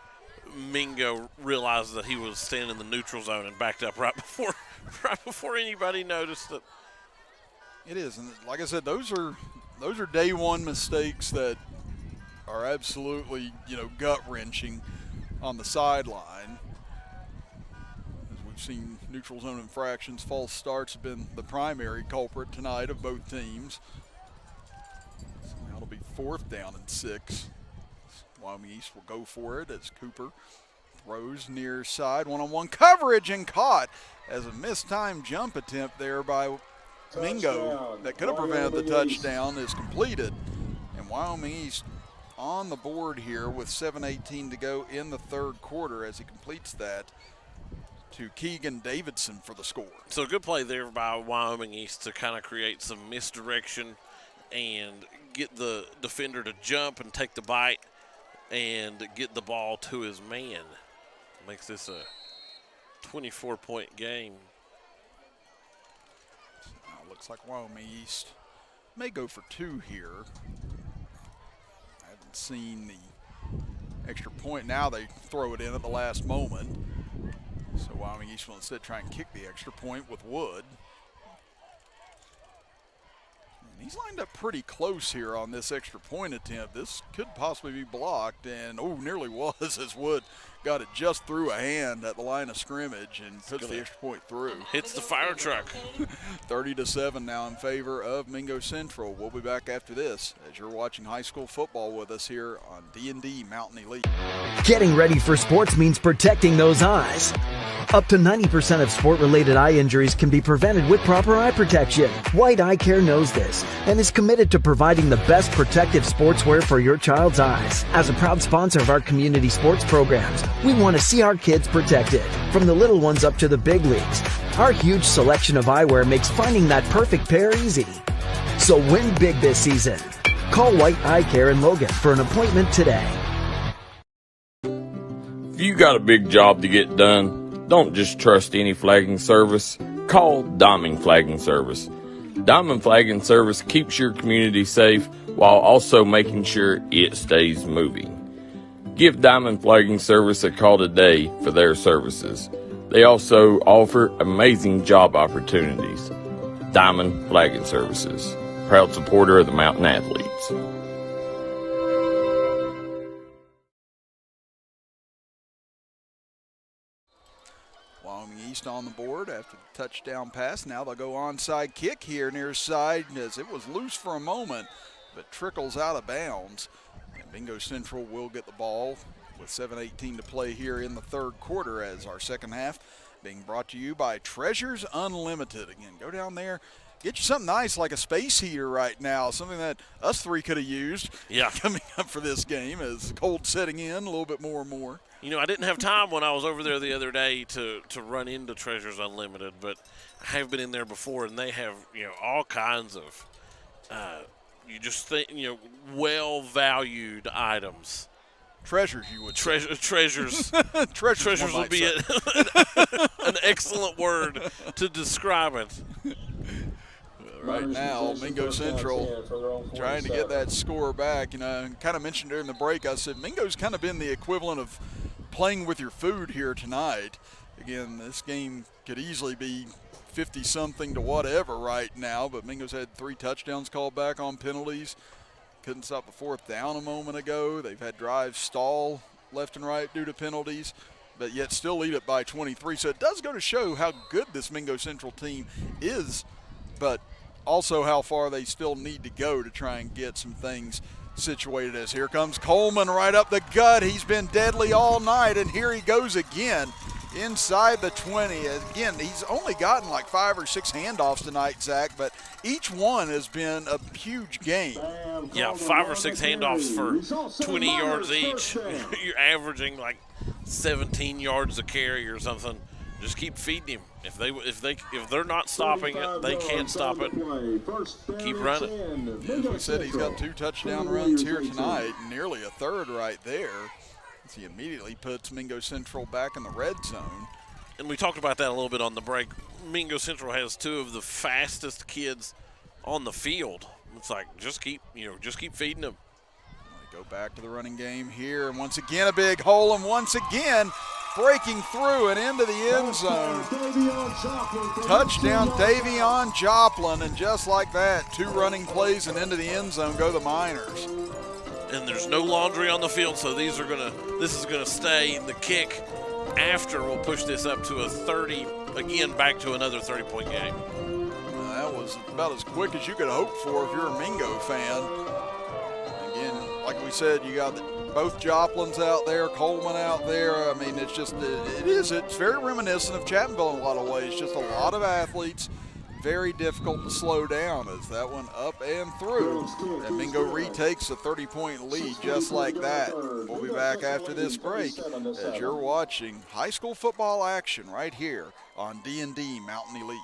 Speaker 2: Mingo realized that he was standing in the neutral zone and backed up right before anybody noticed it.
Speaker 1: It is, and like I said, those are day one mistakes that are absolutely, gut-wrenching on the sideline. As we've seen, neutral zone infractions, false starts have been the primary culprit tonight of both teams. So now it'll be 4th down and 6. Wyoming East will go for it as Cooper throws near side, one-on-one coverage and caught as a mistimed jump attempt there by Mingo that could have prevented the touchdown is completed. And Wyoming East on the board here with 7:18 to go in the 3rd quarter as he completes that to Keegan Davidson for the score.
Speaker 2: So a good play there by Wyoming East to kind of create some misdirection and get the defender to jump and take the bite and get the ball to his man. Makes this a 24-point game.
Speaker 1: Now looks like Wyoming East may go for 2 here. I haven't seen the extra point. Now they throw it in at the last moment. So Wyoming East will instead try and kick the extra point with Wood. And he's lined up pretty close here on this extra point attempt. This could possibly be blocked, and nearly was as Wood got it just through a hand at the line of scrimmage and puts the extra point through.
Speaker 2: Hits the fire truck.
Speaker 1: 30-7 now in favor of Mingo Central. We'll be back after this as you're watching high school football with us here on D&D Mountain Elite.
Speaker 3: Getting ready for sports means protecting those eyes. Up to 90% of sport-related eye injuries can be prevented with proper eye protection. White Eye Care knows this and is committed to providing the best protective sportswear for your child's eyes. As a proud sponsor of our community sports programs, we want to see our kids protected, from the little ones up to the big leagues. Our huge selection of eyewear makes finding that perfect pair easy. So win big this season. Call White Eye Care in Logan for an appointment today.
Speaker 5: If you got a big job to get done, don't just trust any flagging service. Call Diamond Flagging Service. Diamond Flagging Service keeps your community safe while also making sure it stays moving. Give Diamond Flagging Service a call today for their services. They also offer amazing job opportunities. Diamond Flagging Services, proud supporter of the Mountain Athletes.
Speaker 1: Wyoming East on the board after the touchdown pass. Now they'll go onside kick here near side as it was loose for a moment, but trickles out of bounds. And Mingo Central will get the ball with 7:18 to play here in the 3rd quarter as our second half being brought to you by Treasures Unlimited. Again, go down there, get you something nice like a space heater right now, something that us 3 could have used coming up for this game as the cold setting in a little bit more and more.
Speaker 2: I didn't have time when I was over there the other day to run into Treasures Unlimited, but I have been in there before, and they have, all kinds of, you just think, well-valued items.
Speaker 1: Treasures, you would say.
Speaker 2: Treasures. Treasures would be an excellent word to describe it.
Speaker 1: Right now, Mingo Central trying to get that score back. I kind of mentioned during the break, I said Mingo's kind of been the equivalent of playing with your food here tonight. Again, this game could easily be 50-something to whatever right now, but Mingo's had 3 touchdowns called back on penalties. Couldn't stop the 4th down a moment ago. They've had drives stall left and right due to penalties, but yet still lead it by 23. So it does go to show how good this Mingo Central team is, but also how far they still need to go to try and get some things situated. As here comes Coleman right up the gut. He's been deadly all night, and here he goes again inside the 20. Again, he's only gotten like 5 or 6 handoffs tonight, Zach, but each one has been a huge gain.
Speaker 2: Yeah, 5 or 6 handoffs for 20 yards each. You're averaging like 17 yards a carry or something. Just keep feeding him. If they're not stopping it, they can stop it. Keep running.
Speaker 1: As we said, he's got 2 touchdown runs here tonight, nearly a third right there. As he immediately puts Mingo Central back in the red zone.
Speaker 2: And we talked about that a little bit on the break. Mingo Central has 2 of the fastest kids on the field. It's like just keep feeding them.
Speaker 1: They go back to the running game here, and once again a big hole, and once again breaking through and into the end zone. Touchdown, Davion Joplin, and just like that, 2 running plays and into the end zone go the Miners.
Speaker 2: And there's no laundry on the field, so this is gonna stay. The kick after will push this up to a 30, again back to another 30-point game.
Speaker 1: That was about as quick as you could hope for if you're a Mingo fan. Again, like we said, you got both Joplins out there, Coleman out there. I mean, it's very reminiscent of Chapmanville in a lot of ways. Just a lot of athletes, very difficult to slow down as that one up and through. And Mingo retakes a 30-point lead just like that. We'll be back after this break as you're watching high school football action right here on D&D Mountain Elite.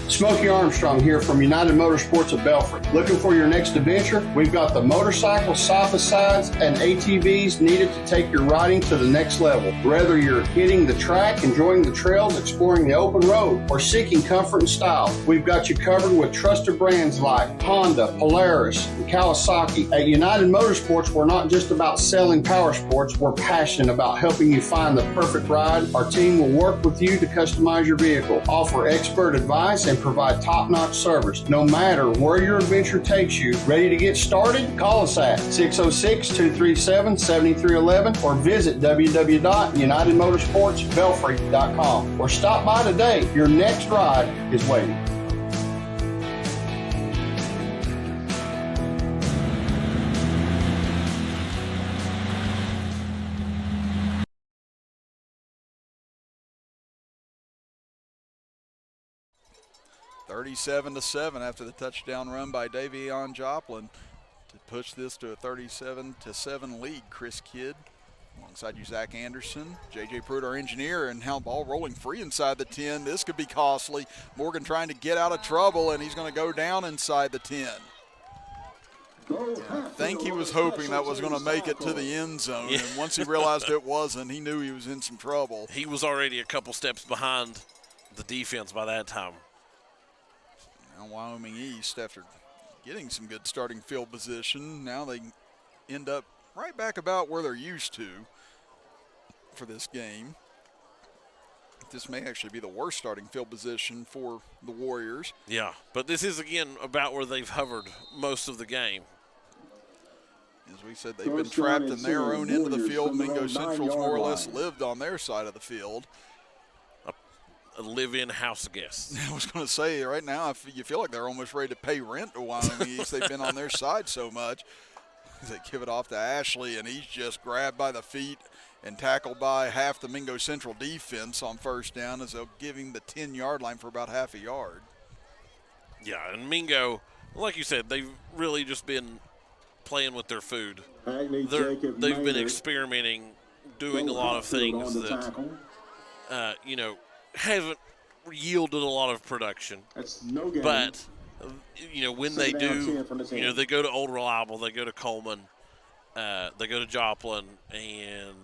Speaker 7: Smokey Armstrong here from United Motorsports of Belfry. Looking for your next adventure? We've got the motorcycles, side-by-sides, and ATVs needed to take your riding to the next level. Whether you're hitting the track, enjoying the trails, exploring the open road, or seeking comfort and style, we've got you covered with trusted brands like Honda, Polaris, and Kawasaki. At United Motorsports, we're not just about selling power sports, we're passionate about helping you find the perfect ride. Our team will work with you to customize your vehicle, offer expert advice, and provide top-notch service. No matter where your adventure takes you, ready to get started? Call us at 606-237-7311 or visit www.unitedmotorsportsbelfry.com, or stop by today. Your next ride is waiting.
Speaker 1: (37-7) after the touchdown run by Davion Joplin to push this to a 37-7 lead. Chris Kidd alongside you, Zach Anderson, J.J. Pruitt, our engineer, and now ball rolling free inside the 10. This could be costly. Morgan trying to get out of trouble, and he's going to go down inside the 10. I think he was hoping that was going to make it to the end zone, and once he realized it wasn't, he knew he was in some trouble.
Speaker 2: He was already a couple steps behind the defense by that time.
Speaker 1: Now Wyoming East, after getting some good starting field position, now they end up right back about where they're used to for this game. This may actually be the worst starting field position for the Warriors.
Speaker 2: Yeah, but this is, again, about where they've hovered most of the game.
Speaker 1: As we said, they've been trapped in their own end of the field. Mingo Central's more or less lived on their side of the field.
Speaker 2: A live-in house guest.
Speaker 1: I was going to say, right now, you feel like they're almost ready to pay rent to Wyoming East. They've been on their side so much. They give it off to Ashley, and he's just grabbed by the feet and tackled by half the Mingo Central defense on first down as they'll give him the 10-yard line for about half a yard.
Speaker 2: Yeah, and Mingo, like you said, they've really just been playing with their food. They've been experimenting, doing a lot of things that, haven't yielded a lot of production. But, when they do, they go to Old Reliable, they go to Coleman, They go to Joplin, and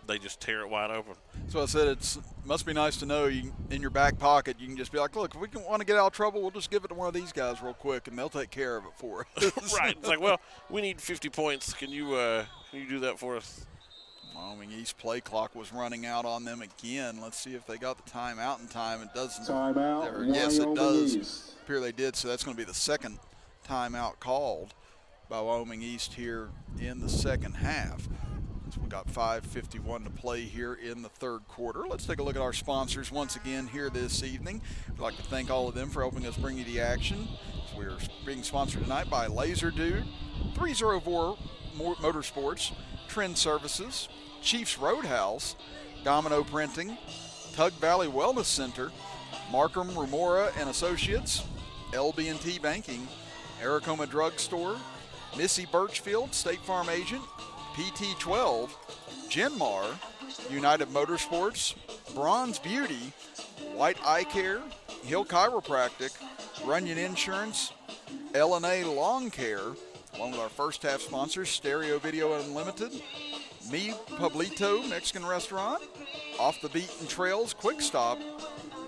Speaker 2: they just tear it wide open.
Speaker 1: So I said it must be nice to know in your back pocket you can just be like, look, if we want to get out of trouble, we'll just give it to one of these guys real quick, and they'll take care of it for us.
Speaker 2: Right. It's like, well, we need 50 points. Can you do that for us?
Speaker 1: Wyoming East play clock was running out on them again. Let's see if they got the timeout in time. It doesn't.
Speaker 6: Timeout.
Speaker 1: Yes, it does.
Speaker 6: East.
Speaker 1: Appear they did. So that's going to be the second timeout called by Wyoming East here in the second half. So we got 5:51 to play here in the third quarter. Let's take a look at our sponsors once again here this evening. We'd like to thank all of them for helping us bring you the action. So we're being sponsored tonight by Laser Dude, 304 Motorsports, Trend Services, Chiefs Roadhouse, Domino Printing, Tug Valley Wellness Center, Markham Remora and Associates, LB&T Banking, Aracoma Drug Store, Missy Birchfield, State Farm Agent, PT12, Genmar, United Motorsports, Bronze Beauty, White Eye Care, Hill Chiropractic, Runyon Insurance, L&A Lawn Care, along with our first half sponsors, Stereo Video Unlimited, Mi Pueblito Mexican Restaurant, Off the Beaten Trails Quick Stop,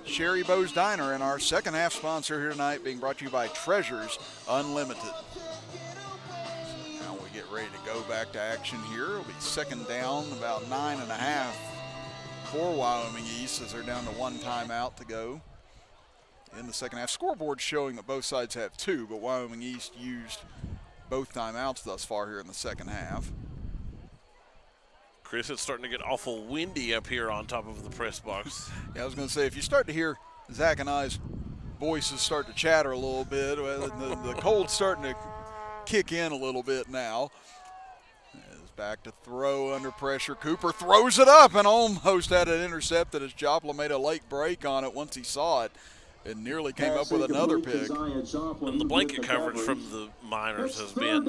Speaker 1: Sherry Bo's Diner, and our second half sponsor here tonight being brought to you by Treasures Unlimited. Get ready to go back to action here. It'll be second down, about 9.5 for Wyoming East as they're down to one timeout to go in the second half. Scoreboard showing that both sides have two, but Wyoming East used both timeouts thus far here in the second half.
Speaker 2: Chris, it's starting to get awful windy up here on top of the press box.
Speaker 1: Yeah, I was going to say, if you start to hear Zach and I's voices start to chatter a little bit, the cold's starting to kick in a little bit now. Is back to throw under pressure. Cooper throws it up and almost had it intercepted as Joplin made a late break on it once he saw it and nearly came up with another pick.
Speaker 2: And the blanket coverage from the Miners has been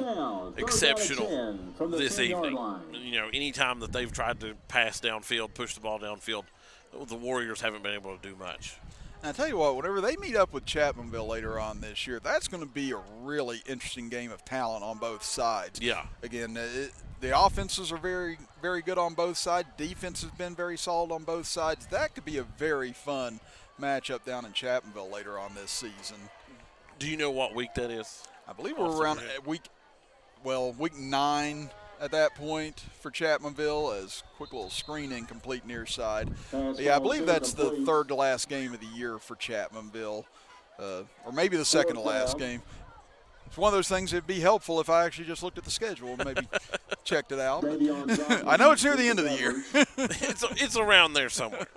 Speaker 2: exceptional this evening. You know, anytime that they've tried to pass downfield, push the ball downfield, the Warriors haven't been able to do much.
Speaker 1: And I tell you what, whenever they meet up with Chapmanville later on this year, that's going to be a really interesting game of talent on both sides.
Speaker 2: Yeah.
Speaker 1: Again, the offenses are very, very good on both sides. Defense has been very solid on both sides. That could be a very fun matchup down in Chapmanville later on this season.
Speaker 2: Do you know what week that is?
Speaker 1: I believe we're around week 9 at that point for Chapmanville, as quick little screen incomplete near side. Yeah, I believe that's the third to last game of the year for Chapmanville, or maybe the second to last game. It's one of those things that'd be helpful if I actually just looked at the schedule and maybe checked it out. I know it's near the end of the year.
Speaker 2: It's around there somewhere.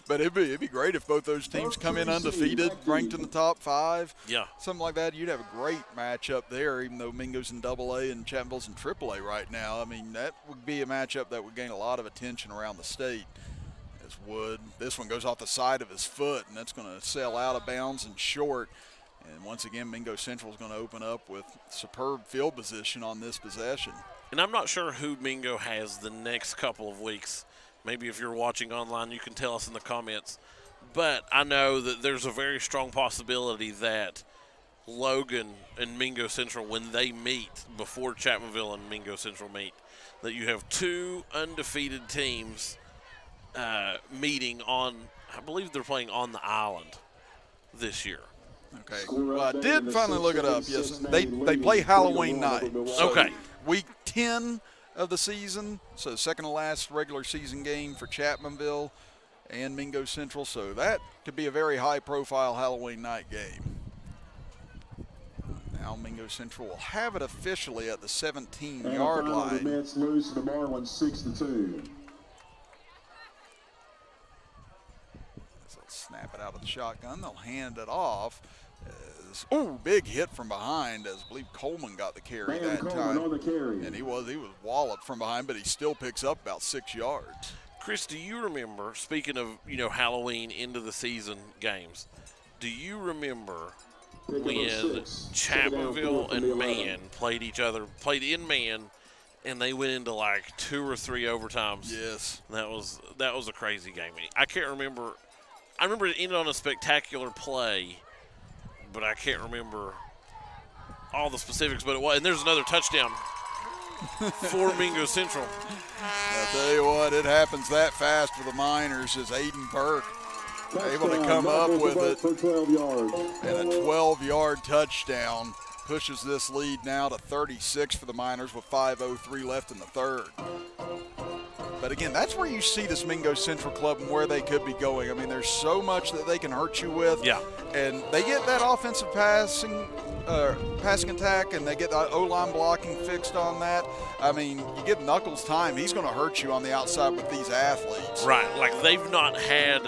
Speaker 1: But it'd be great if both those teams come in undefeated, ranked in the top 5.
Speaker 2: Yeah.
Speaker 1: Something like that. You'd have a great matchup there, even though Mingo's in AA and Chapmanville's in AAA right now. I mean, that would be a matchup that would gain a lot of attention around the state. As would. This one goes off the side of his foot, and that's going to sail out of bounds and short. And once again, Mingo Central is going to open up with superb field position on this possession.
Speaker 2: And I'm not sure who Mingo has the next couple of weeks. Maybe if you're watching online, you can tell us in the comments. But I know that there's a very strong possibility that Logan and Mingo Central, when they meet, before Chapmanville and Mingo Central meet, that you have two undefeated teams meeting on, I believe they're playing on the island this year.
Speaker 1: Okay. Well, I did finally look it up. Yes, they play Halloween night. So
Speaker 2: okay.
Speaker 1: Week 10 of the season, so second to last regular season game for Chapmanville and Mingo Central. So that could be a very high-profile Halloween night game. Now Mingo Central will have it officially at the 17-yard line.
Speaker 6: The Mets lose to the Marlins 6-2.
Speaker 1: So they'll snap it out of the shotgun. They'll hand it off. Big hit from behind, as I believe Coleman got the carry that time.
Speaker 6: On the carry.
Speaker 1: And he was walloped from behind, but he still picks up about 6 yards.
Speaker 2: Chris, do you remember, speaking of, Halloween into the season games, do you remember when Chapmanville and Man played in Man, and they went into like 2 or 3 overtimes?
Speaker 1: Yes.
Speaker 2: That was a crazy game. I can't remember. I remember it ended on a spectacular play, but I can't remember all the specifics. But it was, and there's another touchdown for Mingo Central.
Speaker 1: I'll tell you what, it happens that fast for the Miners as Aiden Burke able to come up with it.
Speaker 6: For 12 yards.
Speaker 1: And a 12-yard touchdown pushes this lead now to 36 for the Miners with 5:03 left in the third. But again, that's where you see this Mingo Central club and where they could be going. I mean, there's so much that they can hurt you with.
Speaker 2: Yeah.
Speaker 1: And they get that offensive passing attack, and they get the O-line blocking fixed on that. I mean, you give Knuckles time, he's going to hurt you on the outside with these athletes.
Speaker 2: Right. Like they've not had,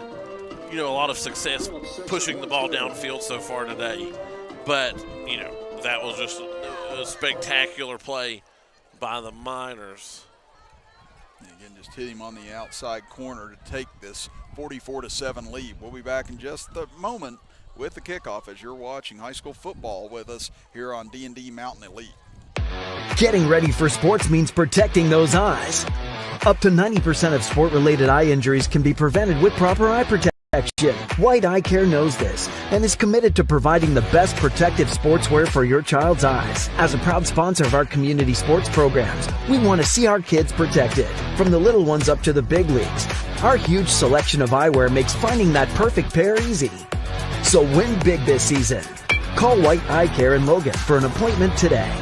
Speaker 2: a lot of success pushing the ball downfield so far today. But, that was just a spectacular play by the Miners.
Speaker 1: Again, just hit him on the outside corner to take this 44-7 lead. We'll be back in just a moment with the kickoff as you're watching high school football with us here on D&D Mountain Elite.
Speaker 3: Getting ready for sports means protecting those eyes. Up to 90% of sport-related eye injuries can be prevented with proper eye protection. White Eye Care knows this and is committed to providing the best protective sportswear for your child's eyes. As a proud sponsor of our community sports programs, we want to see our kids protected, from the little ones up to the big leagues. Our huge selection of eyewear makes finding that perfect pair easy. So win big this season. Call White Eye Care in Logan for an appointment today.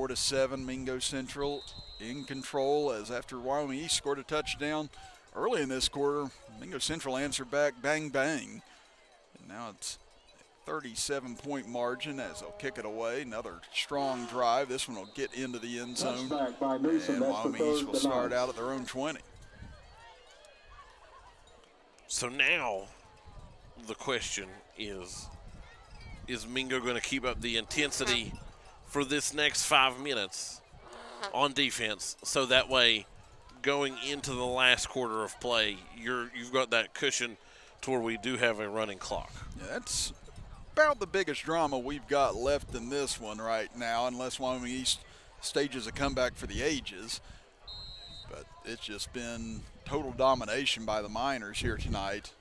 Speaker 1: To 7, Mingo Central in control as after Wyoming East scored a touchdown early in this quarter, Mingo Central answered back, bang, bang. And now it's a 37-point margin as they'll kick it away. Another strong drive. This one will get into the end zone. And Wyoming East will start out at their own 20.
Speaker 2: So now the question is Mingo going to keep up the intensity for this next 5 minutes on defense, so that way going into the last quarter of play, you've got that cushion to where we do have a running clock?
Speaker 1: Yeah, that's about the biggest drama we've got left in this one right now, unless Wyoming East stages a comeback for the ages. But it's just been total domination by the Miners here tonight.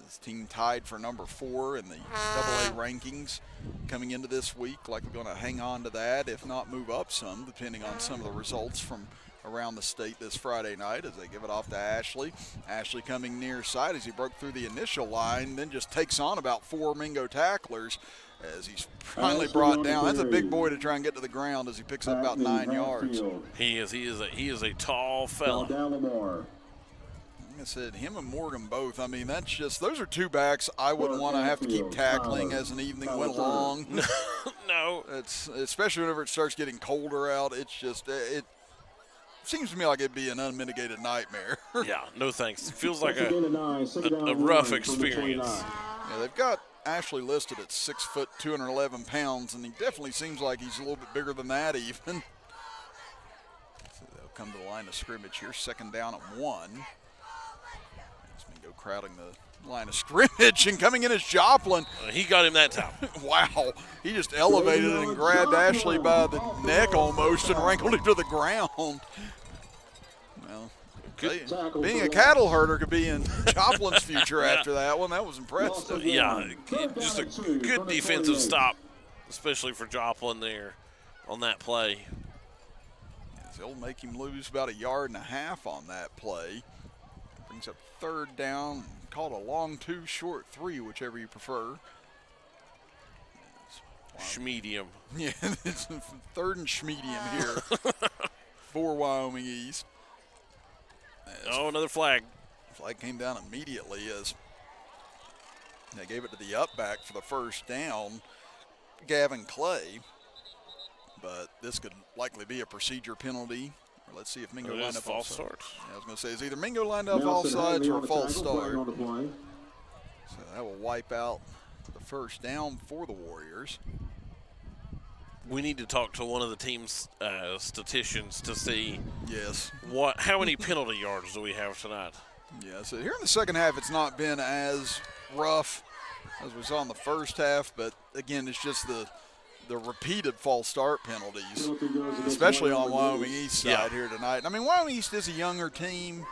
Speaker 1: This team tied for number 4 in the AA rankings coming into this week. Likely going to hang on to that, if not move up some, depending on some of the results from around the state this Friday night as they give it off to Ashley. Ashley coming near side as he broke through the initial line, then just takes on about 4 Mingo tacklers as he's finally brought down. That's a big boy to try and get to the ground as he picks up about 9 yards.
Speaker 2: He is a tall fella.
Speaker 1: I said, him and Morgan both. I mean, that's just, those are two backs I wouldn't want to have to keep tackling as an evening went along.
Speaker 2: No.
Speaker 1: It's, especially whenever it starts getting colder out, it's just, it seems to me like it'd be an unmitigated nightmare.
Speaker 2: Yeah, no thanks. It feels like a rough experience.
Speaker 1: Yeah, they've got Ashley listed at 6 foot, 211 pounds, and he definitely seems like he's a little bit bigger than that even. So they'll come to the line of scrimmage here, second down at 1. Crowding the line of scrimmage, and coming in is Joplin.
Speaker 2: He got him that time.
Speaker 1: Wow. He just elevated it and grabbed Ashley by the neck almost and wrangled him to the ground. Well, being a cattle herder could be in Joplin's future after that one. That was impressive.
Speaker 2: Yeah, just a good defensive stop, especially for Joplin there on that play.
Speaker 1: They'll make him lose about 1.5 yards on that play. Brings up third down, called a long 2, short 3, whichever you prefer.
Speaker 2: Schmedium.
Speaker 1: Yeah, it's third and Schmedium here for Wyoming East.
Speaker 2: Another flag.
Speaker 1: Flag came down immediately as they gave it to the up back for the first down, Gavin Clay. But this could likely be a procedure penalty. Let's see if Mingo lined up
Speaker 2: false
Speaker 1: start. Yeah, I was going to say, is either Mingo lined up offsides or a false start. So that will wipe out the first down for the Warriors.
Speaker 2: We need to talk to one of the team's statisticians to see how many penalty yards do we have tonight.
Speaker 1: Yeah, so here in the second half, it's not been as rough as we saw in the first half, but again, it's just the repeated false start penalties, especially on Wyoming East side here tonight. I mean, Wyoming East is a younger team,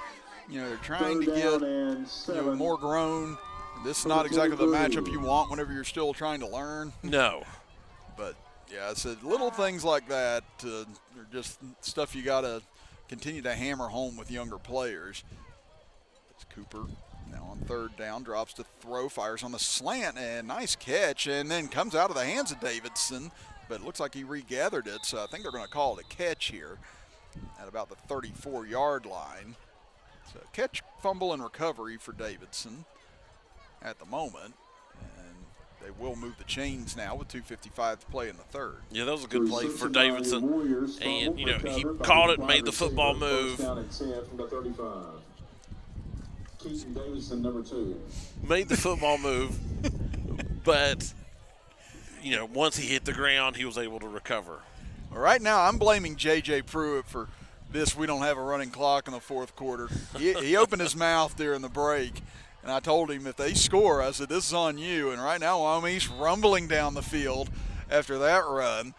Speaker 1: they're trying to get more grown. This is not exactly the matchup you want whenever you're still trying to learn.
Speaker 2: No.
Speaker 1: But, yeah, it's little things like that are just stuff you got to continue to hammer home with younger players. It's Cooper now on third down, drops to throw, fires on the slant, and nice catch, and then comes out of the hands of Davidson, but it looks like he regathered it, so I think they're going to call it a catch here at about the 34-yard line. So catch, fumble, and recovery for Davidson at the moment. And they will move the chains now with 2:55 to play in the third.
Speaker 2: Yeah, that was a good play for Davidson. And, he caught it, made the football move.
Speaker 6: Keaton Davidson, number 2.
Speaker 2: Made the football move. But, once he hit the ground, he was able to recover.
Speaker 1: Well, right now I'm blaming J.J. Pruitt for this. We don't have a running clock in the fourth quarter. He opened his mouth during the break. And I told him if they score, I said, this is on you. And right now, Wyoming's rumbling down the field after that run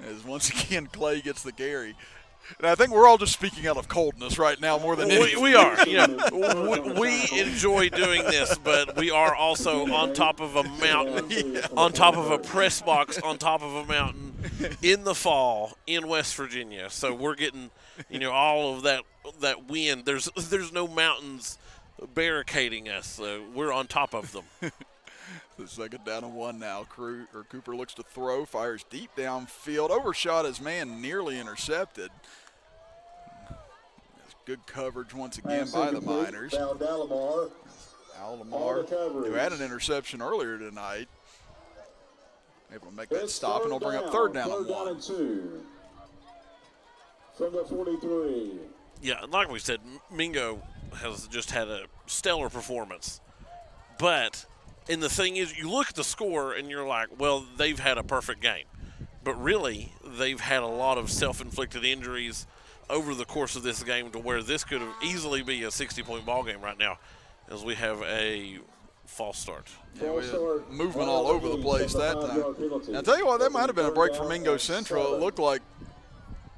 Speaker 1: as once again Clay gets the carry. And I think we're all just speaking out of coldness right now more than anything.
Speaker 2: We are. We enjoy doing this, but we are also on top of a mountain, on top of a press box, on top of a mountain in the fall in West Virginia. So we're getting, all of that wind. There's no mountains barricading us, so we're on top of them.
Speaker 1: The second down and 1 now. Cooper looks to throw, fires deep downfield, overshot his man, nearly intercepted. Good coverage once again by the Miners. Al Lamar, who had an interception earlier tonight, able to make that stop, and he'll bring up third down and 1.
Speaker 6: From the 43.
Speaker 2: Yeah, like we said, Mingo has just had a stellar performance. And the thing is, you look at the score and you're like, well, they've had a perfect game. But really, they've had a lot of self-inflicted injuries over the course of this game to where this could have easily be a 60-point ball game right now as we have a false start.
Speaker 1: Yeah, we had movement all over the place that time. Now, I'll tell you what, that might have been a break for Mingo Central. It looked like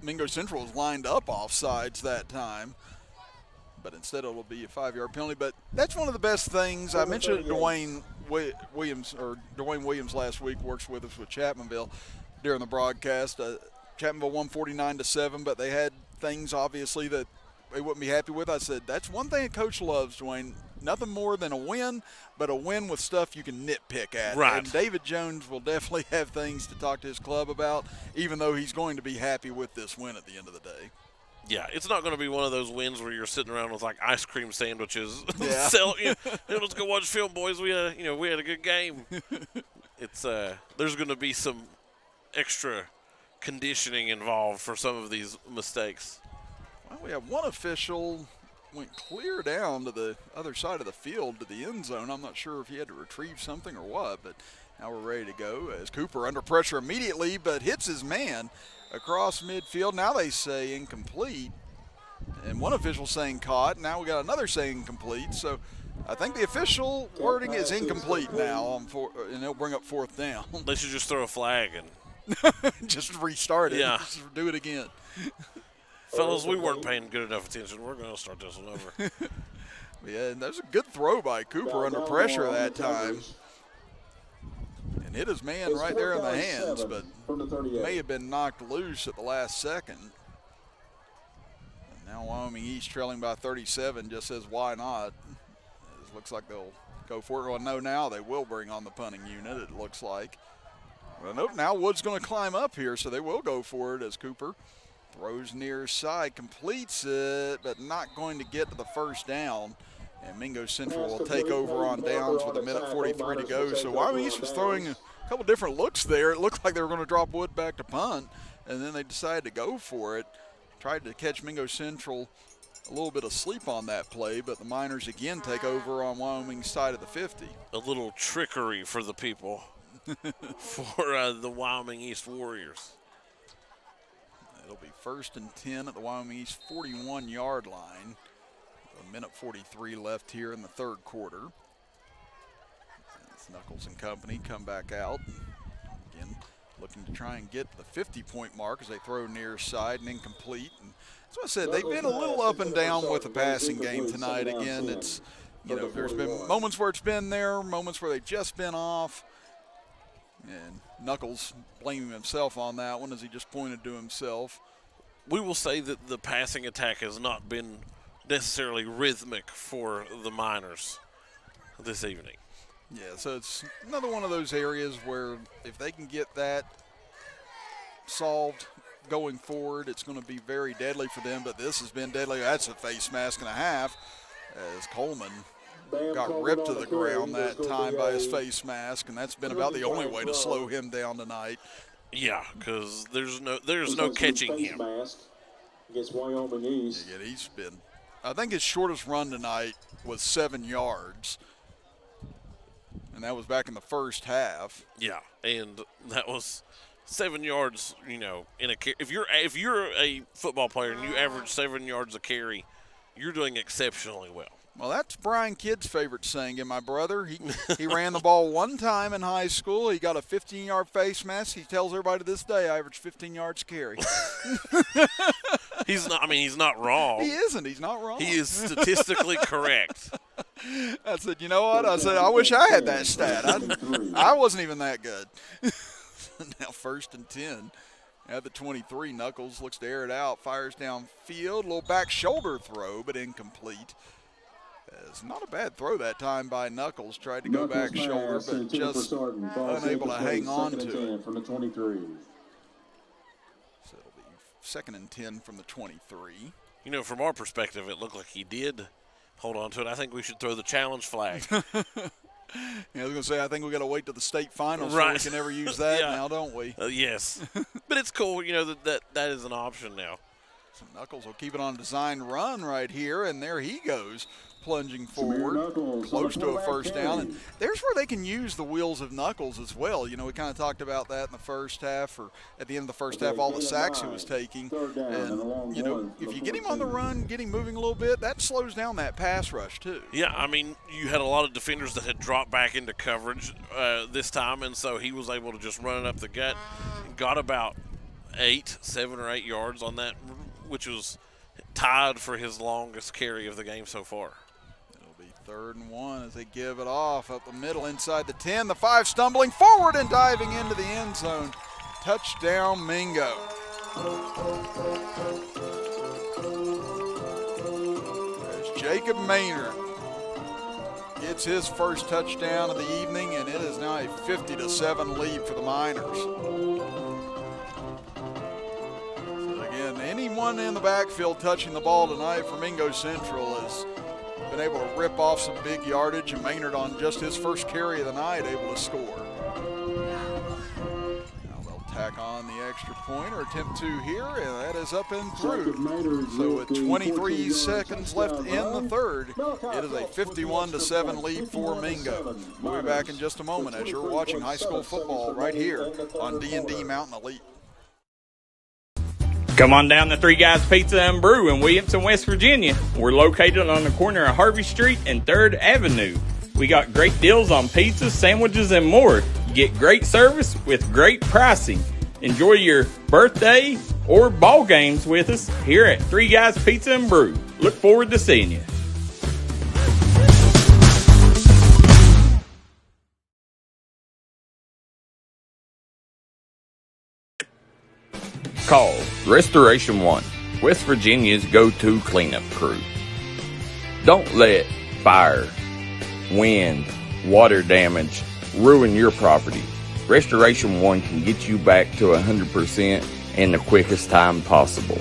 Speaker 1: Mingo Central was lined up offsides that time. But instead it'll be a 5-yard penalty. But that's one of the best things. I mentioned Dwayne Williams last week, works with us with Chapmanville during the broadcast. Chapmanville won 49-7, but they had things obviously that they wouldn't be happy with. I said, that's one thing a coach loves, Dwayne. Nothing more than a win, but a win with stuff you can nitpick at.
Speaker 2: Right.
Speaker 1: And David Jones will definitely have things to talk to his club about, even though he's going to be happy with this win at the end of the day.
Speaker 2: Yeah, it's not going to be one of those wins where you're sitting around with like ice cream sandwiches.
Speaker 1: Yeah.
Speaker 2: Let's go watch film, boys. We had a good game. It's there's going to be some extra conditioning involved for some of these mistakes.
Speaker 1: Well, we have one official went clear down to the other side of the field to the end zone. I'm not sure if he had to retrieve something or what, but now we're ready to go as Cooper under pressure immediately, but hits his man across midfield. Now they say incomplete, and one official saying caught. Now we got another saying incomplete. So I think the official wording is incomplete now, and they'll bring up fourth down.
Speaker 2: They should just throw a flag and
Speaker 1: just restart it.
Speaker 2: Yeah.
Speaker 1: Just do it again.
Speaker 2: Fellas, we weren't paying good enough attention. We're going to start this one over.
Speaker 1: Yeah, and that was a good throw by Cooper under pressure that time. And hit his man right there in the hands, but may have been knocked loose at the last second. And now Wyoming East trailing by 37 just says, why not? It looks like they'll go for it. Well, no, now they will bring on the punting unit, it looks like. Well, nope, now Wood's going to climb up here, so they will go for it as Cooper throws near side, completes it, but not going to get to the first down. And Mingo Central will take over on downs with 1:43 to go. So Wyoming East was throwing a couple different looks there. It looked like they were going to drop Wood back to punt, and then they decided to go for it. Tried to catch Mingo Central a little bit asleep on that play, but the Miners again take over on Wyoming's side of the 50.
Speaker 2: A little trickery for the people, for the Wyoming East Warriors.
Speaker 1: It'll be 1st and 10 at the Wyoming East 41-yard line. 1:43 left here in the third quarter. As Knuckles and company come back out. Again, looking to try and get the 50-point mark as they throw near side and incomplete. And that's what I said. They've been a little up and down with the passing game tonight. Again, it's, there's been moments where it's been there, moments where they've just been off. And Knuckles blaming himself on that one as he just pointed to himself.
Speaker 2: We will say that the passing attack has not been necessarily rhythmic for the Miners this evening.
Speaker 1: Yeah, so it's another one of those areas where if they can get that solved going forward, it's going to be very deadly for them. But this has been deadly. That's a face mask and a half as Coleman got ripped to the ground that time by his face mask, and that's been about the only way to slow him down tonight.
Speaker 2: Yeah, because there's no catching him.
Speaker 6: Against Wyoming East.
Speaker 1: Yeah, he's been, I think his shortest run tonight was 7 yards, and that was back in the first half.
Speaker 2: Yeah, and that was 7 yards. In a if you're a football player and you average 7 yards a carry, you're doing exceptionally well.
Speaker 1: Well, that's Brian Kidd's favorite saying. And my brother, he ran the ball one time in high school. He got a 15-yard face mask. He tells everybody to this day I average 15 yards carry.
Speaker 2: He's not wrong.
Speaker 1: He isn't. He's not wrong.
Speaker 2: He is statistically correct.
Speaker 1: I said, you know what? I said, I wish I had that stat. I wasn't even that good. Now 1st and 10. At the 23, Knuckles looks to air it out, fires downfield. A little back shoulder throw, but incomplete. It's not a bad throw that time by Knuckles. Tried to go back shoulder, but just unable to hang on to it.
Speaker 6: From the 23.
Speaker 1: So it'll be 2nd and 10 from the 23.
Speaker 2: From our perspective, it looked like he did hold on to it. I think we should throw the challenge flag.
Speaker 1: I was going to say, I think we got to wait to the state finals before we can ever use that now, don't we?
Speaker 2: Yes. But it's cool, that is an option now.
Speaker 1: So Knuckles will keep it on a design run right here, and there he goes. Plunging forward, close to a first down. And there's where they can use the wheels of Knuckles as well. We kind of talked about that in the first half, or at the end of the first half, all the sacks he was taking. And, if you get him on the run, get him moving a little bit, that slows down that pass rush too.
Speaker 2: Yeah, you had a lot of defenders that had dropped back into coverage this time, and so he was able to just run it up the gut. Got about 7 or 8 yards on that, which was tied for his longest carry of the game so far.
Speaker 1: 3rd and 1 as they give it off up the middle inside the 10. The 5 stumbling forward and diving into the end zone. Touchdown, Mingo. There's Jacob Maynard gets his first touchdown of the evening, and it is now a 50-7 lead for the Miners. So again, anyone in the backfield touching the ball tonight for Mingo Central has been able to rip off some big yardage, and Maynard on just his first carry of the night able to score. Now they'll tack on the extra point or attempt to here, and that is up and through. So with 23 seconds left in the third, it is a 51-7 lead for Mingo. We'll be back in just a moment as you're watching high school football right here on D&D Mountain Elite.
Speaker 5: Come on down to Three Guys Pizza and Brew in Williamson, West Virginia. We're located on the corner of Harvey Street and 3rd Avenue. We got great deals on pizzas, sandwiches, and more. You get great service with great pricing. Enjoy your birthday or ball games with us here at Three Guys Pizza and Brew. Look forward to seeing you. Call Restoration One, West Virginia's go-to cleanup crew. Don't let fire, wind, water damage ruin your property. Restoration One can get you back to 100% in the quickest time possible.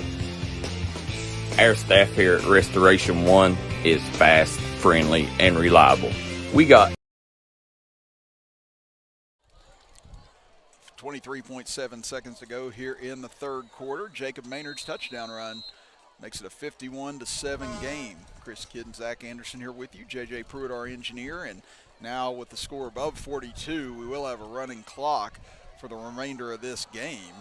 Speaker 5: Our staff here at Restoration One is fast, friendly, and reliable. We got
Speaker 1: 23.7 seconds to go here in the third quarter. Jacob Maynard's touchdown run makes it a 51-7 game. Chris Kidd and Zach Anderson here with you. JJ Pruitt, our engineer, and now with the score above 42, we will have a running clock for the remainder of this game.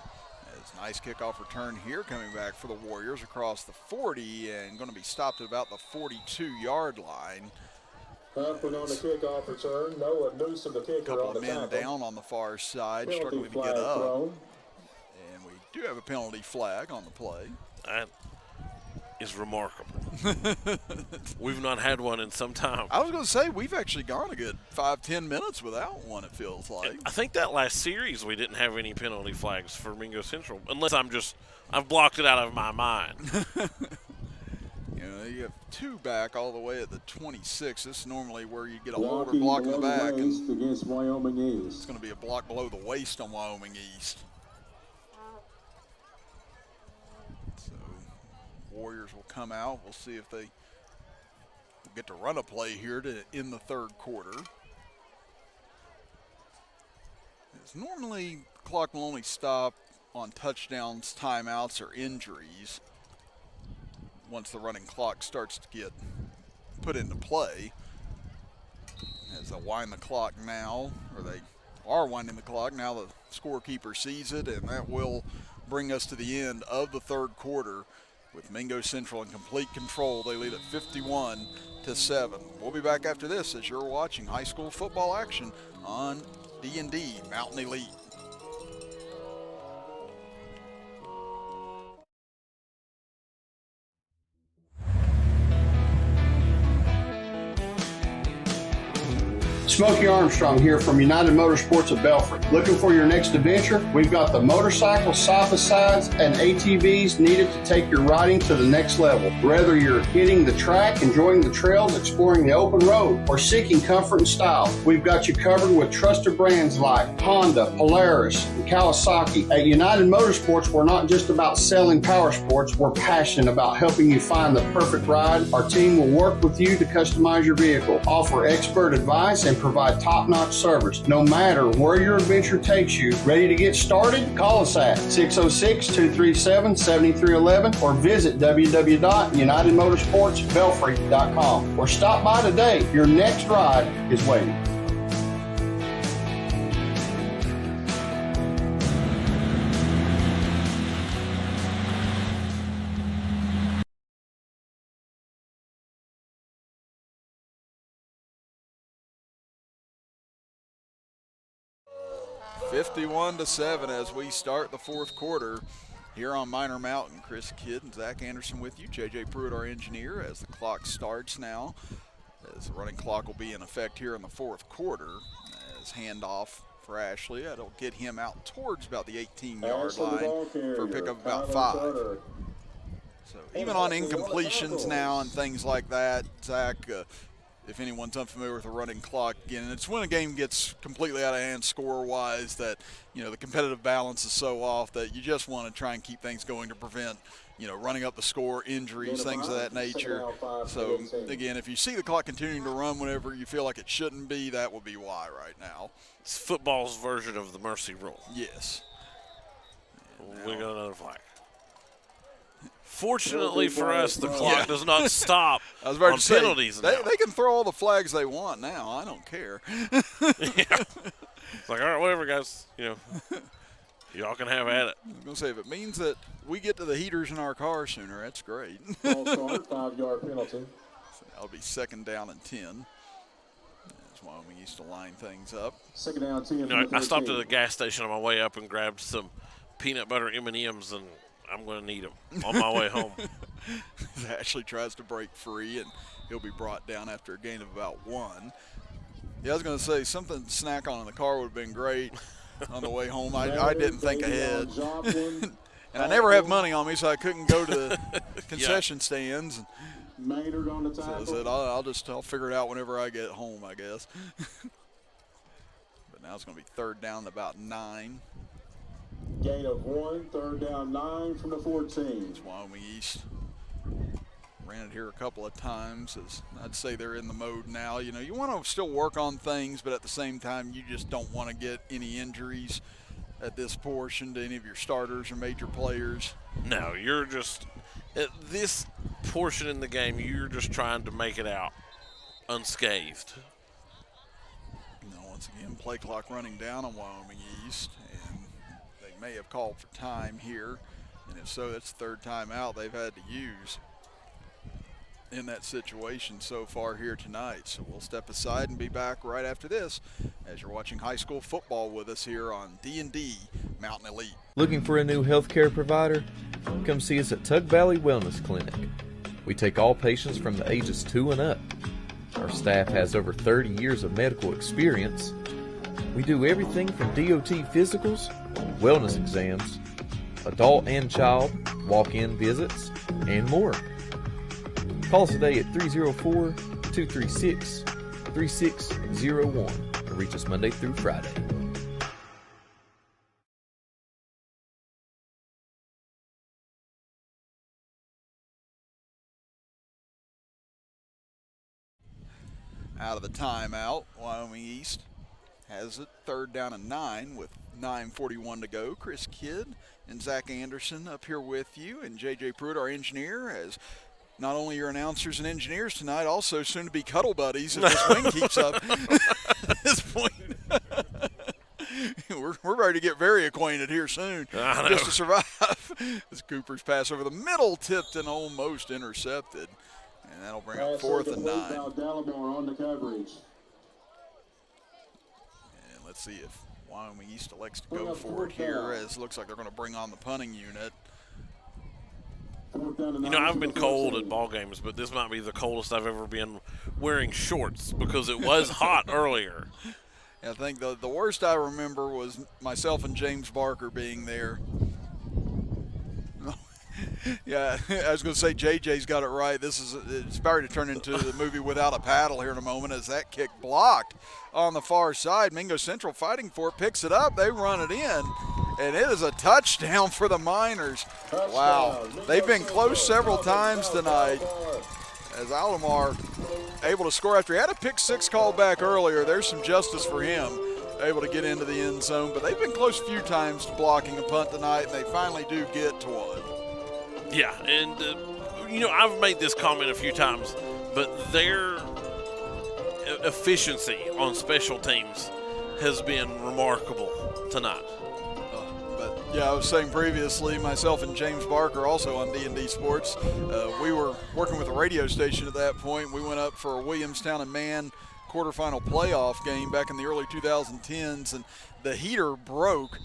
Speaker 1: As nice kickoff return here coming back for the Warriors across the 40 and going to be stopped at about the 42-yard line.
Speaker 6: Nothing on the kickoff return. Noah Newsom, the kicker,
Speaker 1: Couple
Speaker 6: on
Speaker 1: of
Speaker 6: the
Speaker 1: men
Speaker 6: tackle.
Speaker 1: down on the far side,
Speaker 6: Penalty
Speaker 1: struggling to
Speaker 6: flag
Speaker 1: get up.
Speaker 6: thrown.
Speaker 1: And we do have a penalty flag on the play.
Speaker 2: That is remarkable. We've not had one in some time.
Speaker 1: I was going to say, we've actually gone a good 5-10 minutes without one, it feels like.
Speaker 2: I think that last series we didn't have any penalty flags for Mingo Central, unless I've blocked it out of my mind.
Speaker 1: You know, you have two back all the way at the 26. This is normally where you get a holder block in the back. And
Speaker 6: against Wyoming East.
Speaker 1: it's going to be a block below the waist on Wyoming East. So Warriors will come out. We'll see if they get to run a play here in the third quarter. As normally, the clock will only stop on touchdowns, timeouts, or injuries once the running clock starts to get put into play. As they wind the clock now, or they are winding the clock, now the scorekeeper sees it, and that will bring us to the end of the third quarter with Mingo Central in complete control. They lead at 51-7. We'll be back after this as you're watching high school football action on D&D Mountain Elite.
Speaker 7: Smokey Armstrong here from United Motorsports of Belfry. Looking for your next adventure? We've got the motorcycles, side-by-sides, and ATVs needed to take your riding to the next level. Whether you're hitting the track, enjoying the trails, exploring the open road, or seeking comfort and style, we've got you covered with trusted brands like Honda, Polaris, and Kawasaki. At United Motorsports, we're not just about selling power sports, we're passionate about helping you find the perfect ride. Our team will work with you to customize your vehicle, offer expert advice, and provide top-notch service. No matter where your adventure takes you, ready to get started? Call us at 606-237-7311 or visit www.unitedmotorsportsbelfry.com or stop by today. Your next ride is waiting.
Speaker 1: (51-7) as we start the fourth quarter here on Minor Mountain. Chris Kidd and Zach Anderson with you. JJ Pruitt, our engineer, as the clock starts now. As the running clock will be in effect here in the fourth quarter. As handoff for Ashley. That'll get him out towards about the 18-yard line for a pickup of about 5. So even on incompletions now and things like that, Zach, if anyone's unfamiliar with the running clock, again, it's when a game gets completely out of hand score-wise that, you know, the competitive balance is so off that you just want to try and keep things going to prevent, you know, running up the score, injuries, things of that nature. So, again, if you see the clock continuing to run whenever you feel like it shouldn't be, that would be why right now.
Speaker 2: It's football's version of the mercy rule.
Speaker 1: Yes.
Speaker 2: We got another flag. Fortunately for us, the clock does not stop
Speaker 1: I was about
Speaker 2: on
Speaker 1: to say,
Speaker 2: penalties
Speaker 1: they
Speaker 2: now.
Speaker 1: can throw all the flags they want now. I don't care.
Speaker 2: Yeah. It's like, all right, whatever, guys. You know, y'all can have at it.
Speaker 1: I was going to say, if it means that we get to the heaters in our car sooner, that's great.
Speaker 6: Also, 5-yard penalty.
Speaker 1: So that'll be 2nd down and 10. That's why we used to line things up.
Speaker 6: 2nd down, 10.
Speaker 2: You know, I stopped at a gas station on my way up and grabbed some peanut butter M&Ms, and I'm going to need them on my way home.
Speaker 1: Ashley tries to break free, and he'll be brought down after a gain of about 1. Yeah, I was going to say, something to snack on in the car would have been great on the way home. I didn't think ahead. And I never have money on me, so I couldn't go to the concession stands.
Speaker 6: Maynard on the tackle.
Speaker 1: So I said, I'll figure it out whenever I get home, I guess. But now it's going to be 3rd down to about 9.
Speaker 6: Gain of 1, 3rd down, 9 from the 14.
Speaker 1: It's Wyoming East. Ran it here a couple of times. As I'd say they're in the mode now. You know, you want to still work on things, but at the same time, you just don't want to get any injuries at this portion to any of your starters or major players.
Speaker 2: No, you're just at this portion in the game, you're just trying to make it out unscathed.
Speaker 1: You know, once again, play clock running down on Wyoming East, and they may have called for time here, and if so, that's the 3rd time out they've had to use. in that situation so far here tonight. So we'll step aside and be back right after this as you're watching high school football with us here on D&D Mountain Elite.
Speaker 4: Looking for a new healthcare provider? Come see us at Tug Valley Wellness Clinic. We take all patients from the ages 2 and up. Our staff has over 30 years of medical experience. We do everything from DOT physicals, wellness exams, adult and child, walk-in visits, and more. Call us today at 304-236-3601 and reach us Monday through Friday.
Speaker 1: Out of the timeout, Wyoming East has it 3rd down and 9 with 9:41 to go. Chris Kidd and Zach Anderson up here with you, and J.J. Pruitt, our engineer, as not only your announcers and engineers tonight, also soon to be cuddle buddies if this wind keeps up at this point. We're ready to get very acquainted here soon just to survive. As Cooper's pass over the middle tipped and almost intercepted. And that'll bring up 4th and 9.
Speaker 6: Now Dallimore on the coverage.
Speaker 1: And let's see if Wyoming East elects to go for it here, as it looks like they're going to bring on the punting unit.
Speaker 2: You know, I've been cold at ball games, but this might be the coldest I've ever been wearing shorts because it was hot earlier.
Speaker 1: I think the worst I remember was myself and James Barker being there. Yeah, I was going to say JJ's got it right. It's about to turn into the movie Without a Paddle here in a moment, as that kick blocked on the far side. Mingo Central fighting for it, picks it up, they run it in, and it is a touchdown for the Miners. Wow, they've been close several times tonight, as Alomar able to score after he had a pick 6 call back earlier. There's some justice for him, able to get into the end zone, but they've been close a few times to blocking a punt tonight, and they finally do get to one.
Speaker 2: Yeah, and, you know, I've made this comment a few times, but their efficiency on special teams has been remarkable tonight.
Speaker 1: But, yeah, I was saying previously, myself and James Barker, also on D&D Sports, we were working with a radio station at that point. We went up for a Williamstown and Man quarterfinal playoff game back in the early 2010s, and the heater broke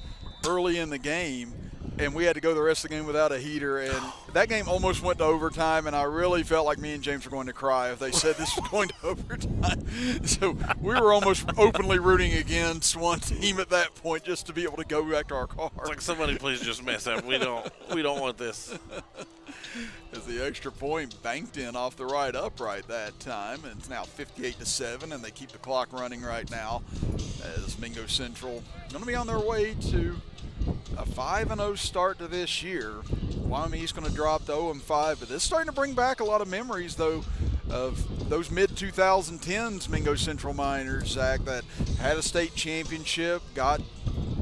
Speaker 1: early in the game, and we had to go the rest of the game without a heater, and that game almost went to overtime, and I really felt like me and James were going to cry if they said this was going to overtime. So we were almost openly rooting against one team at that point just to be able to go back to our car.
Speaker 2: It's like, somebody please just mess up. We don't want this.
Speaker 1: As the extra point banked in off the right upright that time, and it's now 58-7, and they keep the clock running right now as Mingo Central going to be on their way to a 5-0 start to this year. Wyoming East going to drop to 0-5, but it's starting to bring back a lot of memories, though, of those mid-2010s Mingo Central Miners, Zach, that had a state championship, got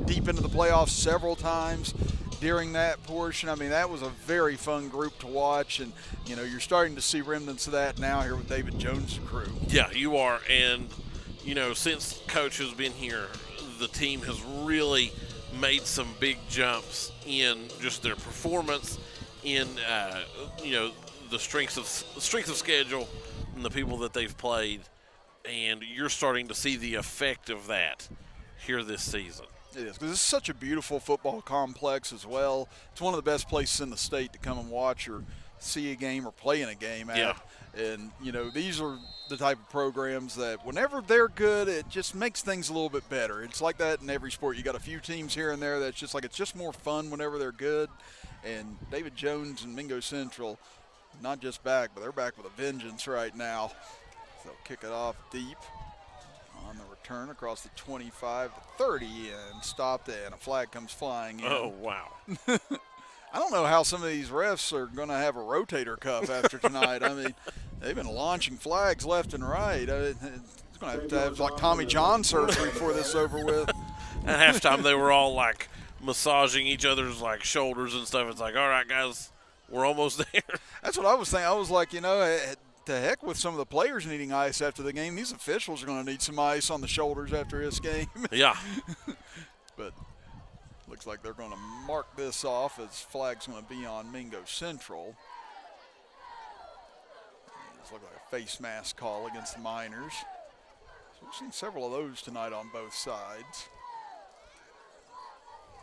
Speaker 1: deep into the playoffs several times during that portion. I mean, that was a very fun group to watch, and, you know, you're starting to see remnants of that now here with David Jones' crew.
Speaker 2: Yeah, you are, and, you know, since Coach has been here, the team has really made some big jumps in just their performance, in you know, the strength of schedule and the people that they've played, and you're starting to see the effect of that here this season.
Speaker 1: It is, because it's such a beautiful football complex as well. It's one of the best places in the state to come and watch or see a game or play in a game at.
Speaker 2: Yeah.
Speaker 1: And, you know, these are the type of programs that whenever they're good, it just makes things a little bit better. It's like that in every sport. You got a few teams here and there that's just like, it's just more fun whenever they're good. And David Jones and Mingo Central, not just back, but they're back with a vengeance right now. So they'll kick it off deep on the return across the 25 to 30 and stopped, and a flag comes flying in.
Speaker 2: Oh, wow.
Speaker 1: I don't know how some of these refs are going to have a rotator cuff after tonight. I mean, they've been launching flags left and right. It's going to have like Tommy John surgery before this is over with.
Speaker 2: At halftime, they were all like massaging each other's like shoulders and stuff. It's like, all right, guys, we're almost there.
Speaker 1: That's what I was thinking. I was like, you know, to heck with some of the players needing ice after the game. These officials are going to need some ice on the shoulders after this game.
Speaker 2: Yeah.
Speaker 1: But looks like they're going to mark this off as flag's going to be on Mingo Central. Looked like a face mask call against the Miners. So we've seen several of those tonight on both sides.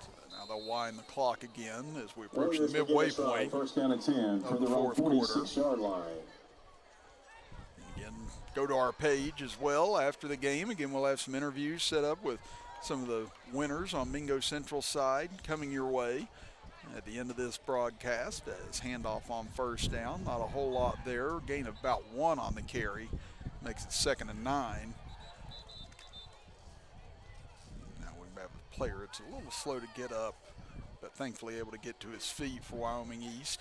Speaker 1: So now they'll wind the clock again as we approach the midway point.
Speaker 6: First down and 10 from
Speaker 1: the
Speaker 6: the
Speaker 1: fourth quarter.
Speaker 6: 46-yard line.
Speaker 1: Again, go to our page as well after the game. Again, we'll have some interviews set up with some of the winners on Mingo Central's side coming your way at the end of this broadcast. As handoff on first down, not a whole lot there. Gain of about 1 on the carry, makes it 2nd and 9. Now we have a player that's a little slow to get up, but thankfully able to get to his feet for Wyoming East.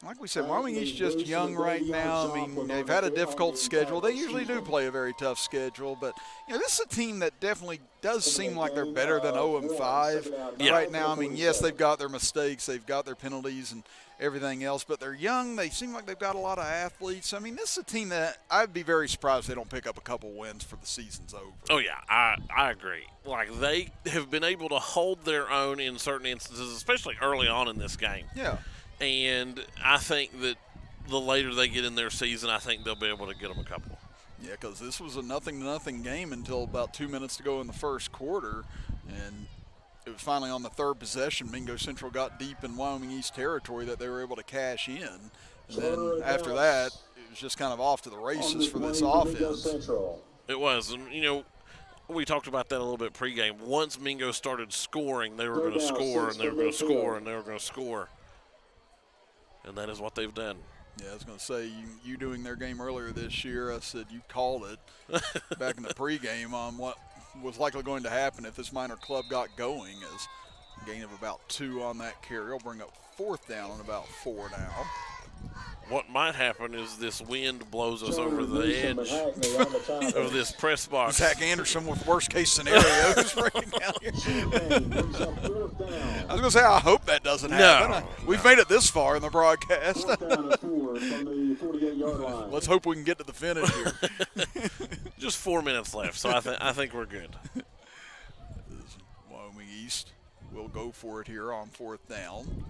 Speaker 1: Like we said, Wyoming East just young right now. I mean, they've had a difficult schedule. They usually do play a very tough schedule, but you know, this is a team that definitely does seem like they're better than 0-5 right now. I mean, yes, they've got their mistakes, they've got their penalties and everything else, but they're young. They seem like they've got a lot of athletes. I mean, this is a team that I'd be very surprised if they don't pick up a couple wins for the season's over.
Speaker 2: Oh, yeah, I agree. Like, they have been able to hold their own in certain instances, especially early on in this game.
Speaker 1: Yeah.
Speaker 2: And I think that the later they get in their season, I think they'll be able to get them a couple.
Speaker 1: Yeah, because this was a 0-0 game until about 2 minutes to go in the first quarter. And it was finally on the third possession, Mingo Central got deep in Wyoming East territory that they were able to cash in. And then after that, it was just kind of off to the races for this offense.
Speaker 2: It was. And, you know, we talked about that a little bit pregame. Once Mingo started scoring, they were going to score, and they were going to score, and they were going to score. And that is what they've done.
Speaker 1: Yeah, I was going to say, you doing their game earlier this year, I said you called it back in the pregame on what was likely going to happen if this minor club got going, as a gain of about 2 on that carry. Will bring up 4th down and about 4 now.
Speaker 2: What might happen is this wind blows us over the edge of this press box.
Speaker 1: Zach Anderson with worst-case scenarios right now here. I was going to say, I hope that doesn't happen. We've made it this far in the broadcast. Let's hope we can get to the finish here.
Speaker 2: Just 4 minutes left, so I think we're good.
Speaker 1: Wyoming East will go for it here on 4th down.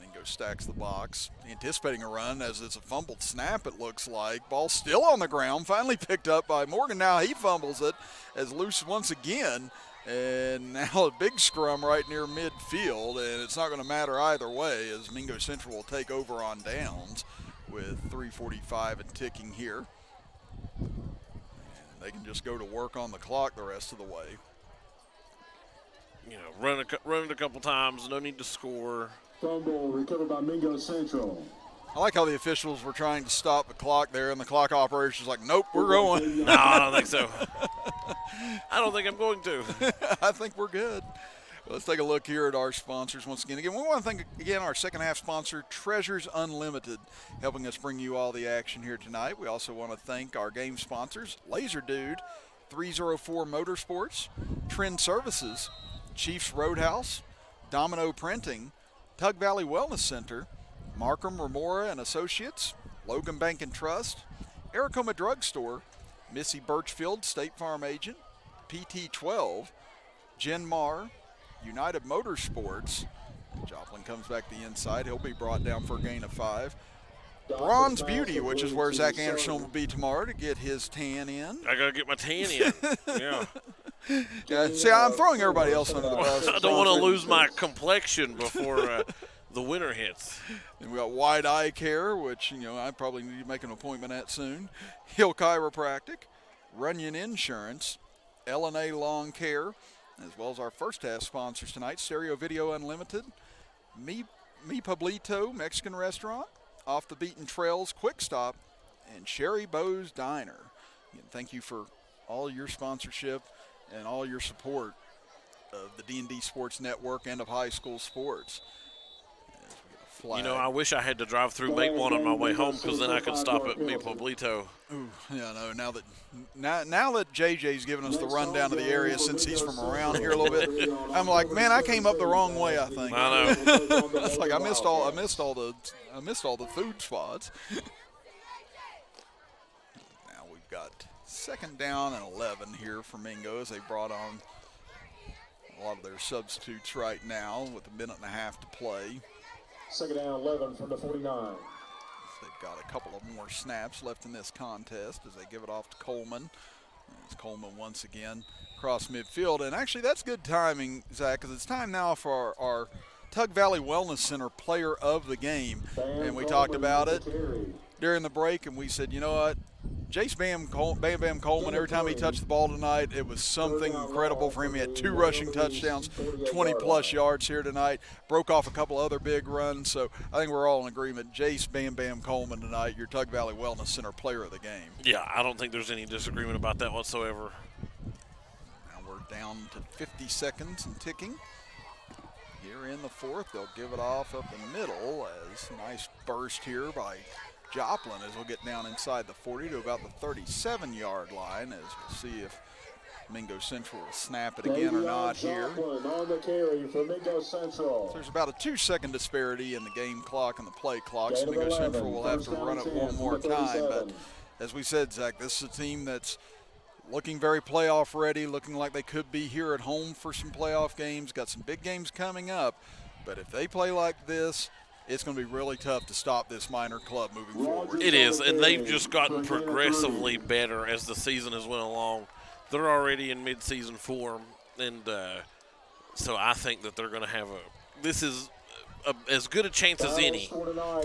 Speaker 1: Mingo stacks the box, anticipating a run as it's a fumbled snap, it looks like. Ball still on the ground, finally picked up by Morgan. Now he fumbles it as loose once again. And now a big scrum right near midfield, and it's not going to matter either way as Mingo Central will take over on downs with 3:45 and ticking here. And they can just go to work on the clock the rest of the way.
Speaker 2: You know, run it a couple times, no need to score.
Speaker 6: Fumble recovered by Mingo Central.
Speaker 1: I like how the officials were trying to stop the clock there, and the clock operator's just like, nope, we're going.
Speaker 2: No, I don't think so. I don't think I'm going to.
Speaker 1: I think we're good. Well, let's take a look here at our sponsors once again. Again, we want to thank, again, our second half sponsor, Treasures Unlimited, helping us bring you all the action here tonight. We also want to thank our game sponsors, Laser Dude, 304 Motorsports, Trend Services, Chiefs Roadhouse, Domino Printing, Tug Valley Wellness Center, Markham Remora and Associates, Logan Bank and Trust, Aracoma Drug Store, Missy Birchfield State Farm Agent, PT12, Jen Marr, United Motorsports. Joplin comes back to the inside. He'll be brought down for a gain of 5. Bronze Beauty, which is where Zach Anderson will be tomorrow to get his tan in.
Speaker 2: I got to get my tan in. Yeah.
Speaker 1: Yeah, see, I'm throwing everybody else under the bus.
Speaker 2: I don't want to lose my complexion before the winter hits.
Speaker 1: And we got Wide Eye Care, which, you know, I probably need to make an appointment at soon. Hill Chiropractic, Runyon Insurance, L&A Lawn Care, as well as our first half sponsors tonight, Stereo Video Unlimited, Mi Pueblito Mexican Restaurant, Off the Beaten Trails Quick Stop, and Sherry Bo's Diner. Again, thank you for all your sponsorship and all your support of the D&D Sports Network and of high school sports.
Speaker 2: You know, I wish I had to drive through Matewan on my way home, because then I could stop at Mi Pueblito.
Speaker 1: Ooh, yeah, no. Now that JJ's given us the rundown of the area, since he's from around here a little bit, I'm like, man, I came up the wrong way. I think.
Speaker 2: I know.
Speaker 1: It's like I missed all the food spots. Now we've got 2nd down and 11 here for Mingo as they brought on a lot of their substitutes right now with a minute and a half to play.
Speaker 6: 2nd down, 11 from the 49.
Speaker 1: They got a couple of more snaps left in this contest as they give it off to Coleman. It's Coleman once again across midfield. And actually that's good timing, Zach, because it's time now for our Tug Valley Wellness Center player of the game. And we talked about it during the break, and we said, you know what, Jace Bam Coleman, every time he touched the ball tonight, it was something incredible for him. He had 2 rushing touchdowns, 20-plus yards here tonight, broke off a couple other big runs. So I think we're all in agreement. Jace Bam Coleman tonight, your Tug Valley Wellness Center player of the game.
Speaker 2: Yeah, I don't think there's any disagreement about that whatsoever.
Speaker 1: Now we're down to 50 seconds and ticking. Here in the fourth, they'll give it off up the middle as a nice burst here by Joplin as we'll get down inside the 40 to about the 37-yard line as we'll see if Mingo Central will snap it again or not here.
Speaker 6: On the carry for Mingo Central.
Speaker 1: So there's about a 2-second disparity in the game clock and the play clock, so Mingo Central will have to run it one more time. But as we said, Zach, this is a team that's looking very playoff ready, looking like they could be here at home for some playoff games, got some big games coming up. But if they play like this, it's going to be really tough to stop this minor club moving forward.
Speaker 2: It is, and they've just gotten progressively better as the season has went along. They're already in mid-season form, and so I think that they're going to have this is as good a chance as any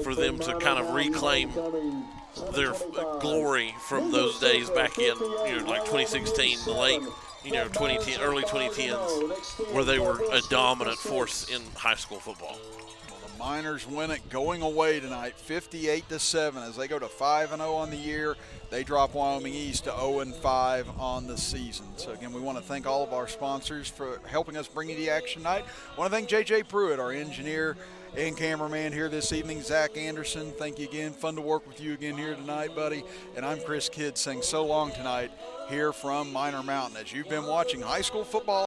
Speaker 2: for them to kind of reclaim their glory from those days back in like 2016, the late 2010, early 2010s, where they were a dominant force in high school football.
Speaker 1: Miners win it going away tonight, 58-7 as they go to 5-0 on the year. They drop Wyoming East to 0-5 on the season. So again, we want to thank all of our sponsors for helping us bring you the action tonight. I want to thank JJ Pruitt, our engineer and cameraman here this evening. Zach Anderson, thank you again. Fun to work with you again here tonight, buddy. And I'm Chris Kidd saying so long tonight here from Minor Mountain as you've been watching high school football